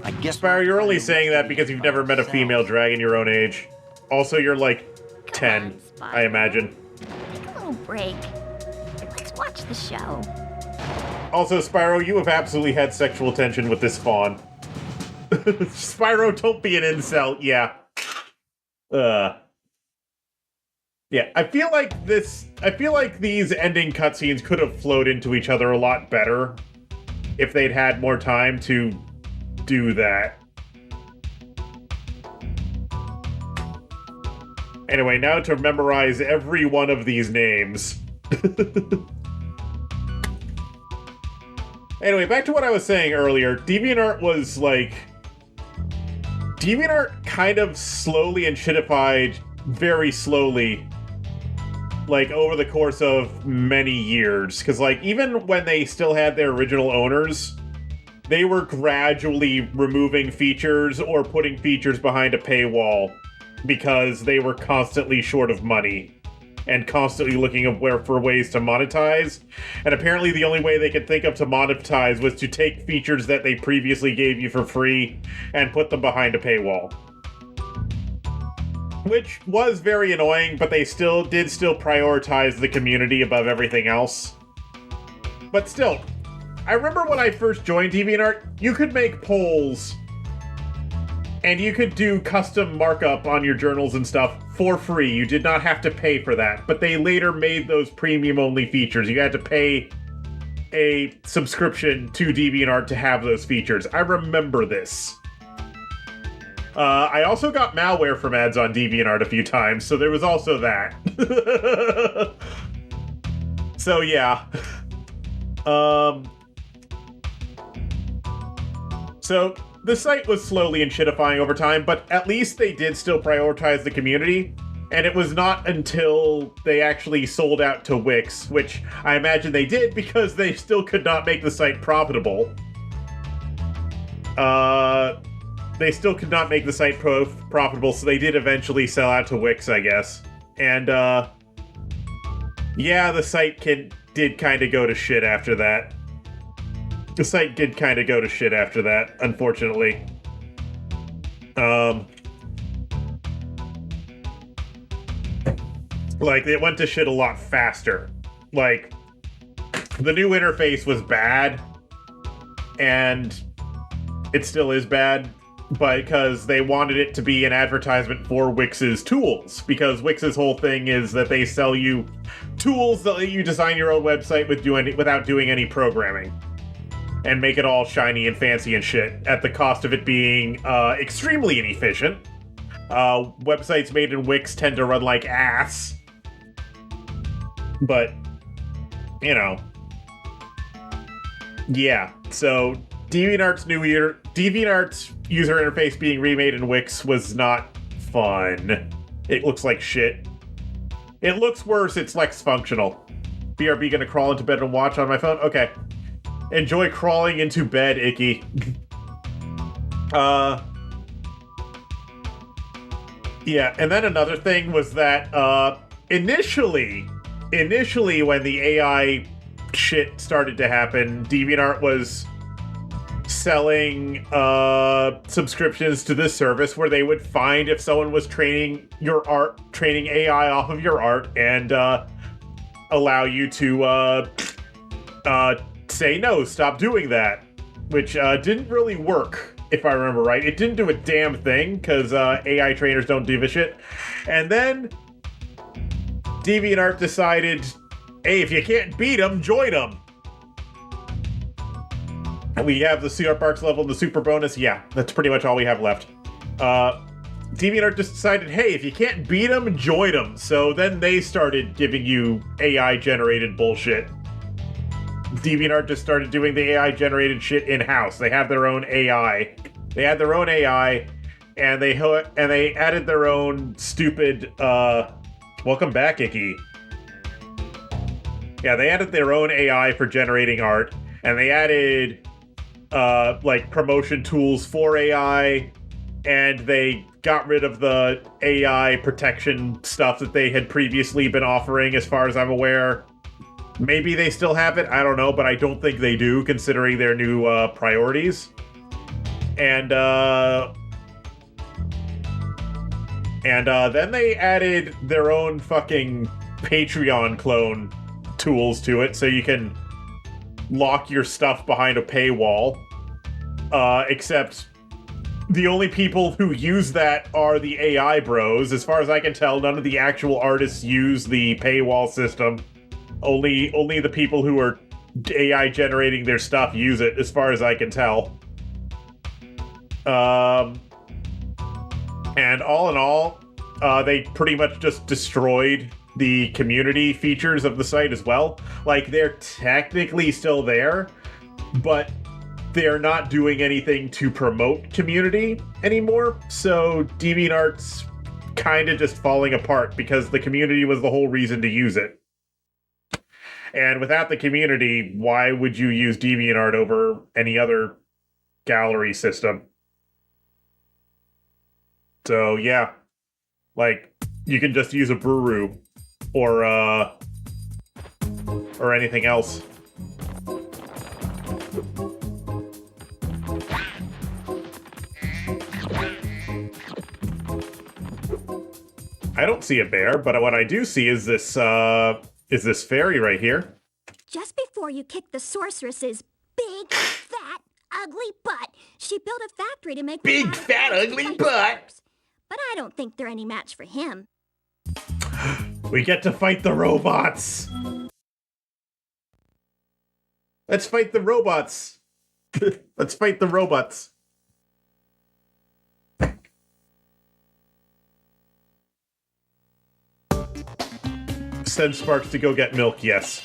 I guess... Spyro, you're only saying that because you've never met a female dragon your own age. Also, you're like 10, I imagine. Take a little break. Let's watch the show. Also, Spyro, you have absolutely had sexual tension with this fawn. Spyro, don't be an incel. Yeah. Yeah, I feel like these ending cutscenes could have flowed into each other a lot better if they'd had more time to do that. Anyway, now to memorize every one of these names. Anyway, back to what I was saying earlier. DeviantArt was like... DeviantArt kind of slowly and shitified very slowly, like, over the course of many years. Because, like, even when they still had their original owners, they were gradually removing features or putting features behind a paywall because they were constantly short of money and constantly looking for ways to monetize. And apparently the only way they could think of to monetize was to take features that they previously gave you for free and put them behind a paywall. Which was very annoying, but they still prioritize the community above everything else. But still, I remember when I first joined DeviantArt, you could make polls and you could do custom markup on your journals and stuff for free. You did not have to pay for that, but they later made those premium-only features. You had to pay a subscription to DeviantArt to have those features. I remember this. I also got malware from ads on DeviantArt a few times, so there was also that. So yeah. So the site was slowly and shitifying over time, but at least they did still prioritize the community. And it was not until they actually sold out to Wix, which I imagine they did because they still could not make the site profitable. They still could not make the site profitable, so they did eventually sell out to Wix, I guess. And, yeah, the site did kind of go to shit after that. The site did kind of go to shit after that, unfortunately. Like, it went to shit a lot faster. Like, the new interface was bad, and it still is bad, because they wanted it to be an advertisement for Wix's tools, because Wix's whole thing is that they sell you tools that let you design your own website without doing any programming, and make it all shiny and fancy and shit, at the cost of it being extremely inefficient. Websites made in Wix tend to run like ass. But, you know. Yeah, so DeviantArt's user interface being remade in Wix was not fun. It looks like shit. It looks worse, it's less functional. BRB gonna crawl into bed and watch on my phone? Okay. Enjoy crawling into bed, Icky. Yeah, and then another thing was that, initially when the AI shit started to happen, DeviantArt was selling subscriptions to this service where they would find if someone was training AI off of your art and allow you to say no, stop doing that, which didn't really work, if I remember right. It didn't do a damn thing because AI trainers don't give a shit. And then DeviantArt decided, hey, if you can't beat them, join them. And we have the CR Parks level, the super bonus. Yeah, that's pretty much all we have left. DeviantArt just decided, hey, if you can't beat them, join them. So then they started giving you AI-generated bullshit. DeviantArt just started doing the AI-generated shit in-house. They have their own AI. They had their own AI, and they added their own stupid, welcome back, Icky. Yeah, they added their own AI for generating art, and they added, like, promotion tools for AI, and they got rid of the AI protection stuff that they had previously been offering, as far as I'm aware. Maybe they still have it, I don't know, but I don't think they do, considering their new priorities. And then they added their own fucking Patreon clone tools to it, so you can lock your stuff behind a paywall. Except the only people who use that are the AI bros. As far as I can tell, none of the actual artists use the paywall system. Only the people who are AI generating their stuff use it, as far as I can tell. And all in all, they pretty much just destroyed the community features of the site as well. Like, they're technically still there, but they're not doing anything to promote community anymore. So DeviantArt's kind of just falling apart because the community was the whole reason to use it. And without the community, why would you use DeviantArt over any other gallery system? So yeah, like, you can just use a Buru or anything else. I don't see a bear, but what I do see is this fairy right here. Just before you kicked the sorceress's big, fat, ugly butt, she built a factory to make big, fat, ugly butt. But I don't think they're any match for him. We get to fight the robots. Let's fight the robots. Let's fight the robots. Send Sparks to go get milk, yes.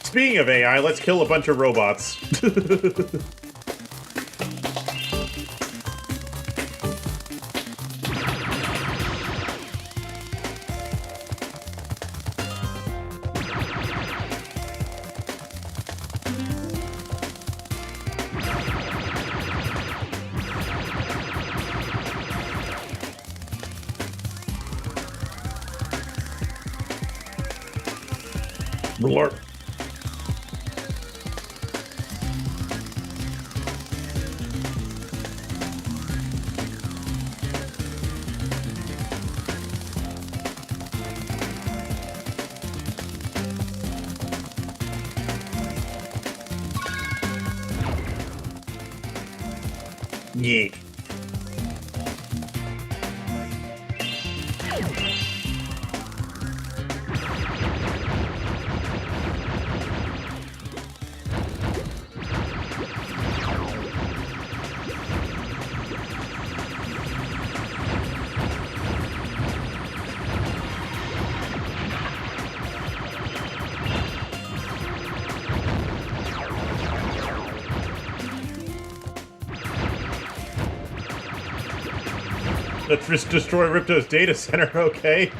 Speaking of AI, let's kill a bunch of robots. Lord. Yeah. Let's just destroy Ripto's data center, okay?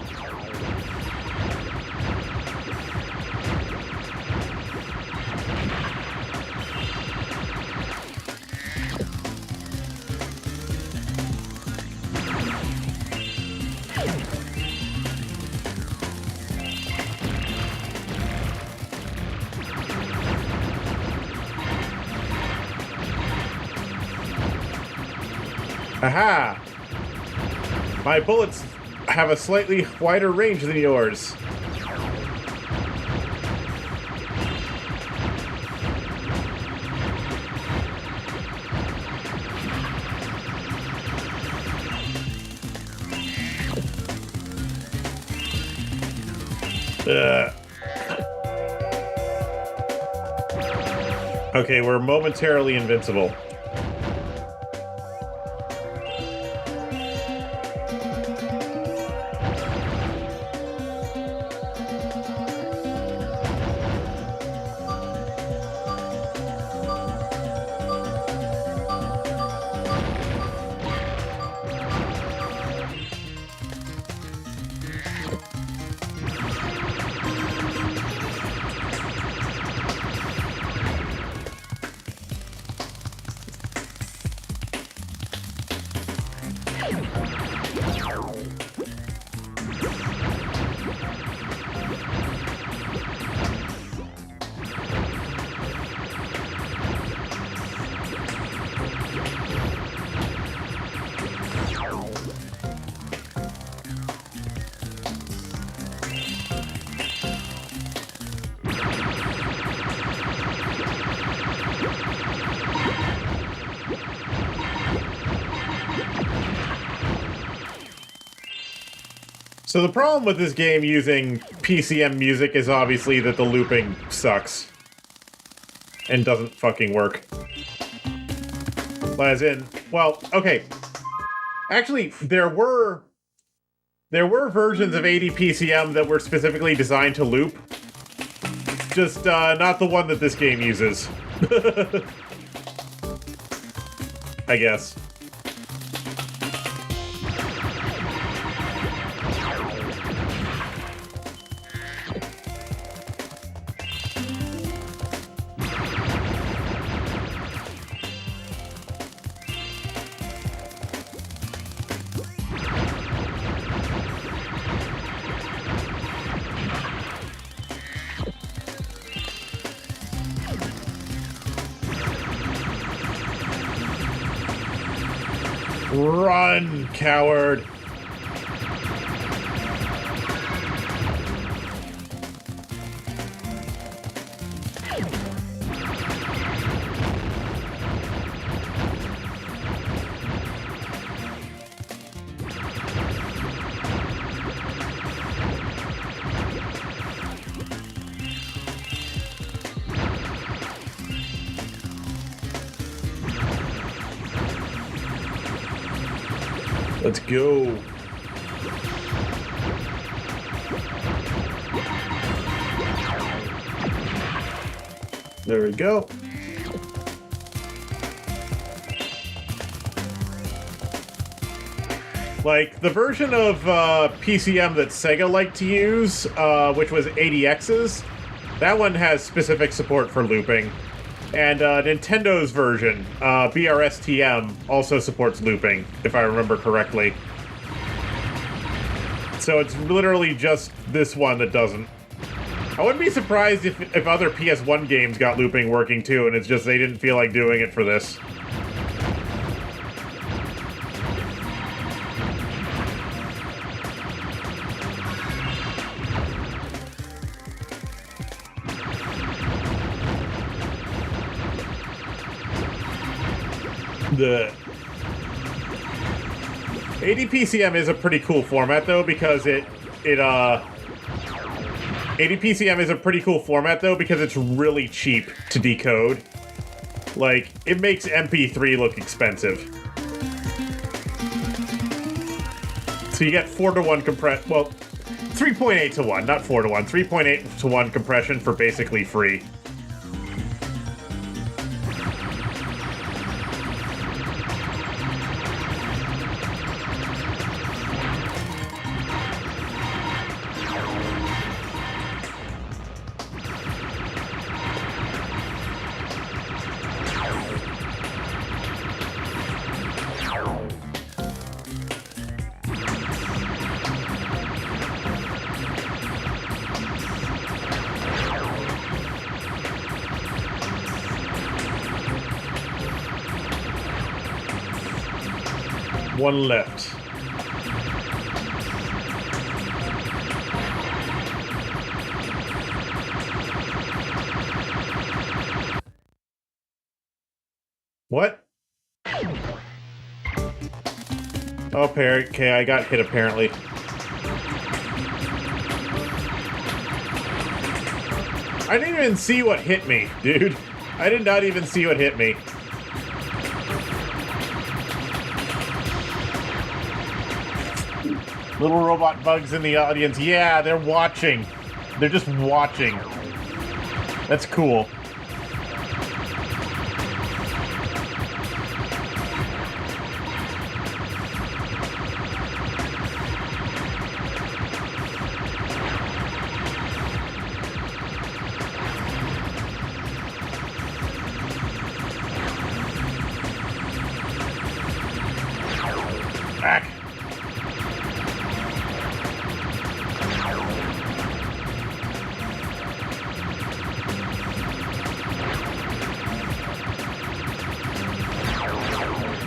Aha! My bullets have a slightly wider range than yours. Okay, we're momentarily invincible. So the problem with this game using PCM music is obviously that the looping sucks. And doesn't fucking work. As in, well, okay. Actually, there were versions of ADPCM that were specifically designed to loop. Just not the one that this game uses. I guess. Run, coward! Let's go. There we go. Like, the version of PCM that Sega liked to use, which was ADX's, that one has specific support for looping. And Nintendo's version, BRSTM, also supports looping, if I remember correctly. So it's literally just this one that doesn't. I wouldn't be surprised if other PS1 games got looping working too, and it's just they didn't feel like doing it for this. The ADPCM is a pretty cool format though, because ADPCM is a pretty cool format though because it's really cheap to decode. Like, it makes MP3 look expensive. So you get 4-to-1 compress, well, 3.8 to 1, not 4 to 1, 3.8 to 1 compression for basically free. One left. What? Oh, okay, I got hit apparently. I didn't even see what hit me, dude. I did not even see what hit me. Little robot bugs in the audience. Yeah, they're watching. They're just watching. That's cool. Back.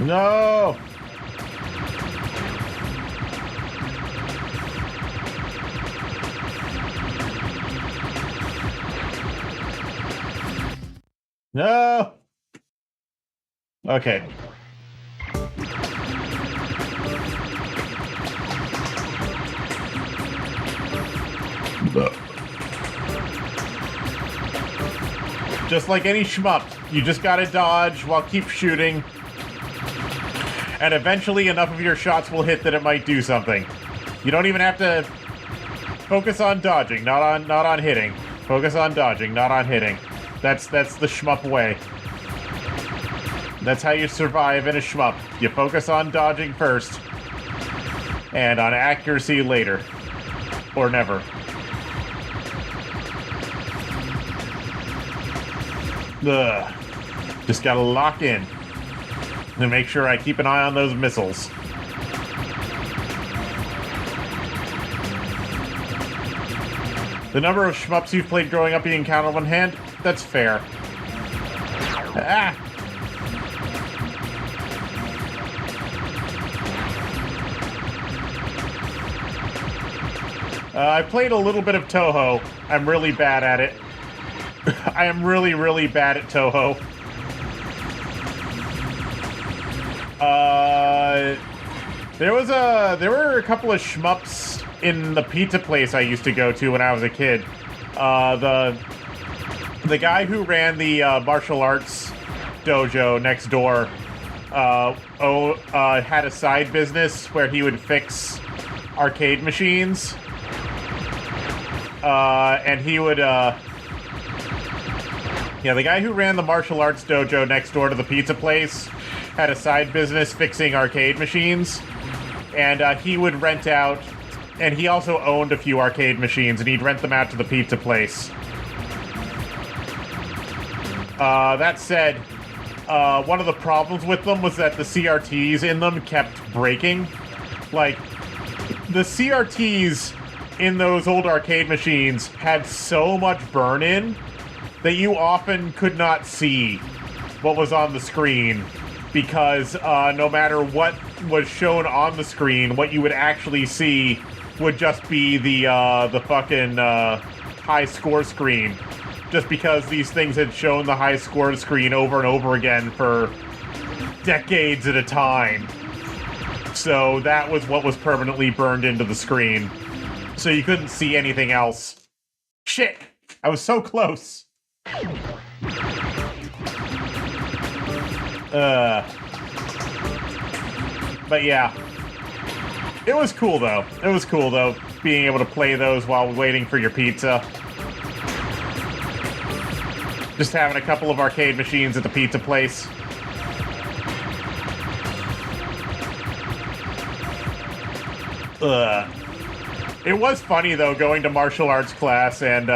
No! No! Okay. Just like any shmup, you just gotta dodge while keep shooting. And eventually enough of your shots will hit that it might do something. You don't even have to focus on dodging, not on hitting. Focus on dodging, not on hitting. That's the shmup way. That's how you survive in a shmup. You focus on dodging first, and on accuracy later. Or never. Ugh. Just gotta lock in. And make sure I keep an eye on those missiles. The number of shmups you've played growing up you can count on one hand? That's fair. Ah! I played a little bit of Touhou. I'm really bad at it. I am really, really bad at Touhou. There were a couple of shmups in the pizza place I used to go to when I was a kid. The guy who ran the martial arts dojo next door had a side business where he would fix arcade machines. And he would, yeah, the guy who ran the martial arts dojo next door to the pizza place had a side business fixing arcade machines. And he would rent out, and he also owned a few arcade machines, and he'd rent them out to the pizza place. That said, one of the problems with them was that the CRTs in them kept breaking. Like, the CRTs in those old arcade machines had so much burn-in that you often could not see what was on the screen because no matter what was shown on the screen, what you would actually see would just be the fucking high score screen. Just because these things had shown the high score screen over and over again for decades at a time. So that was what was permanently burned into the screen. So you couldn't see anything else. Shit! I was so close! But yeah. It was cool though. It was cool though, being able to play those while waiting for your pizza. Just having a couple of arcade machines at the pizza place. It was funny though, going to martial arts class and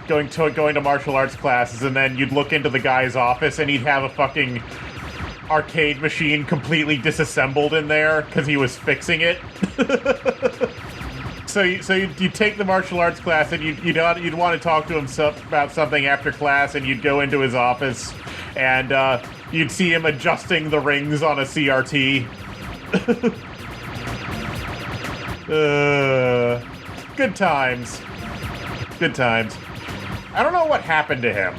going to martial arts classes, and then you'd look into the guy's office and he'd have a fucking arcade machine completely disassembled in there because he was fixing it. So you'd take the martial arts class and you'd want to talk to him about something after class, and you'd go into his office and you'd see him adjusting the rings on a CRT. Good times. Good times. I don't know what happened to him.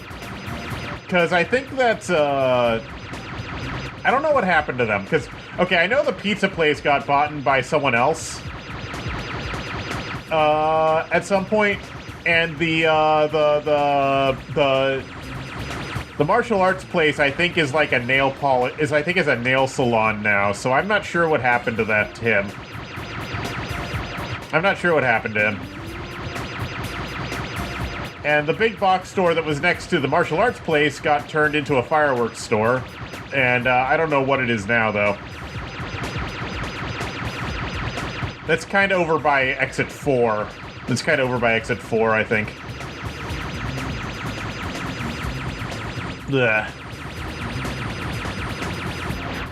Because I think that's, I don't know what happened to them. Because, okay, I know the pizza place got bought by someone else. At some point. And the martial arts place, I think, is like a nail is a nail salon now. So I'm not sure what happened to him. I'm not sure what happened to him. And the big box store that was next to the martial arts place got turned into a fireworks store. And I don't know what it is now, though. That's kind of over by exit 4. It's kind of over by exit 4, I think. Ugh.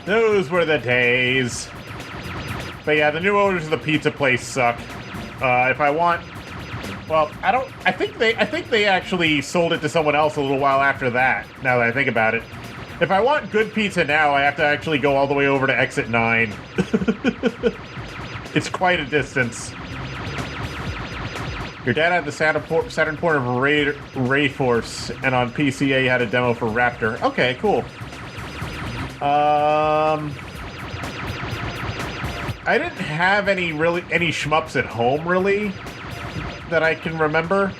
Those were the days. But yeah, the new owners of the pizza place suck. If I want... Well, I think they actually sold it to someone else a little while after that, now that I think about it. If I want good pizza now, I have to actually go all the way over to exit 9. It's quite a distance. Your dad had the Saturn port of Rayforce, and on PCA you had a demo for Raptor. Okay, cool. I didn't have any shmups at home, really, that I can remember.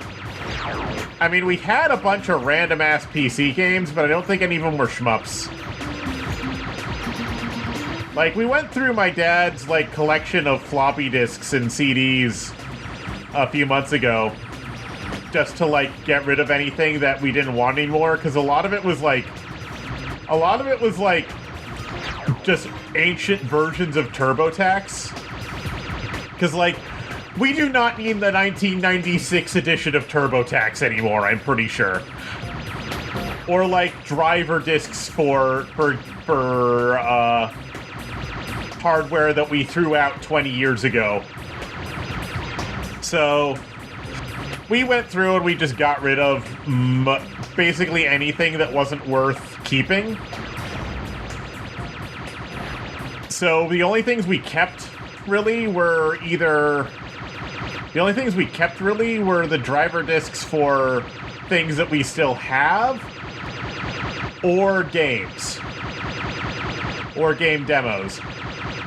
I mean, we had a bunch of random-ass PC games, but I don't think any of them were shmups. Like, we went through my dad's, like, collection of floppy disks and CDs a few months ago, just to, like, get rid of anything that we didn't want anymore, because a lot of it was, like, just ancient versions of TurboTax. Because, like, we do not need the 1996 edition of TurboTax anymore, I'm pretty sure. Or, like, driver discs for hardware that we threw out 20 years ago. So, we went through and we just got rid of basically anything that wasn't worth keeping. So, the only things we kept really were the driver discs for things that we still have, or games. Or game demos.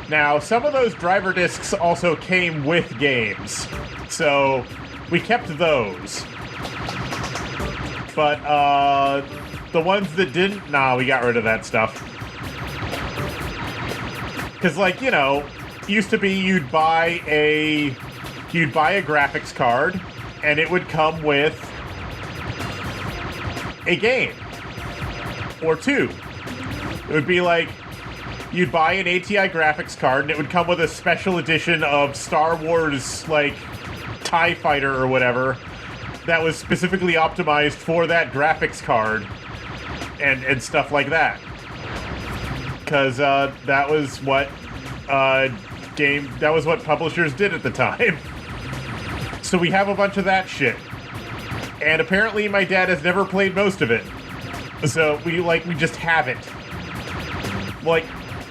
Now, some of those driver discs also came with games, so we kept those. But, the ones that didn't, we got rid of that stuff. Because, like, you know, used to be you'd buy a graphics card, and it would come with a game. Or two. It would be like, you'd buy an ATI graphics card, and it would come with a special edition of Star Wars, like, TIE Fighter or whatever, that was specifically optimized for that graphics card, and stuff like that. Because, that was what publishers did at the time. So we have a bunch of that shit. And apparently my dad has never played most of it. So we just have it. Like,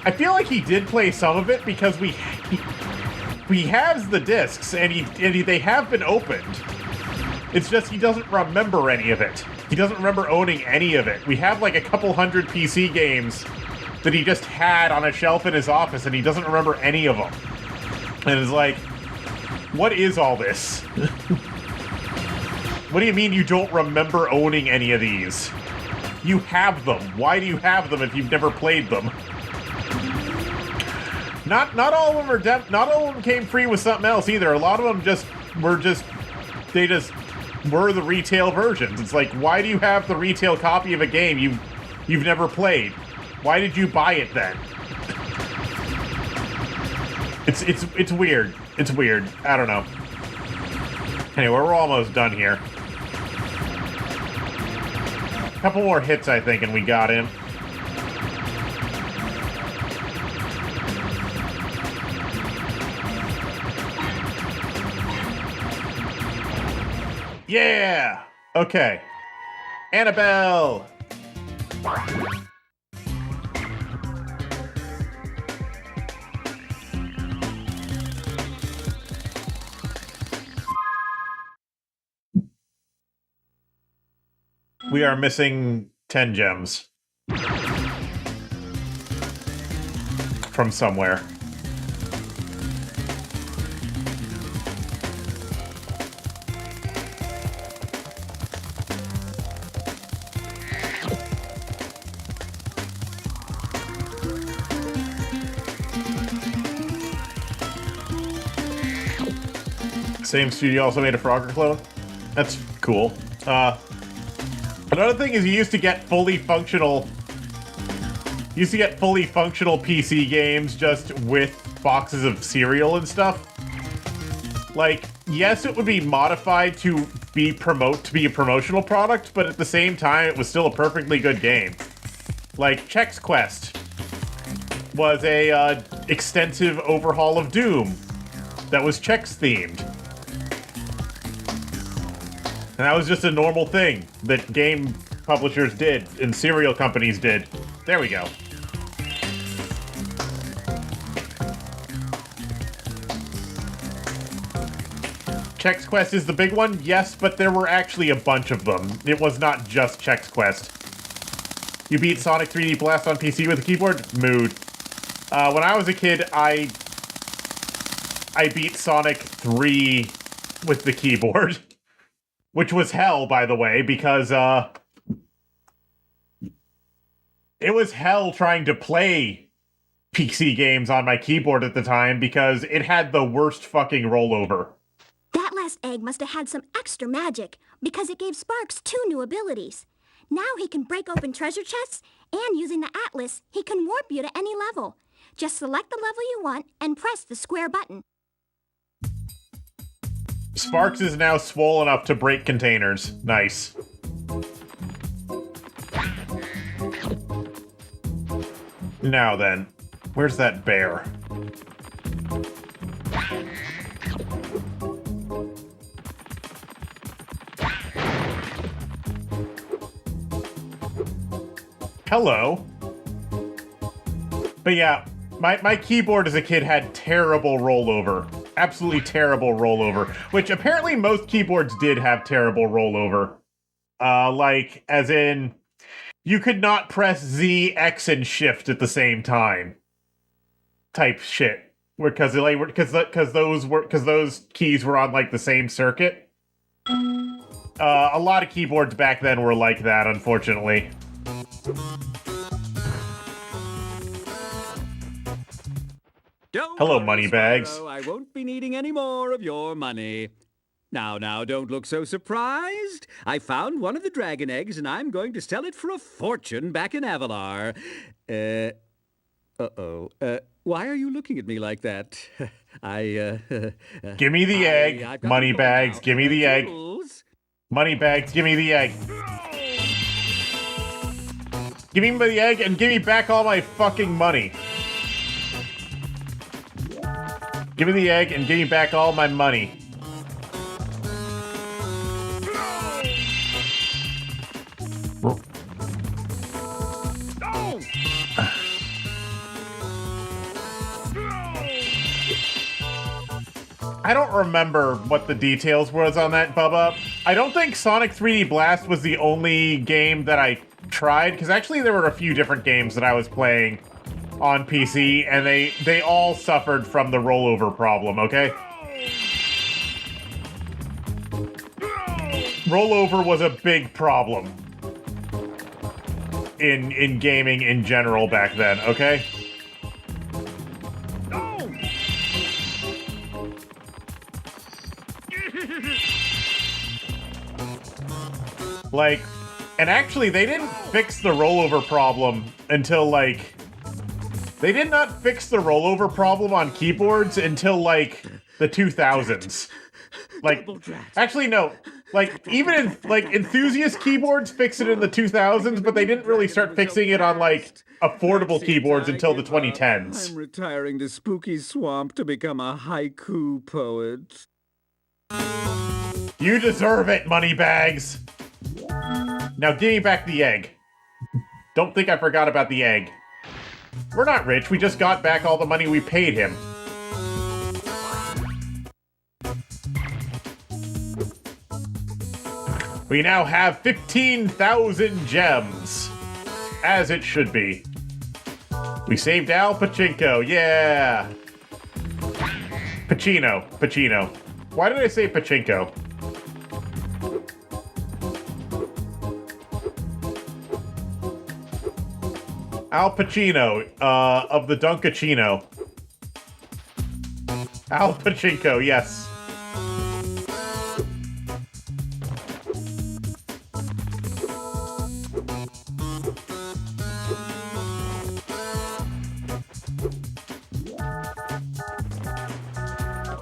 I feel like he did play some of it because he has the discs and they have been opened. It's just he doesn't remember any of it. He doesn't remember owning any of it. We have like a couple hundred PC games that he just had on a shelf in his office and he doesn't remember any of them. And it's like, what is all this? What do you mean you don't remember owning any of these? You have them. Why do you have them if you've never played them? Not all of them are not all of them came free with something else either. A lot of them were the retail versions. It's like, why do you have the retail copy of a game you've never played? Why did you buy it then? It's weird. It's weird. I don't know. Anyway, we're almost done here. A couple more hits, I think, and we got him. Yeah! Okay. Annabelle! We are missing 10 gems. From somewhere. Same studio also made a Frogger clone? That's cool. Another thing is you used to get fully functional PC games just with boxes of cereal and stuff. Like, yes, it would be modified to be a promotional product, but at the same time, it was still a perfectly good game. Like, Chex Quest was a extensive overhaul of Doom that was Chex themed. And that was just a normal thing that game publishers did and cereal companies did. There we go. Chex Quest is the big one? Yes, but there were actually a bunch of them. It was not just Chex Quest. You beat Sonic 3D Blast on PC with a keyboard? Mood. When I was a kid, I beat Sonic 3 with the keyboard. Which was hell, by the way, because, it was hell trying to play PC games on my keyboard at the time because it had the worst fucking rollover. That last egg must have had some extra magic because it gave Sparks 2 new abilities. Now he can break open treasure chests, and using the Atlas, he can warp you to any level. Just select the level you want and press the square button. Sparks is now swole enough to break containers. Nice. Now then, where's that bear? Hello. But yeah, my keyboard as a kid had terrible rollover. Absolutely terrible rollover, which apparently most keyboards did have terrible rollover. Like, as in, you could not press Z, X, and Shift at the same time. Type shit. Because those keys were on like the same circuit. A lot of keyboards back then were like that, unfortunately. Hello, Moneybags. I won't be needing any more of your money. Now, don't look so surprised. I found one of the dragon eggs, and I'm going to sell it for a fortune back in Avalar. Why are you looking at me like that? Give me the egg, Moneybags. Give me the egg. Moneybags, give me the egg. Give me the egg and give me back all my fucking money. Give me the egg and give me back all my money. I don't remember what the details was on that, Bubba. I don't think Sonic 3D Blast was the only game that I tried, because actually there were a few different games that I was playing on PC, and they all suffered from the rollover problem, okay? Rollover was a big problem in gaming in general back then, okay? Like, and actually they didn't fix the rollover problem until like, they did not fix the rollover problem on keyboards until like the 2000s. Like, actually no, like even in like enthusiast keyboards fixed it in the 2000s, but they didn't really start fixing it on like affordable keyboards until the 2010s. I'm retiring to Spooky Swamp to become a haiku poet. You deserve it, Moneybags. Now give me back the egg. Don't think I forgot about the egg. We're not rich, we just got back all the money we paid him. We now have 15,000 gems. As it should be. We saved Al Pachinko, yeah! Pacino. Why did I say Pachinko? Al Pacino, of the Dunkachino. Al Pachinko, yes.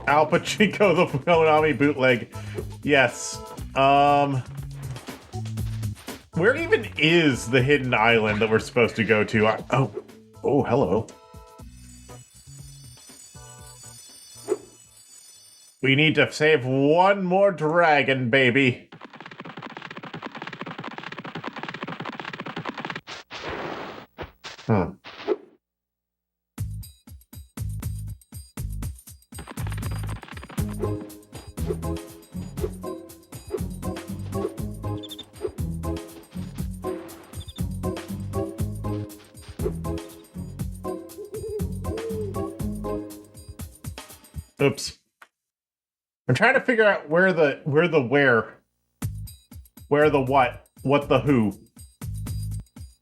Al Pachinko, the Konami bootleg. Yes. Where even is the hidden island that we're supposed to go to? Oh, hello. We need to save one more dragon, baby. Oops. I'm trying to figure out where the what the who,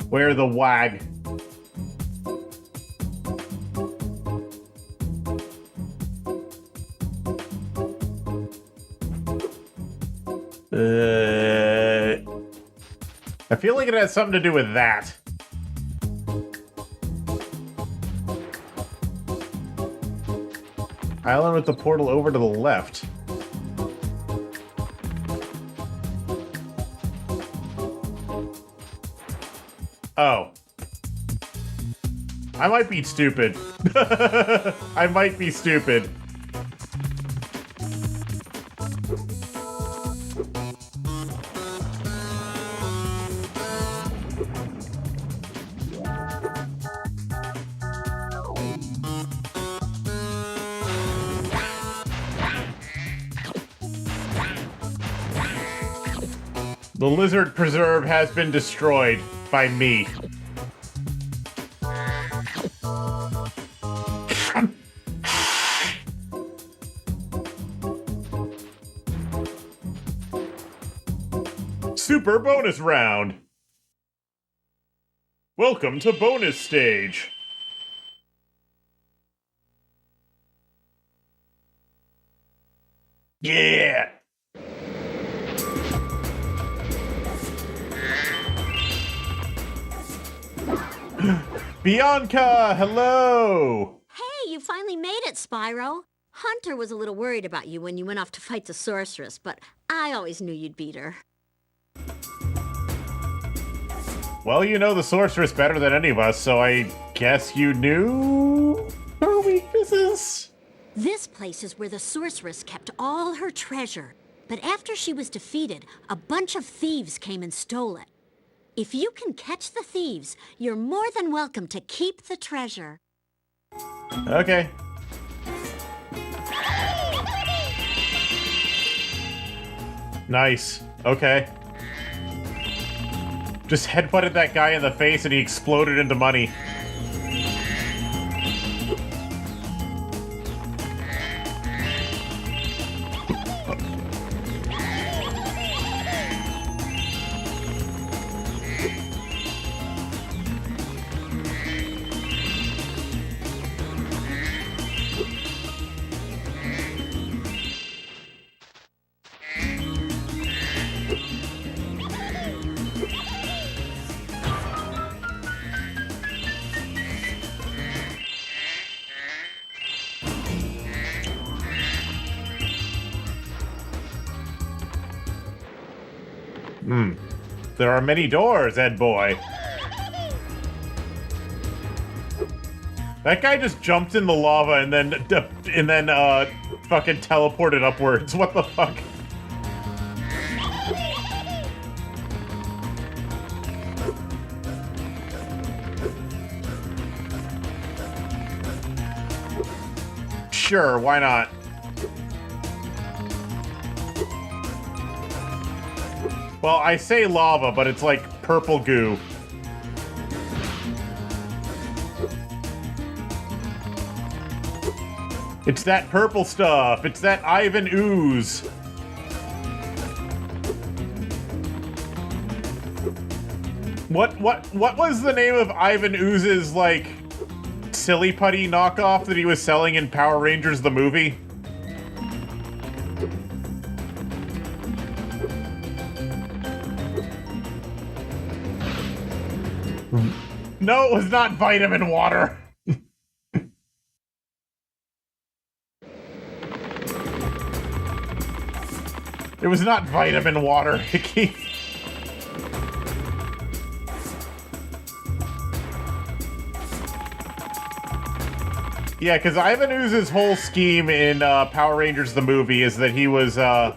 where the wag. I feel like it has something to do with that. Island with the portal over to the left. Oh. I might be stupid. I might be stupid. The lizard preserve has been destroyed by me. Super bonus round. Welcome to bonus stage. Yeah. Bianca, hello! Hey, you finally made it, Spyro. Hunter was a little worried about you when you went off to fight the sorceress, but I always knew you'd beat her. Well, you know the sorceress better than any of us, so I guess you knew her weaknesses? This place is where the sorceress kept all her treasure. But after she was defeated, a bunch of thieves came and stole it. If you can catch the thieves, you're more than welcome to keep the treasure. Okay. Nice. Okay. Just headbutted that guy in the face and he exploded into money. There are many doors, Ed boy. That guy just jumped in the lava and then fucking teleported upwards. What the fuck? Sure, why not? Well, I say lava, but it's like purple goo. It's that purple stuff. It's that Ivan ooze. What was the name of Ivan Ooze's, like, silly putty knockoff that he was selling in Power Rangers the movie? No, it was not vitamin water. It was not vitamin water, Hickey. Yeah, because Ivan Ooze's whole scheme in Power Rangers the movie is that he was, There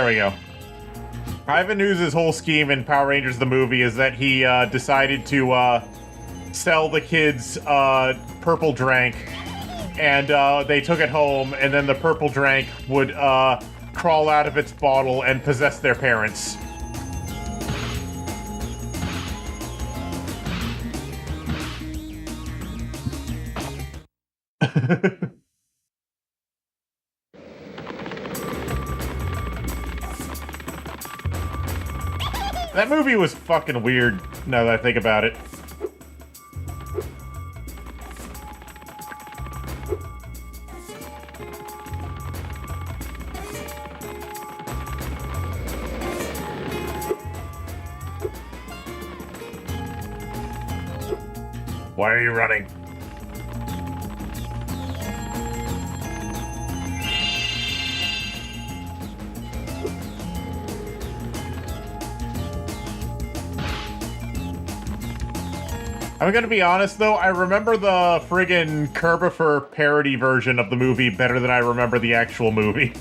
we go. Ivan Ooze's whole scheme in Power Rangers the movie is that he decided to sell the kids purple drank, and they took it home, and then the purple drank would crawl out of its bottle and possess their parents. That movie was fucking weird, now that I think about it. Why are you running? I'm gonna be honest though, I remember the friggin' Kerbifer parody version of the movie better than I remember the actual movie.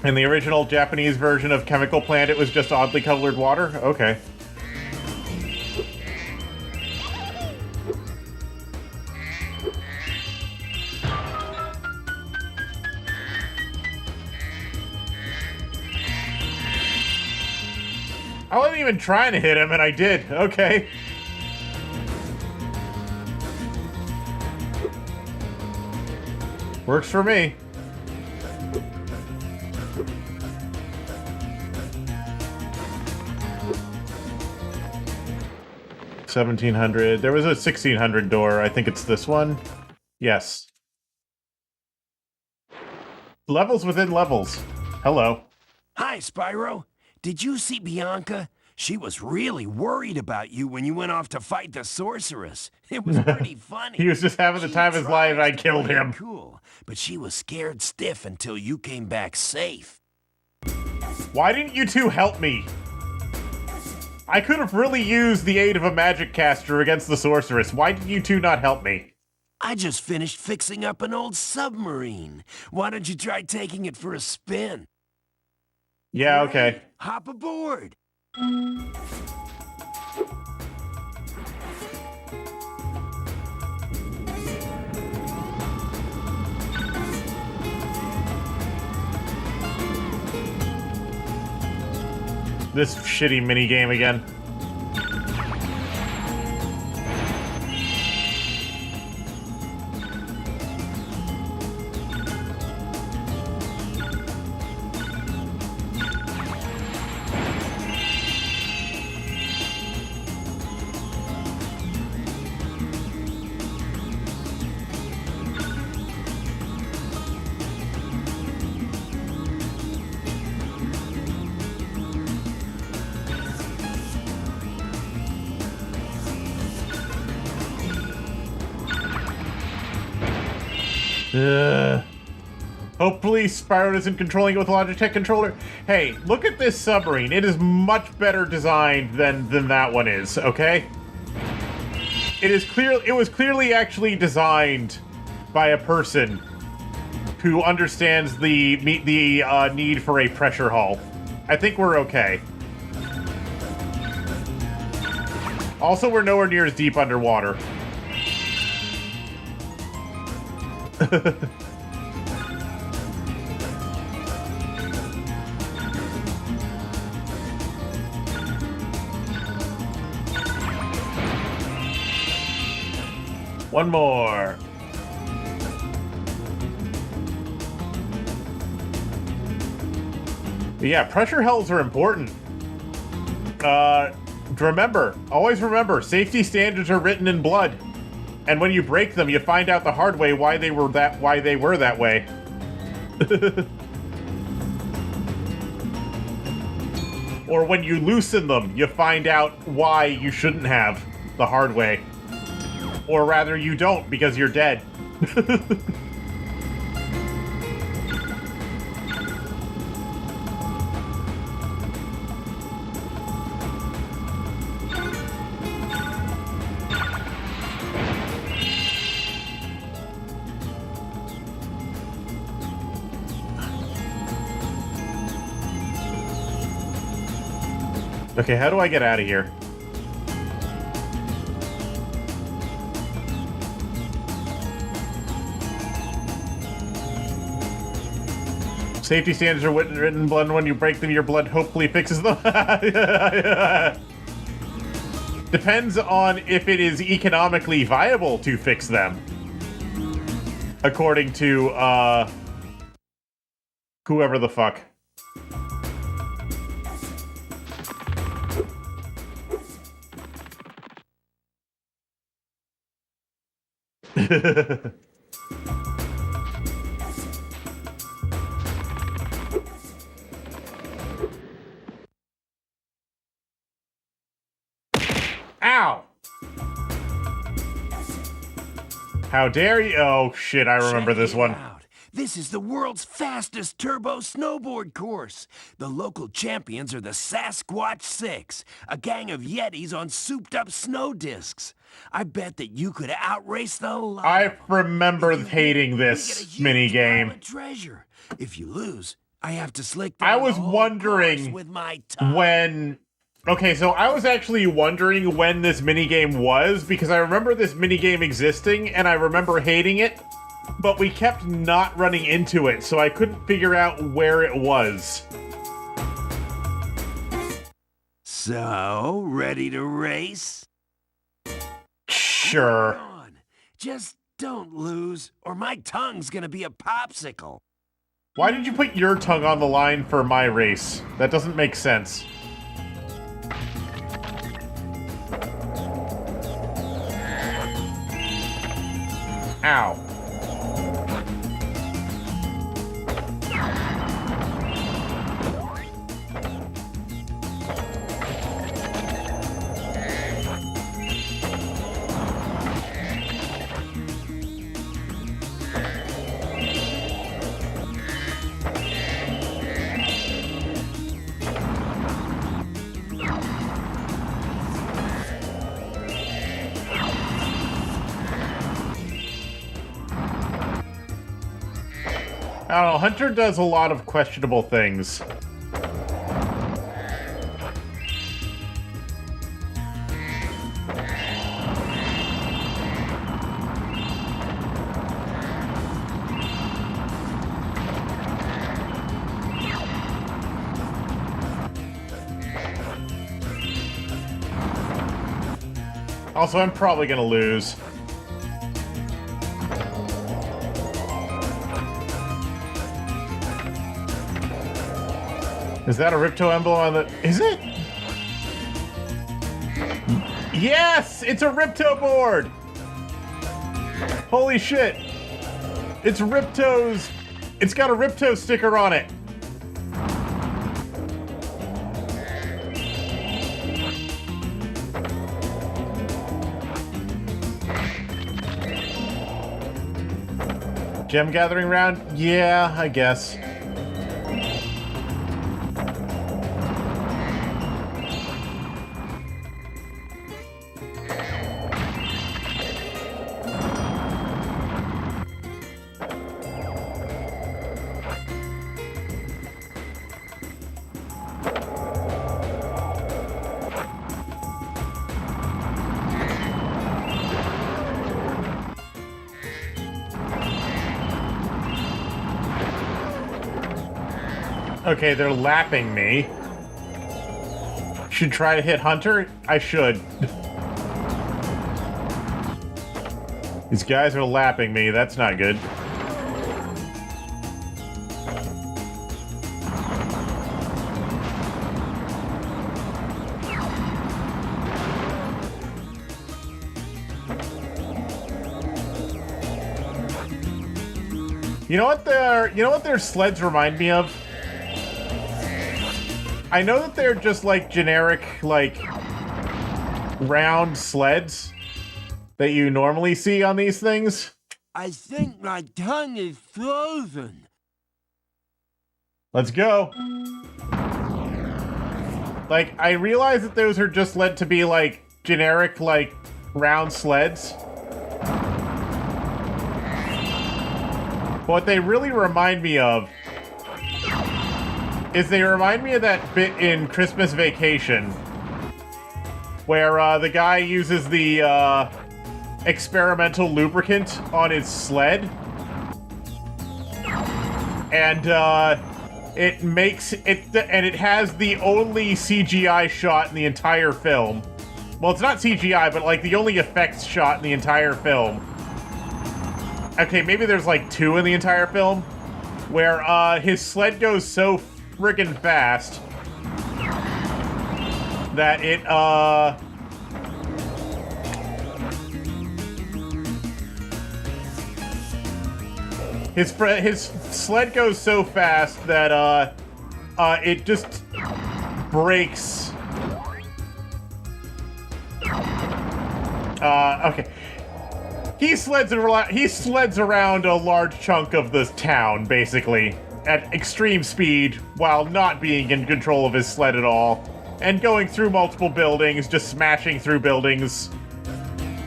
In the original Japanese version of Chemical Plant, it was just oddly colored water? Okay. I wasn't even trying to hit him, and I did. Okay. Works for me. $1,700. There was a 1,600 door. I think it's this one. Yes. Levels within levels. Hello. Hi, Spyro. Did you see Bianca? She was really worried about you when you went off to fight the sorceress. It was pretty funny. He was just having the time of his life and I killed him. Cool, but she was scared stiff until you came back safe. Why didn't you two help me? I could have really used the aid of a magic caster against the sorceress. Why did you two not help me? I just finished fixing up an old submarine. Why don't you try taking it for a spin? Yeah, okay. hop aboard. This shitty minigame again. Hopefully Spyro isn't controlling it with a Logitech controller. Hey, look at this submarine. It is much better designed than that one is, okay? It was clearly actually designed by a person who understands the need for a pressure hull. I think we're okay. Also, we're nowhere near as deep underwater. One more. But yeah, pressure hulls are important. Always remember, safety standards are written in blood. And when you break them, you find out the hard way why they were that way. Or when you loosen them, you find out why you shouldn't have the hard way. Or rather, you don't, because you're dead. Okay, how do I get out of here? Safety standards are written in blood, and when you break them, your blood hopefully fixes them. Depends on if it is economically viable to fix them. According to, whoever the fuck. Ow! How dare you? Oh shit, I remember this one. This is the world's fastest turbo snowboard course. The local champions are the Sasquatch Six, a gang of Yetis on souped-up snow discs. I bet that you could outrace the line. I remember hating this minigame. Treasure. If you lose, I have to slick I down was the whole wondering course with my tongue. when... Okay, so I was actually wondering when this minigame was, because I remember this minigame existing, and I remember hating it, but we kept not running into it, so I couldn't figure out where it was. So, ready to race? Sure. Come on. Just don't lose, or my tongue's gonna be a popsicle. Why did you put your tongue on the line for my race? That doesn't make sense. Ow. I don't know, Hunter does a lot of questionable things. Also, I'm probably gonna lose. Is that a Ripto emblem on the... Is it? Yes! It's a Ripto board! Holy shit! It's Ripto's... It's got a Ripto sticker on it! Gem gathering round? Yeah, I guess. Okay, they're lapping me. Should try to hit Hunter? I should. These guys are lapping me. That's not good. You know what their sleds remind me of? I know that they're just like generic, like, round sleds that you normally see on these things. I think my tongue is frozen. Let's go. Like, I realize that those are just meant to be like generic, like, round sleds. What they really remind me of is they remind me of that bit in Christmas Vacation where the guy uses the experimental lubricant on his sled, and it makes it, and it has the only CGI shot in the entire film. Well, it's not CGI, but like the only effects shot in the entire film. Okay, maybe there's like 2 in the entire film, where his sled goes so friggin' fast that it his sled goes so fast that it just breaks. Okay. He sleds around a large chunk of this town, basically, at extreme speed, while not being in control of his sled at all, and going through multiple buildings, just smashing through buildings.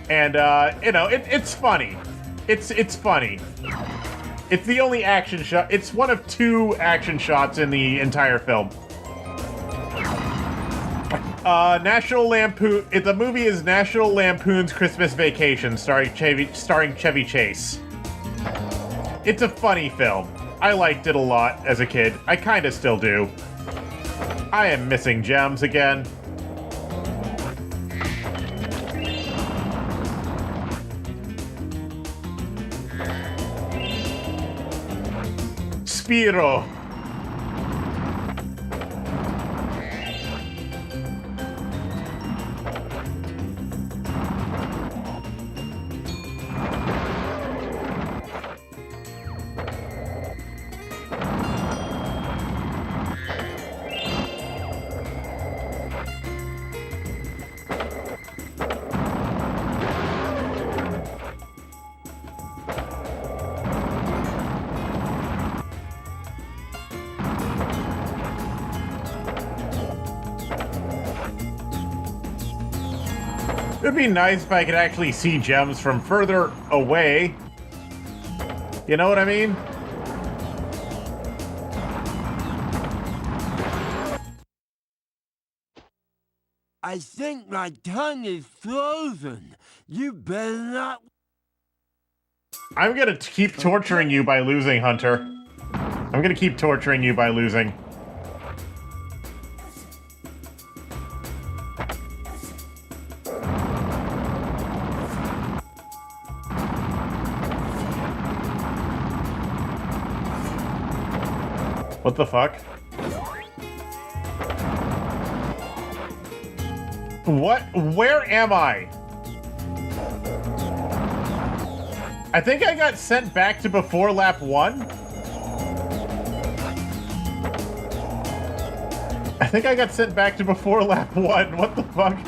And, you know, it's funny. It's funny. It's the only action shot. It's one of 2 action shots in the entire film. National Lampoon. The movie is National Lampoon's Christmas Vacation, starring Chevy Chase. It's a funny film. I liked it a lot as a kid. I kinda still do. I am missing gems again. Spiro. It'd be nice if I could actually see gems from further away. You know what I mean? I think my tongue is frozen. You better not... I'm gonna keep torturing you by losing, Hunter. I'm gonna keep torturing you by losing. What the fuck? What? Where am I? I think I got sent back to before lap 1. I think I got sent back to before lap 1. What the fuck?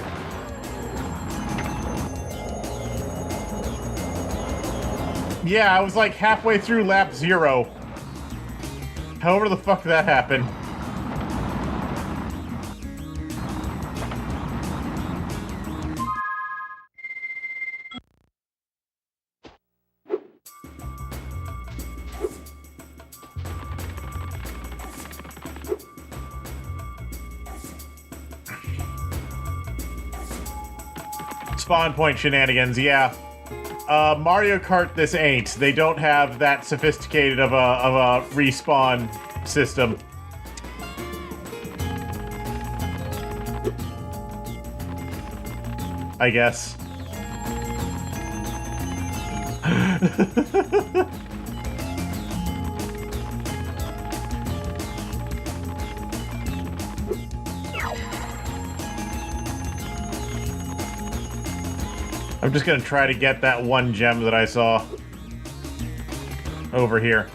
Yeah, I was like halfway through lap 0. However the fuck that happened. Spawn point shenanigans, yeah. Mario Kart this ain't. They don't have that sophisticated of a respawn system. I guess. I'm just gonna try to get that one gem that I saw over here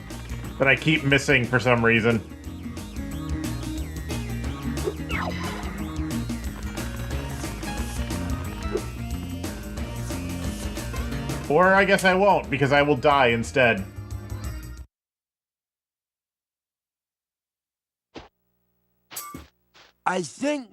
that I keep missing for some reason. Or I guess I won't, because I will die instead. I think...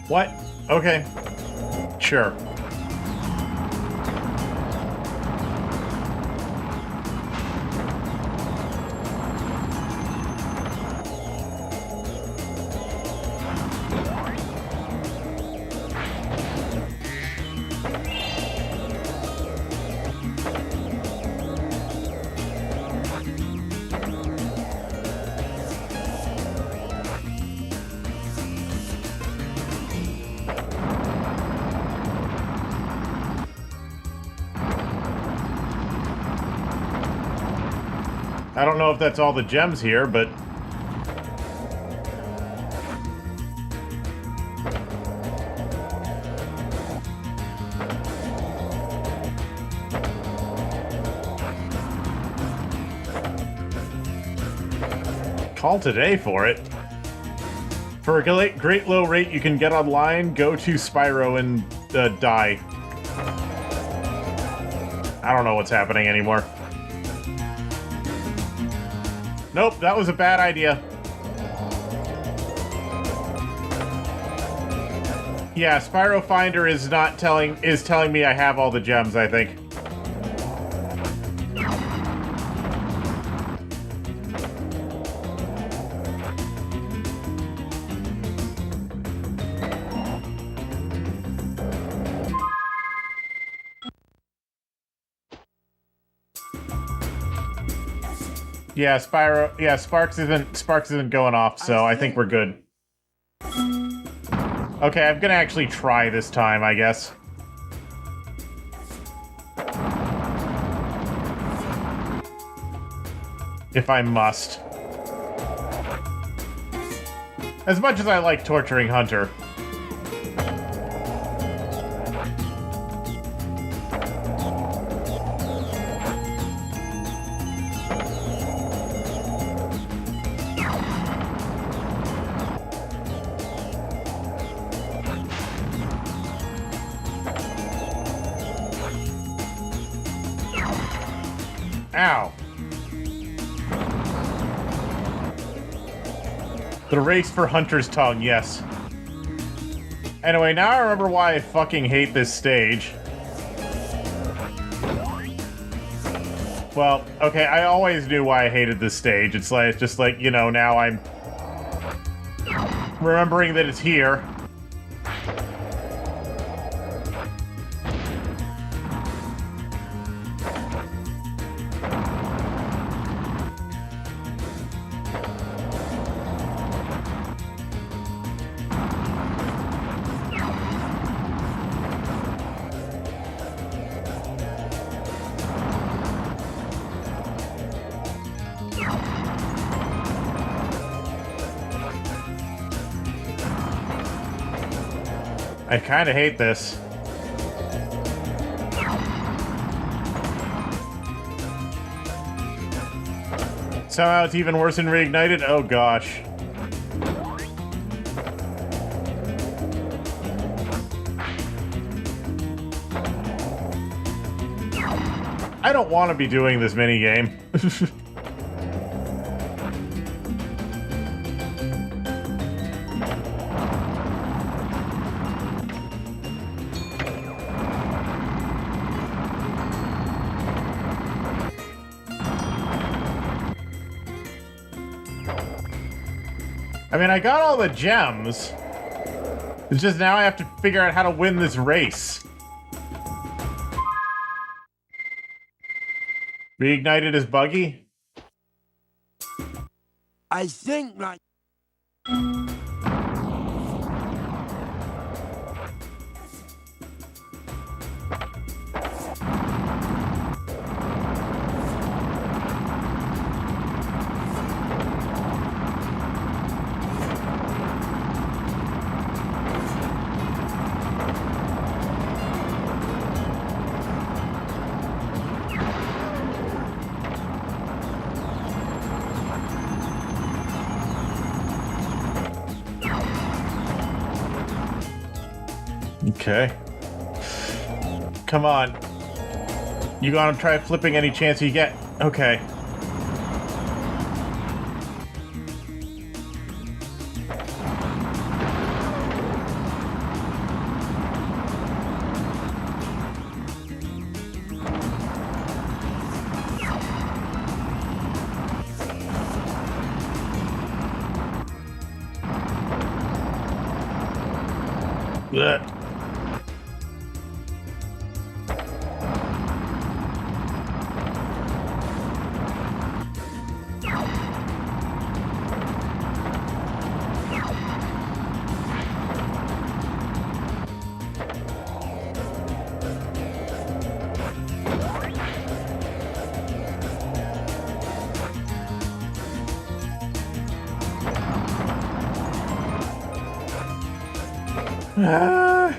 What? Okay. Sure. I don't know if that's all the gems here, but... Call today for it. For a great low rate you can get online, go to Spyro and die. I don't know what's happening anymore. Nope, that was a bad idea. Yeah, Spyro Finder is telling me I have all the gems, I think. Yeah, Sparks isn't going off, so I think we're good. Okay, I'm gonna actually try this time, I guess. If I must. As much as I like torturing Hunter. Ow. The race for Hunter's tongue, yes. Anyway, now I remember why I fucking hate this stage. Well, okay, I always knew why I hated this stage. It's just like, you know, now I'm remembering that it's here. I kind of hate this. Somehow it's even worse than Reignited? Oh gosh. I don't want to be doing this minigame. I mean, I got all the gems. It's just now I have to figure out how to win this race. Reignited is buggy? I think like... Okay. Come on. You gotta try flipping any chance you get. Okay. Blech. Ah.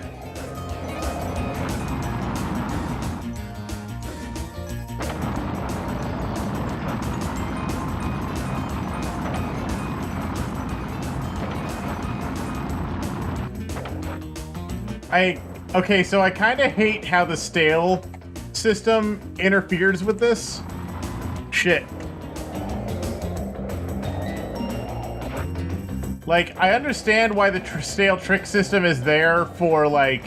Okay, so I kind of hate how the stale system interferes with this. Shit. Like, I understand why the stale trick system is there for, like,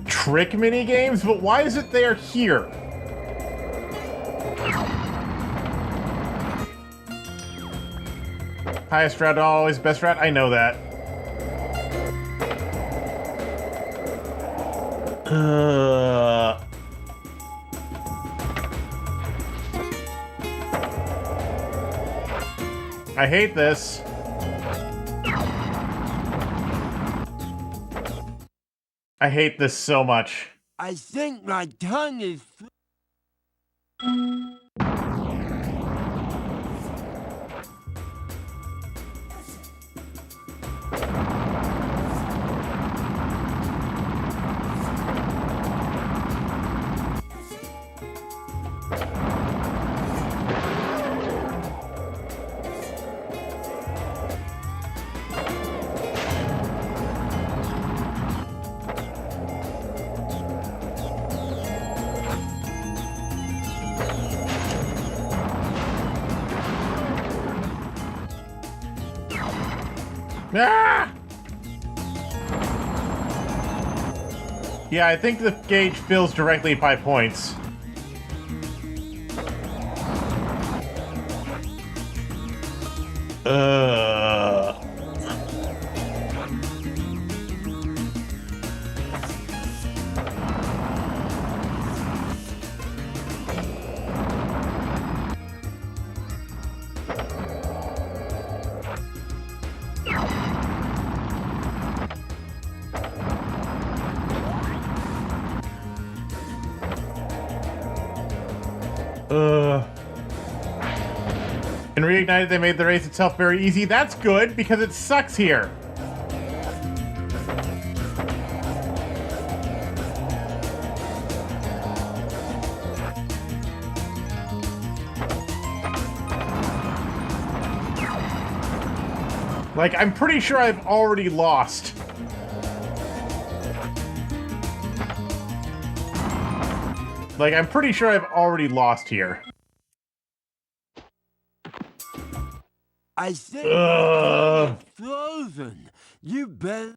trick minigames, but why is it there here? Highest route always best route? I know that. I hate this. I hate this so much. I think my tongue is... Ah! Yeah, I think the gauge fills directly by points. In Reignited, they made the race itself very easy. That's good, because it sucks here. Like, I'm pretty sure I've already lost. Like, I'm pretty sure I've already lost here. I think frozen. You bet.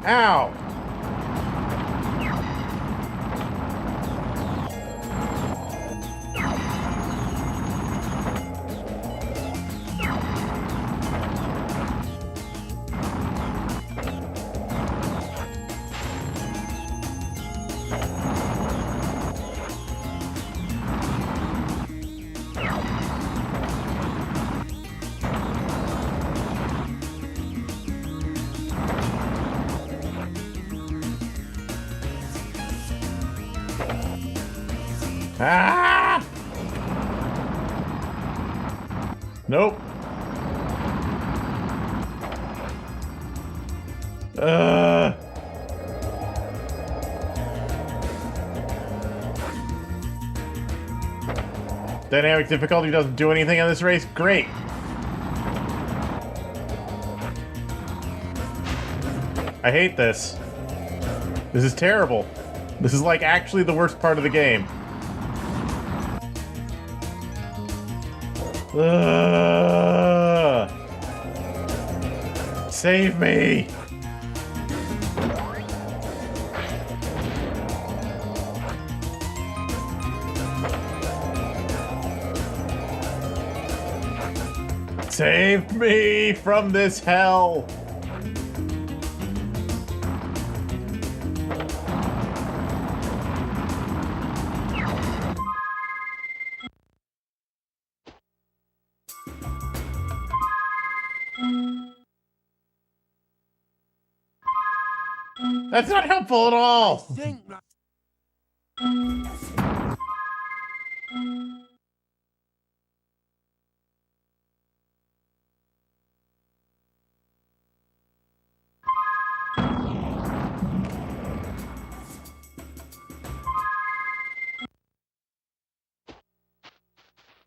Ow! Ah! Nope. Dynamic difficulty doesn't do anything on this race? Great. I hate this. This is terrible. This is like actually the worst part of the game. Save me! Save me from this hell! That's not helpful at all!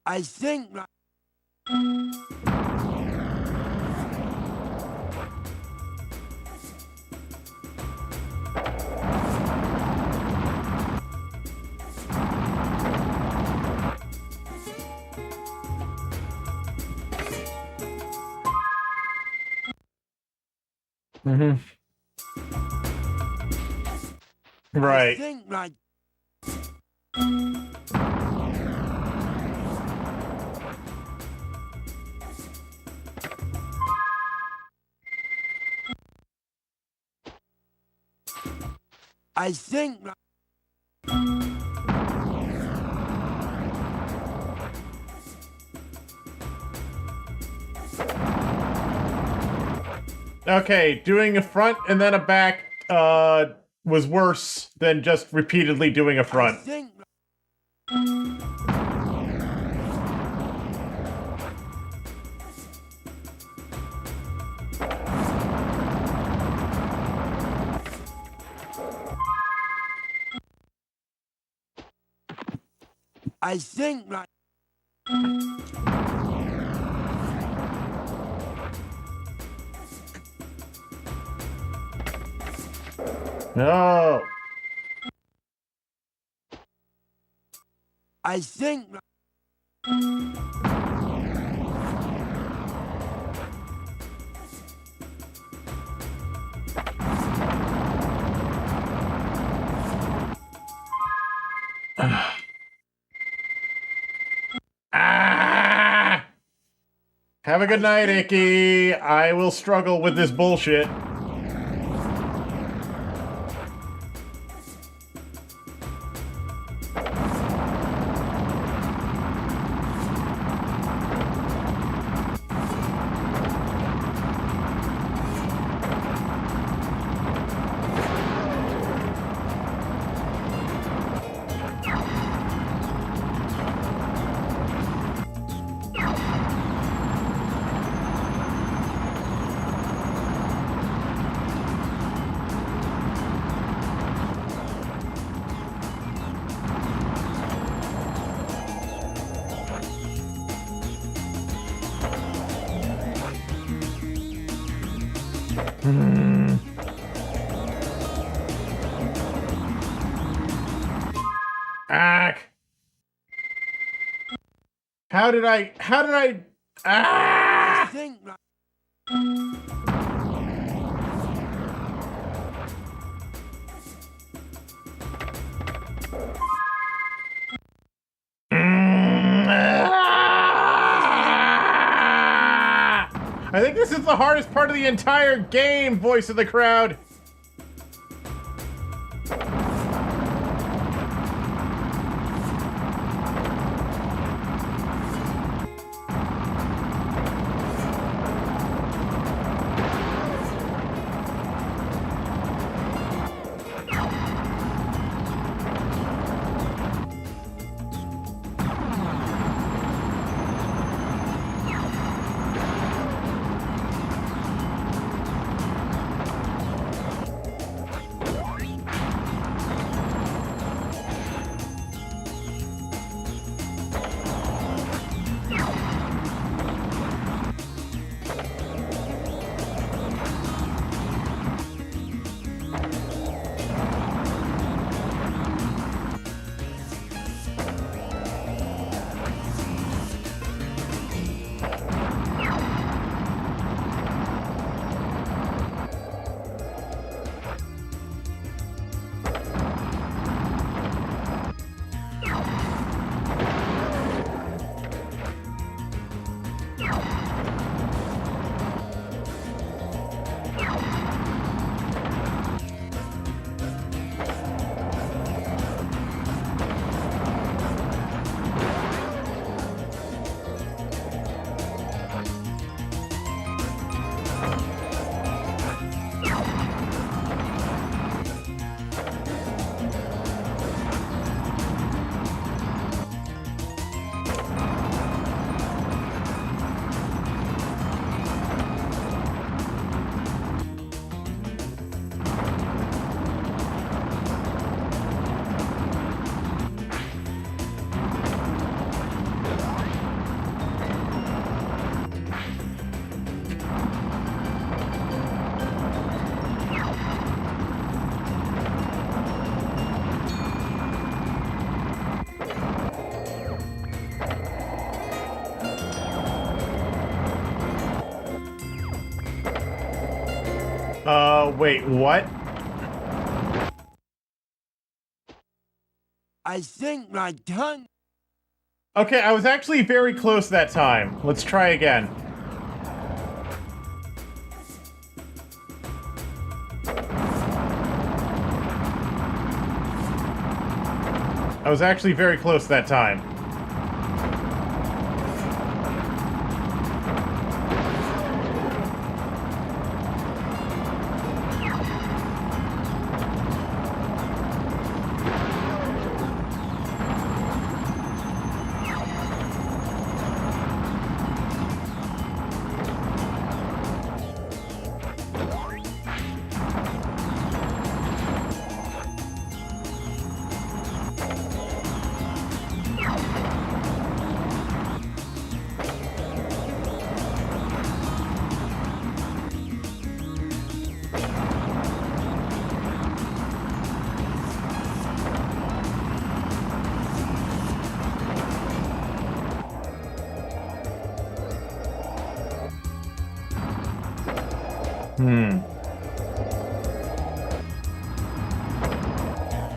I think. Mm-hmm. Right. I think like. I think. Okay, doing a front and then a back was worse than just repeatedly doing a front. I think like. No. I think. Ah! Have a good night, Icky. I will struggle with this bullshit. How did I... Ah! I think... I think this is the hardest part of the entire game, voice of the crowd. Wait, what? I think my tongue... Okay, I was actually very close that time. Let's try again. I was actually very close that time.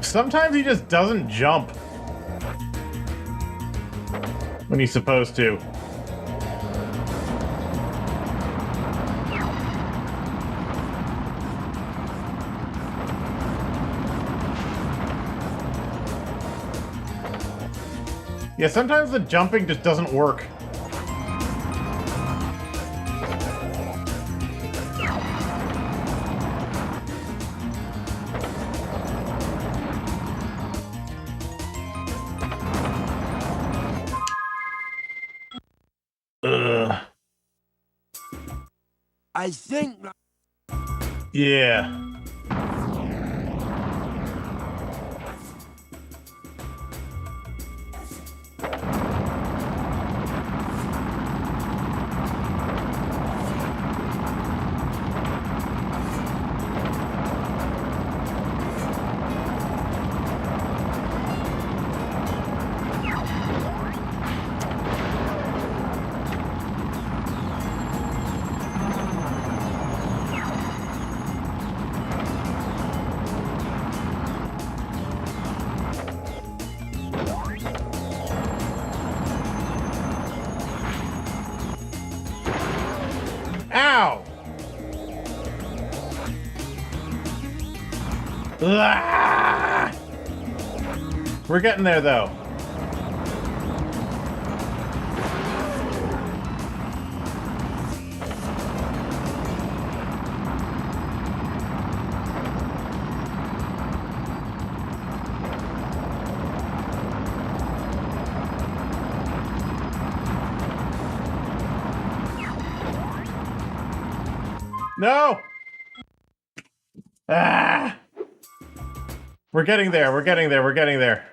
Sometimes he just doesn't jump when he's supposed to. Yeah, sometimes the jumping just doesn't work. I think... Yeah. Ow! Ah! We're getting there, though. No! Ah! We're getting there, we're getting there, we're getting there.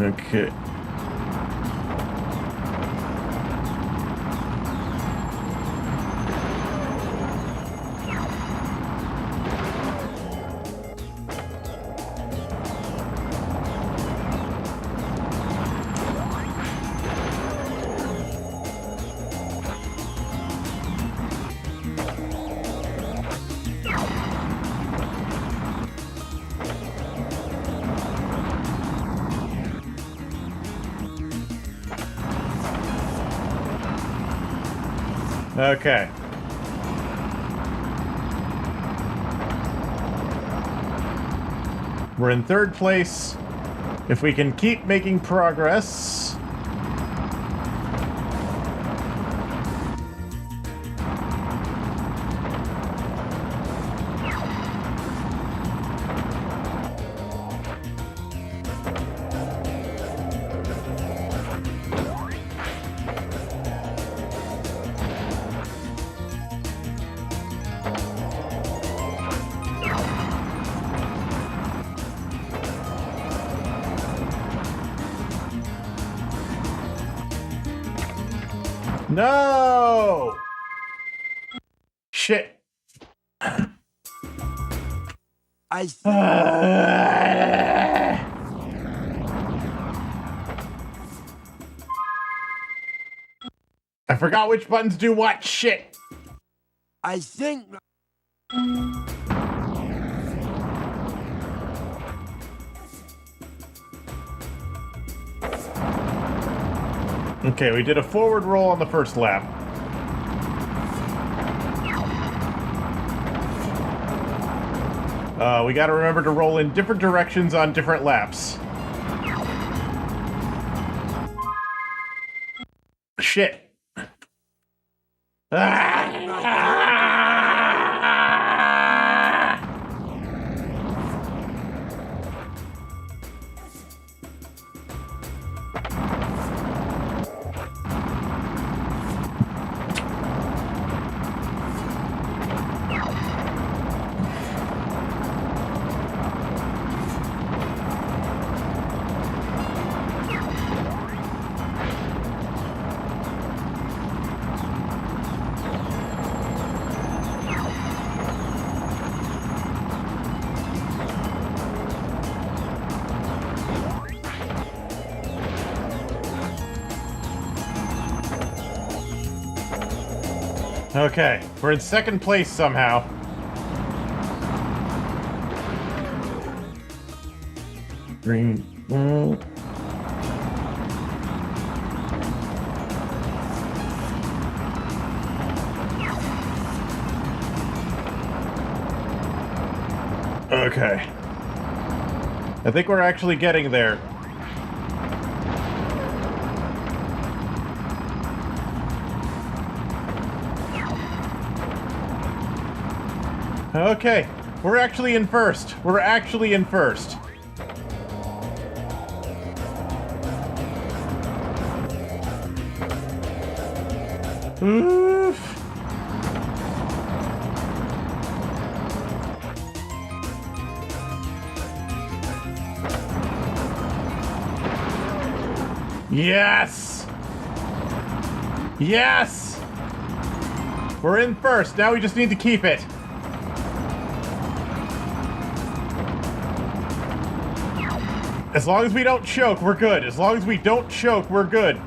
Okay. Okay. We're in third place. If we can keep making progress. No! Shit. I forgot which buttons do what. Shit. I think. Okay, we did a forward roll on the first lap. We gotta remember to roll in different directions on different laps. Shit. Okay, we're in second place somehow. Green. Okay. I think we're actually getting there. Okay, we're actually in first. We're actually in first. Oof. Yes! Yes! We're in first. Now we just need to keep it. As long as we don't choke, we're good. As long as we don't choke, we're good.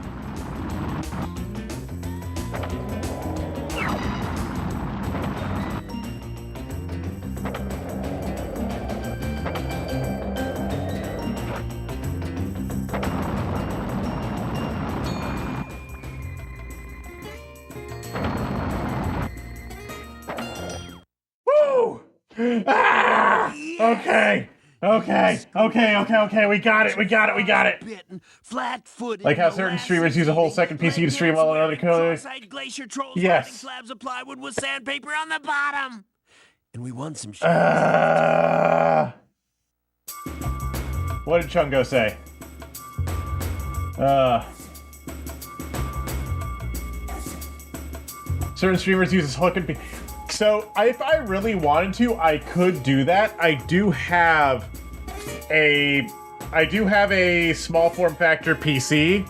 Woo! Ah! Okay. Okay. We got it. Bitten, flat-footed. Like how certain streamers use a whole second PC to stream while another code. Glacier trolls Yes. riding slabs of plywood with sandpaper on the bottom. And we won some shit. What did Chungo say? Certain streamers use this hook and so if I really wanted to, I could do that. I do have a small form factor PC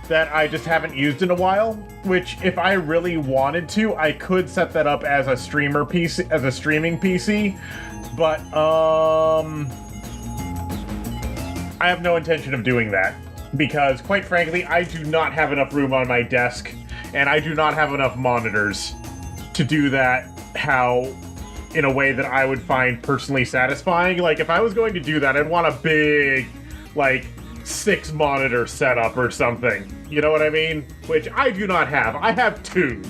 that I just haven't used in a while, which if I really wanted to, I could set that up as a streamer PC, as a streaming PC, but I have no intention of doing that because quite frankly, I do not have enough room on my desk and I do not have enough monitors to do that in a way that I would find personally satisfying. Like, if I was going to do that, I'd want a big, like, 6 monitor setup or something. You know what I mean? Which I do not have. I have 2.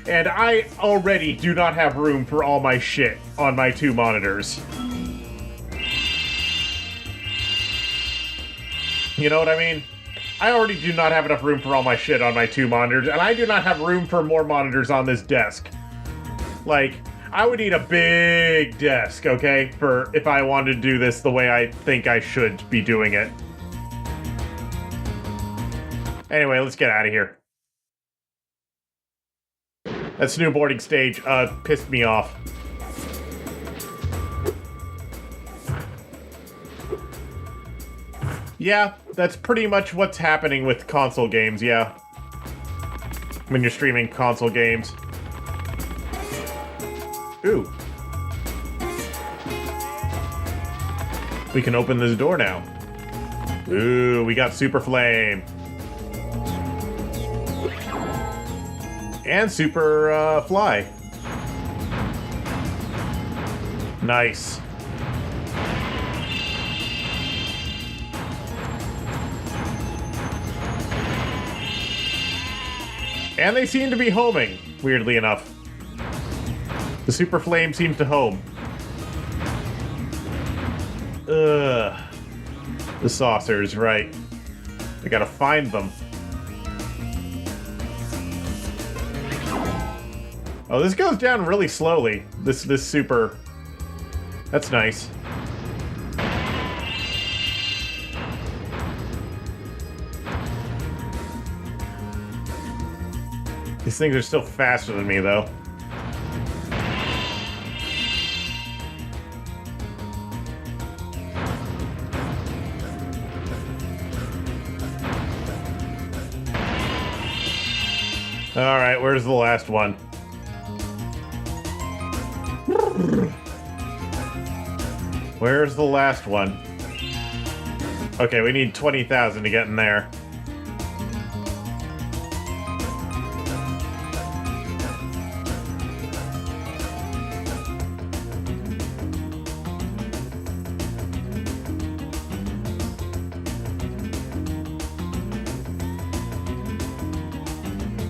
And I already do not have room for all my shit on my 2 monitors. You know what I mean? I already do not have enough room for all my shit on my 2 monitors, and I do not have room for more monitors on this desk. Like, I would need a big desk, okay, for if I wanted to do this the way I think I should be doing it. Anyway, let's get out of here. That snowboarding stage, pissed me off. Yeah, that's pretty much what's happening with console games, yeah. When you're streaming console games. Ooh. We can open this door now. Ooh, we got Super Flame. And Super Fly. Nice. And they seem to be homing, weirdly enough. The Super Flame seems to home. Ugh. The saucers, right. I gotta find them. Oh, this goes down really slowly. This super... That's nice. These things are still faster than me, though. Alright, where's the last one? Where's the last one? Okay, we need 20,000 to get in there.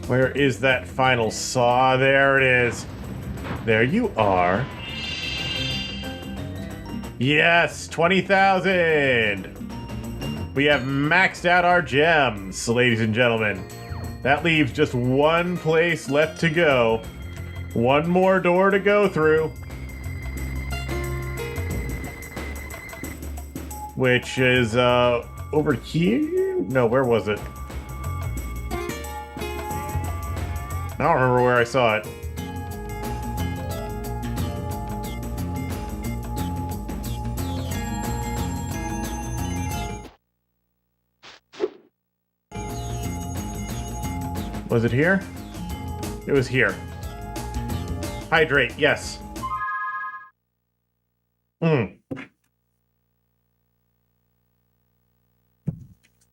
Where is that final saw? There it is. There you are. Yes, 20,000. We have maxed out our gems, ladies and gentlemen. That leaves just one place left to go. One more door to go through. Which is, over here? No, where was it? I don't remember where I saw it. Was it here? It was here. Hydrate, yes.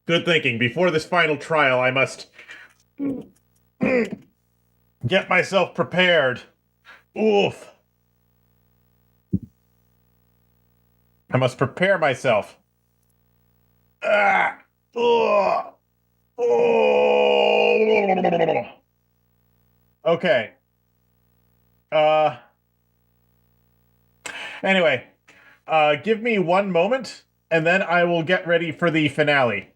Good thinking. Before this final trial, I must get myself prepared. Oof. I must prepare myself. Ah. Ugh. Oh. Okay. Anyway, give me one moment, and then I will get ready for the finale.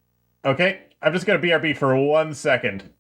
Okay? I'm just gonna BRB for 1 second.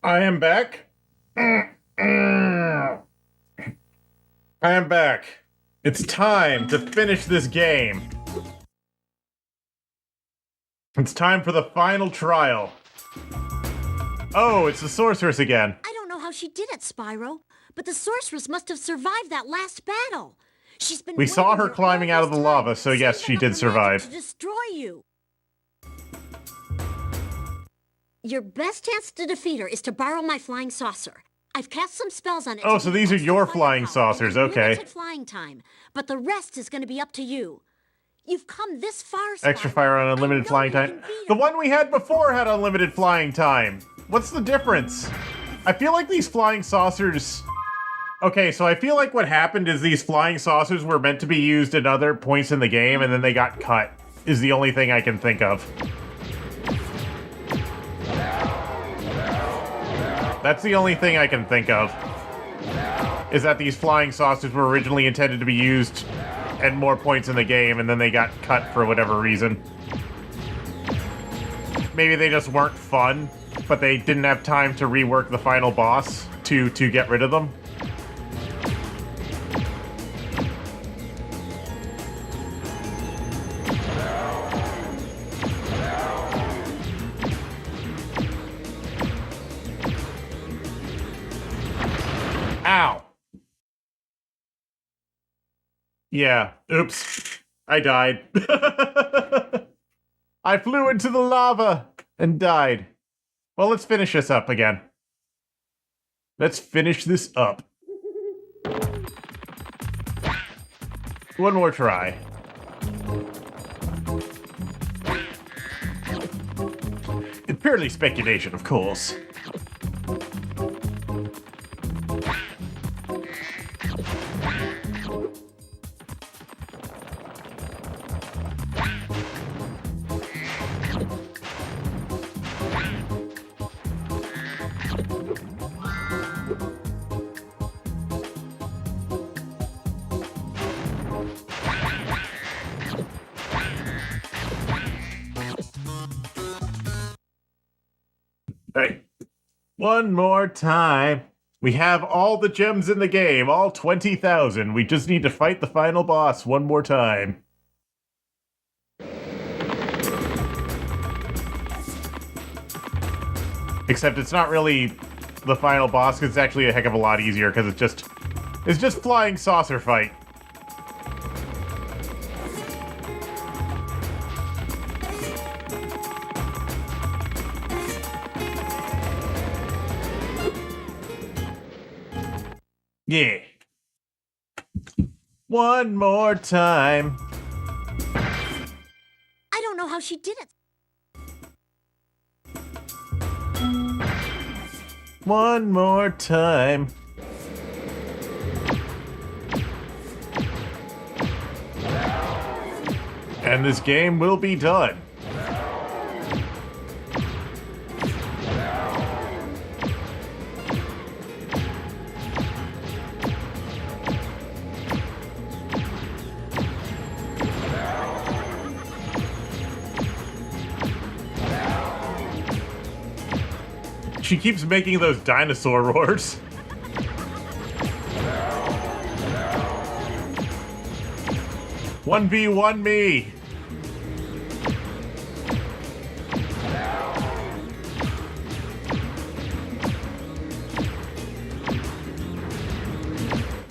I am back. I am back. It's time to finish this game. It's time for the final trial. Oh, it's the sorceress again. I don't know how she did it, Spyro, but the sorceress must have survived that last battle. She's been. We saw waiting her here climbing all out of this the time, lava, so yes, she saving up did her survive. magic to destroy you. Your best chance to defeat her is to borrow my flying saucer. I've cast some spells on it. Oh, to so give it these are extra your firepower flying and saucers, okay. Limited flying time, but the rest is going to be up to you. You've come this far, Extra Spyro. fire on unlimited I know flying you time. can beat The her. one we had before had unlimited flying time. What's the difference? I feel like these flying saucers... Okay, so I feel like what happened is these flying saucers were meant to be used at other points in the game, and then they got cut, is the only thing I can think of. That's the only thing I can think of. Is that these flying saucers were originally intended to be used at more points in the game, and then they got cut for whatever reason. Maybe they just weren't fun, but they didn't have time to rework the final boss to get rid of them. Ow! Yeah, oops. I died. I flew into the lava and died. Well, let's finish this up again. Let's finish this up. One more try. It's purely speculation, of course. Hey, one more time. We have all the gems in the game, all 20,000. We just need to fight the final boss one more time. Except it's not really the final boss, because it's actually a heck of a lot easier, because it's just flying saucer fight. Yeah. One more time. I don't know how she did it. One more time. And this game will be done. She keeps making those dinosaur roars. One v one me.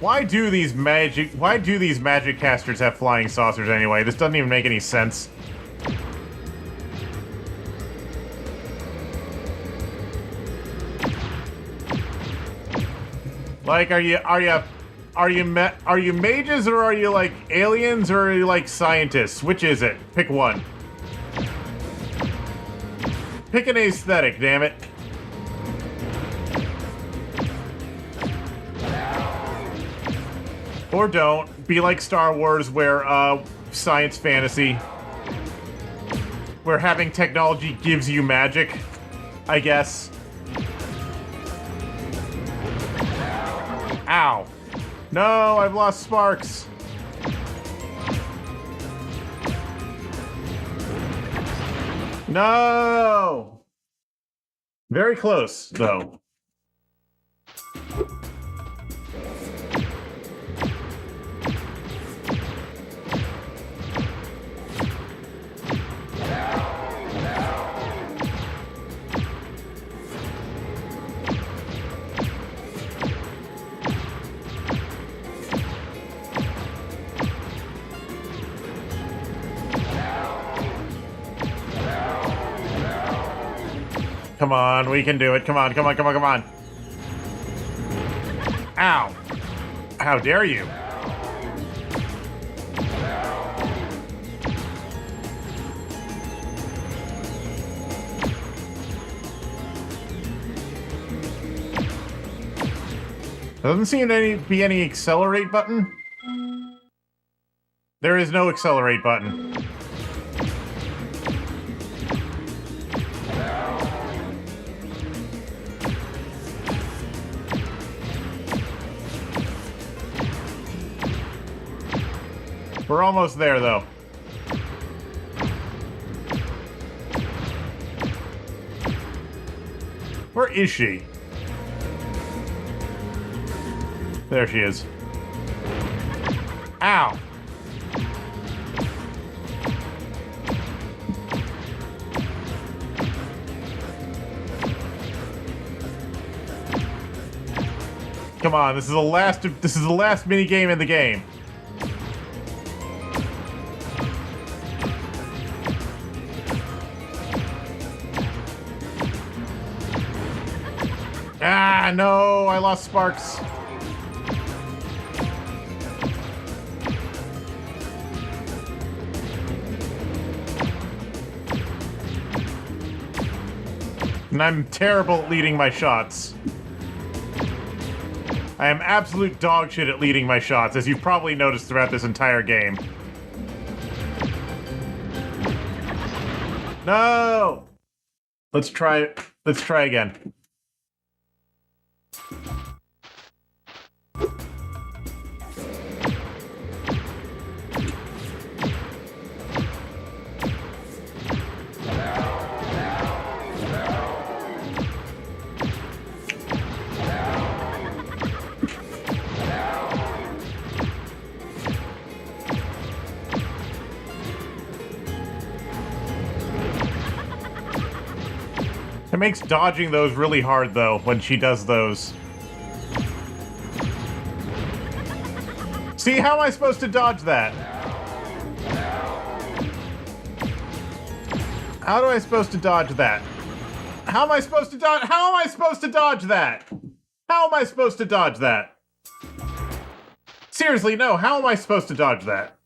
Why do these magic casters have flying saucers anyway? This doesn't even make any sense. Like, are you mages, or are you like aliens, or are you like scientists? Which is it? Pick one. Pick an aesthetic, damn it. Or don't. Be like Star Wars, where science fantasy, where having technology gives you magic, I guess. Ow. No, I've lost sparks. No! Very close, though. Come on, we can do it. Come on, come on, come on, come on. Ow. How dare you? Doesn't seem to be any accelerate button. There is no accelerate button. We're almost there, though. Where is she? There she is. Ow! Come on, this is the last mini game in the game. Ah, no, I lost sparks. And I'm terrible at leading my shots. I am absolute dog shit at leading my shots, as you've probably noticed throughout this entire game. No! Let's try again. It makes dodging those really hard, though, when she does those. See, how am I supposed to dodge that? How am I supposed to dodge that? How am I supposed to dodge? How am I supposed to dodge that? How am I supposed to dodge that? See, seriously, no, how am I supposed to dodge that?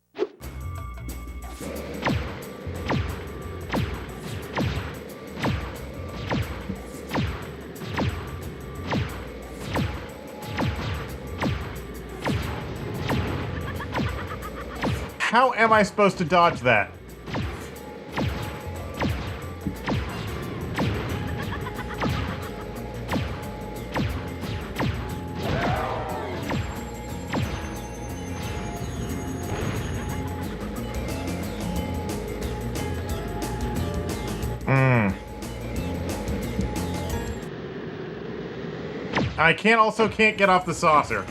How am I supposed to dodge that? I can't get off the saucer.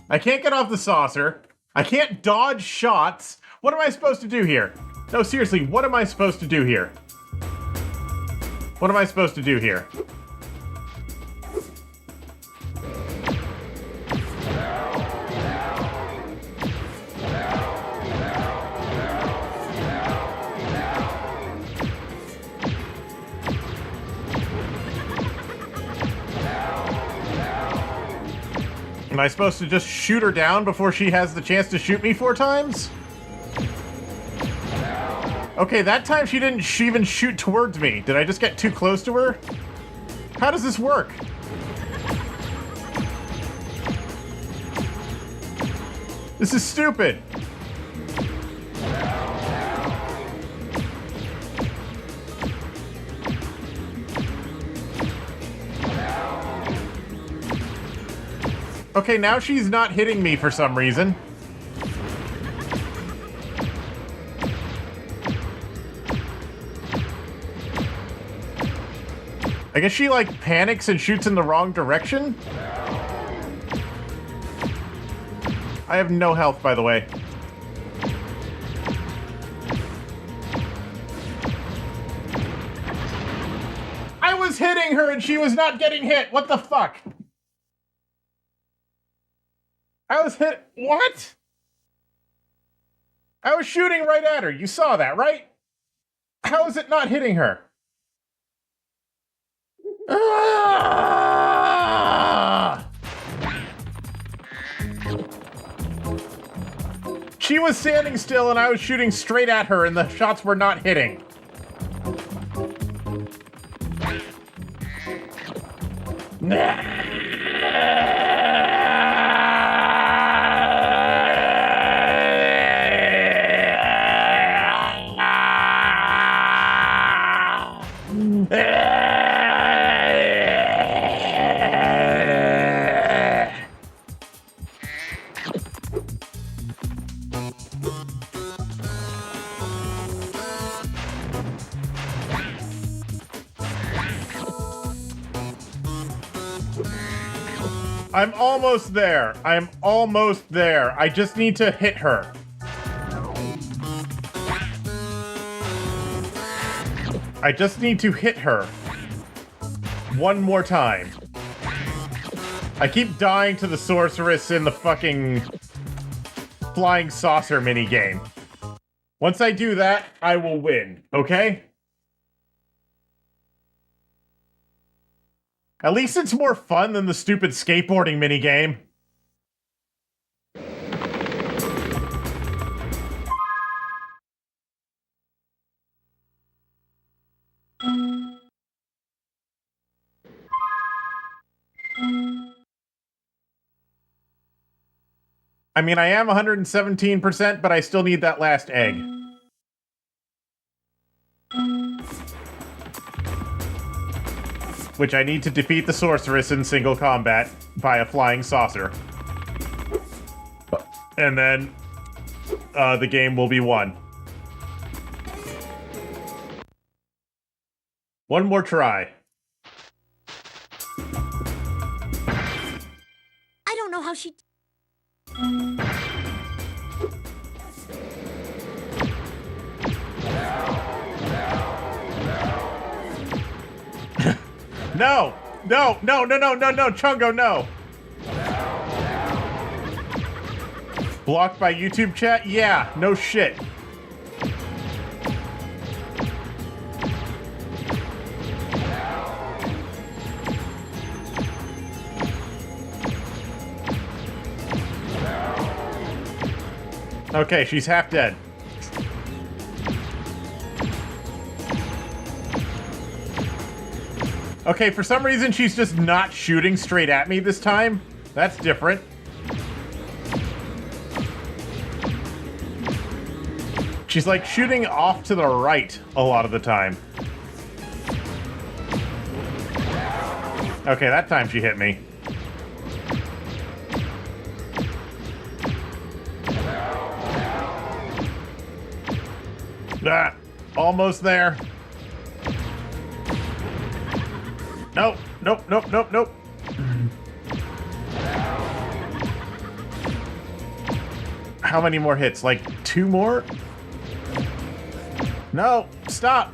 I can't get off the saucer. I can't dodge shots. What am I supposed to do here? No, seriously, what am I supposed to do here? What am I supposed to do here? Am I supposed to just shoot her down before she has the chance to shoot me 4 times? Okay, that time she didn't even shoot towards me. Did I just get too close to her? How does this work? This is stupid. Okay, now she's not hitting me for some reason. I guess she, like, panics and shoots in the wrong direction? I have no health, by the way. I was hitting her and she was not getting hit! What the fuck? I was hit. What? I was shooting right at her. You saw that, right? How is it not hitting her? Ah! She was standing still and I was shooting straight at her and the shots were not hitting. I'm almost there. I'm almost there. I just need to hit her. I just need to hit her. One more time. I keep dying to the sorceress in the fucking flying saucer minigame. Once I do that, I will win, okay? At least it's more fun than the stupid skateboarding minigame. I mean, I am 117%, but I still need that last egg. Which I need to defeat the sorceress in single combat by a flying saucer. And then the game will be won. One more try. I don't know how she... No! No! No! No! No! No! No! Chungo, no! Blocked by YouTube chat? Yeah, no shit. Okay, she's half dead. Okay, for some reason she's just not shooting straight at me this time. That's different. She's like shooting off to the right a lot of the time. Okay, that time she hit me. Ah, almost there. Nope, nope, nope, nope, nope. How many more hits? Like 2 more? No, stop.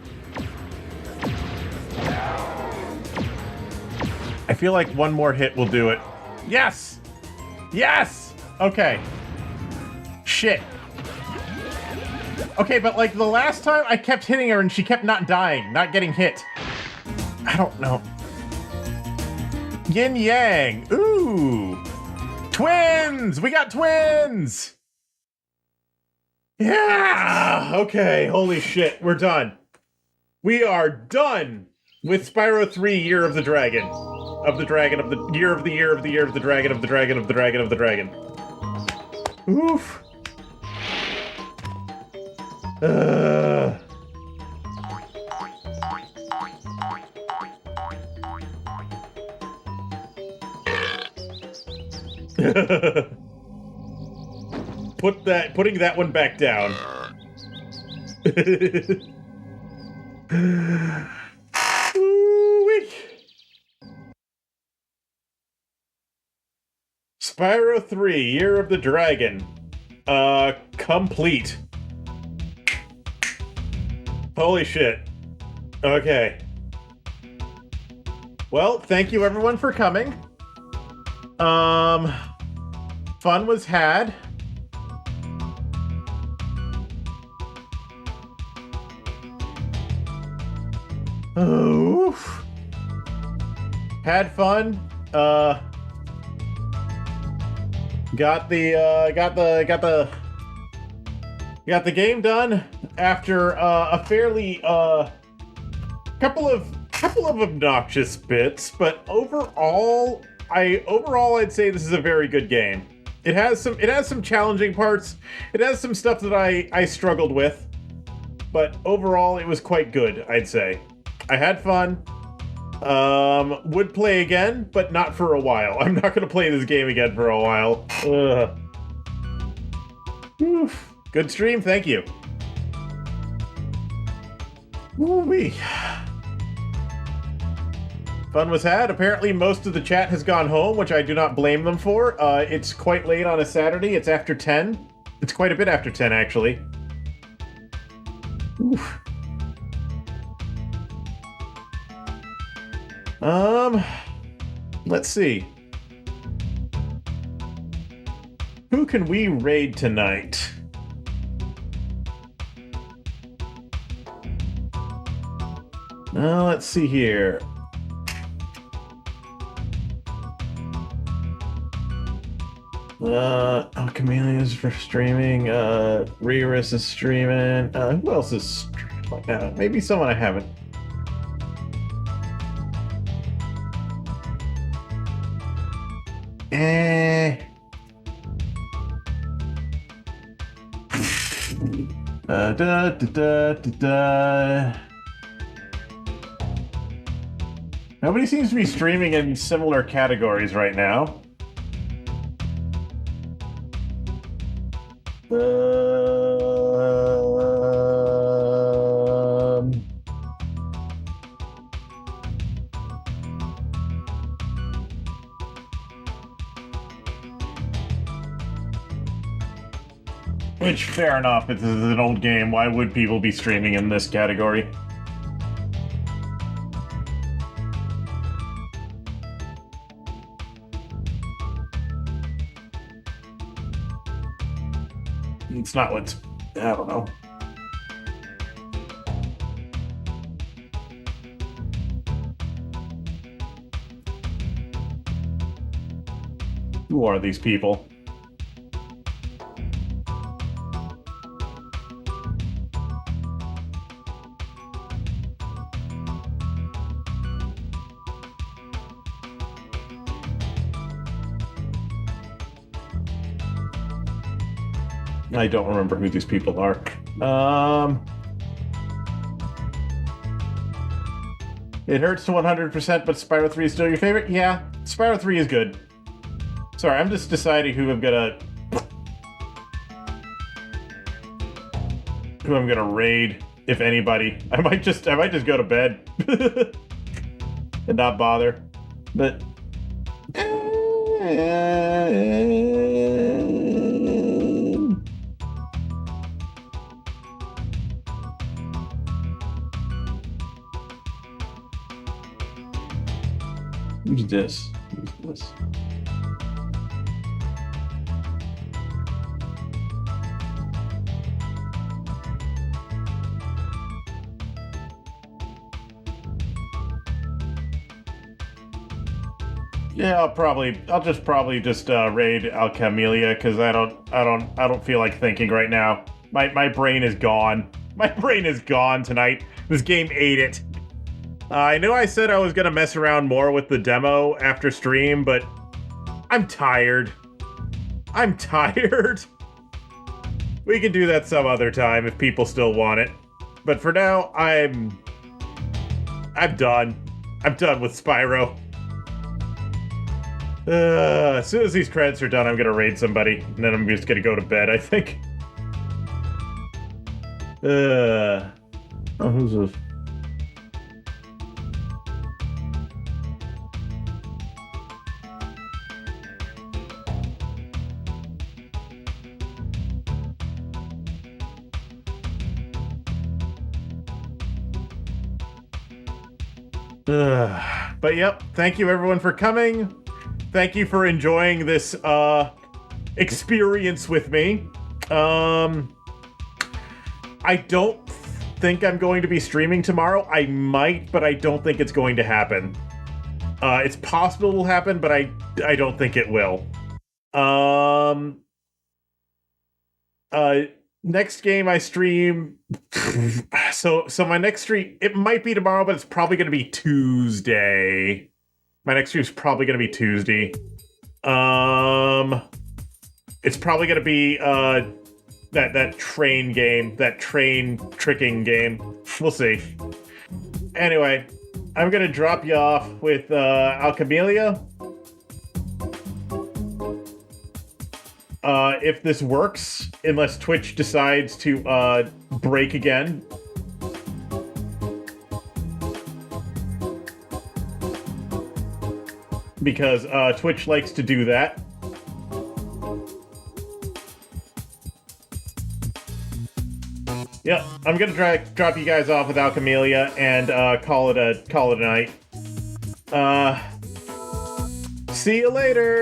I feel like 1 more hit will do it. Yes! Yes! Okay. Shit. Okay, but like the last time I kept hitting her and she kept not dying, not getting hit. I don't know. Yin Yang. Ooh. Twins! We got twins! Yeah! Okay, holy shit, we're done. We are done with Spyro 3 Year of the Dragon. Of the Dragon, of the Year of the Year of the Year of the Dragon, of the Dragon, of the Dragon, of the Dragon. Oof. Putting that one back down. Ooh-wee. Spyro 3, Year of the Dragon. Complete. Holy shit. Okay. Well, thank you everyone for coming. Fun was had. Oof. Had fun. Got the game done after a fairly couple of obnoxious bits, but overall I'd say this is a very good game. It has some challenging parts. It has some stuff that I struggled with, but overall it was quite good, I'd say. I had fun. Would play again, but not for a while. I'm not gonna play this game again for a while. Ugh. Oof. Good stream, thank you. Woo-wee. Fun was had. Apparently most of the chat has gone home, which I do not blame them for. It's quite late on a Saturday. It's after 10. It's quite a bit after 10, actually. Oof. Let's see. Who can we raid tonight? Let's see here. Chameleon's for streaming. Reris is streaming. Who else is streaming? Maybe someone I haven't. Nobody seems to be streaming in similar categories right now. Which, fair enough, this is an old game. Why would people be streaming in this category? It's not what's... I don't know. Who are these people? I don't remember who these people are. It hurts to 100%, but Spyro 3 is still your favorite? Yeah, Spyro 3 is good. Sorry, I'm just deciding who I'm gonna raid, if anybody. I might just go to bed and not bother. But who's this? Who's this? Yeah, I'll just probably raid Alcamelia because I don't feel like thinking right now. My brain is gone. My brain is gone tonight. This game ate it. I know I said I was gonna mess around more with the demo after stream, but I'm tired. I'm tired. We can do that some other time if people still want it. But for now, I'm done. I'm done with Spyro. As soon as these credits are done, I'm gonna raid somebody, and then I'm just gonna go to bed, I think. Oh, who's this? But yep, thank you everyone for coming. Thank you for enjoying this experience with me. I don't think I'm going to be streaming tomorrow. I might, but I don't think it's going to happen. It's possible it will happen, but I don't think it will. Next game I stream. So my next stream, it might be tomorrow, but it's probably going to be Tuesday. My next stream is probably going to be Tuesday. It's probably going to be that train game, that train tricking game. We'll see. Anyway, I'm going to drop you off with Alcamelia. If this works, unless Twitch decides to break again. Because Twitch likes to do that. Yeah, I'm gonna drop you guys off with Alcamelia and call it a night. See you later.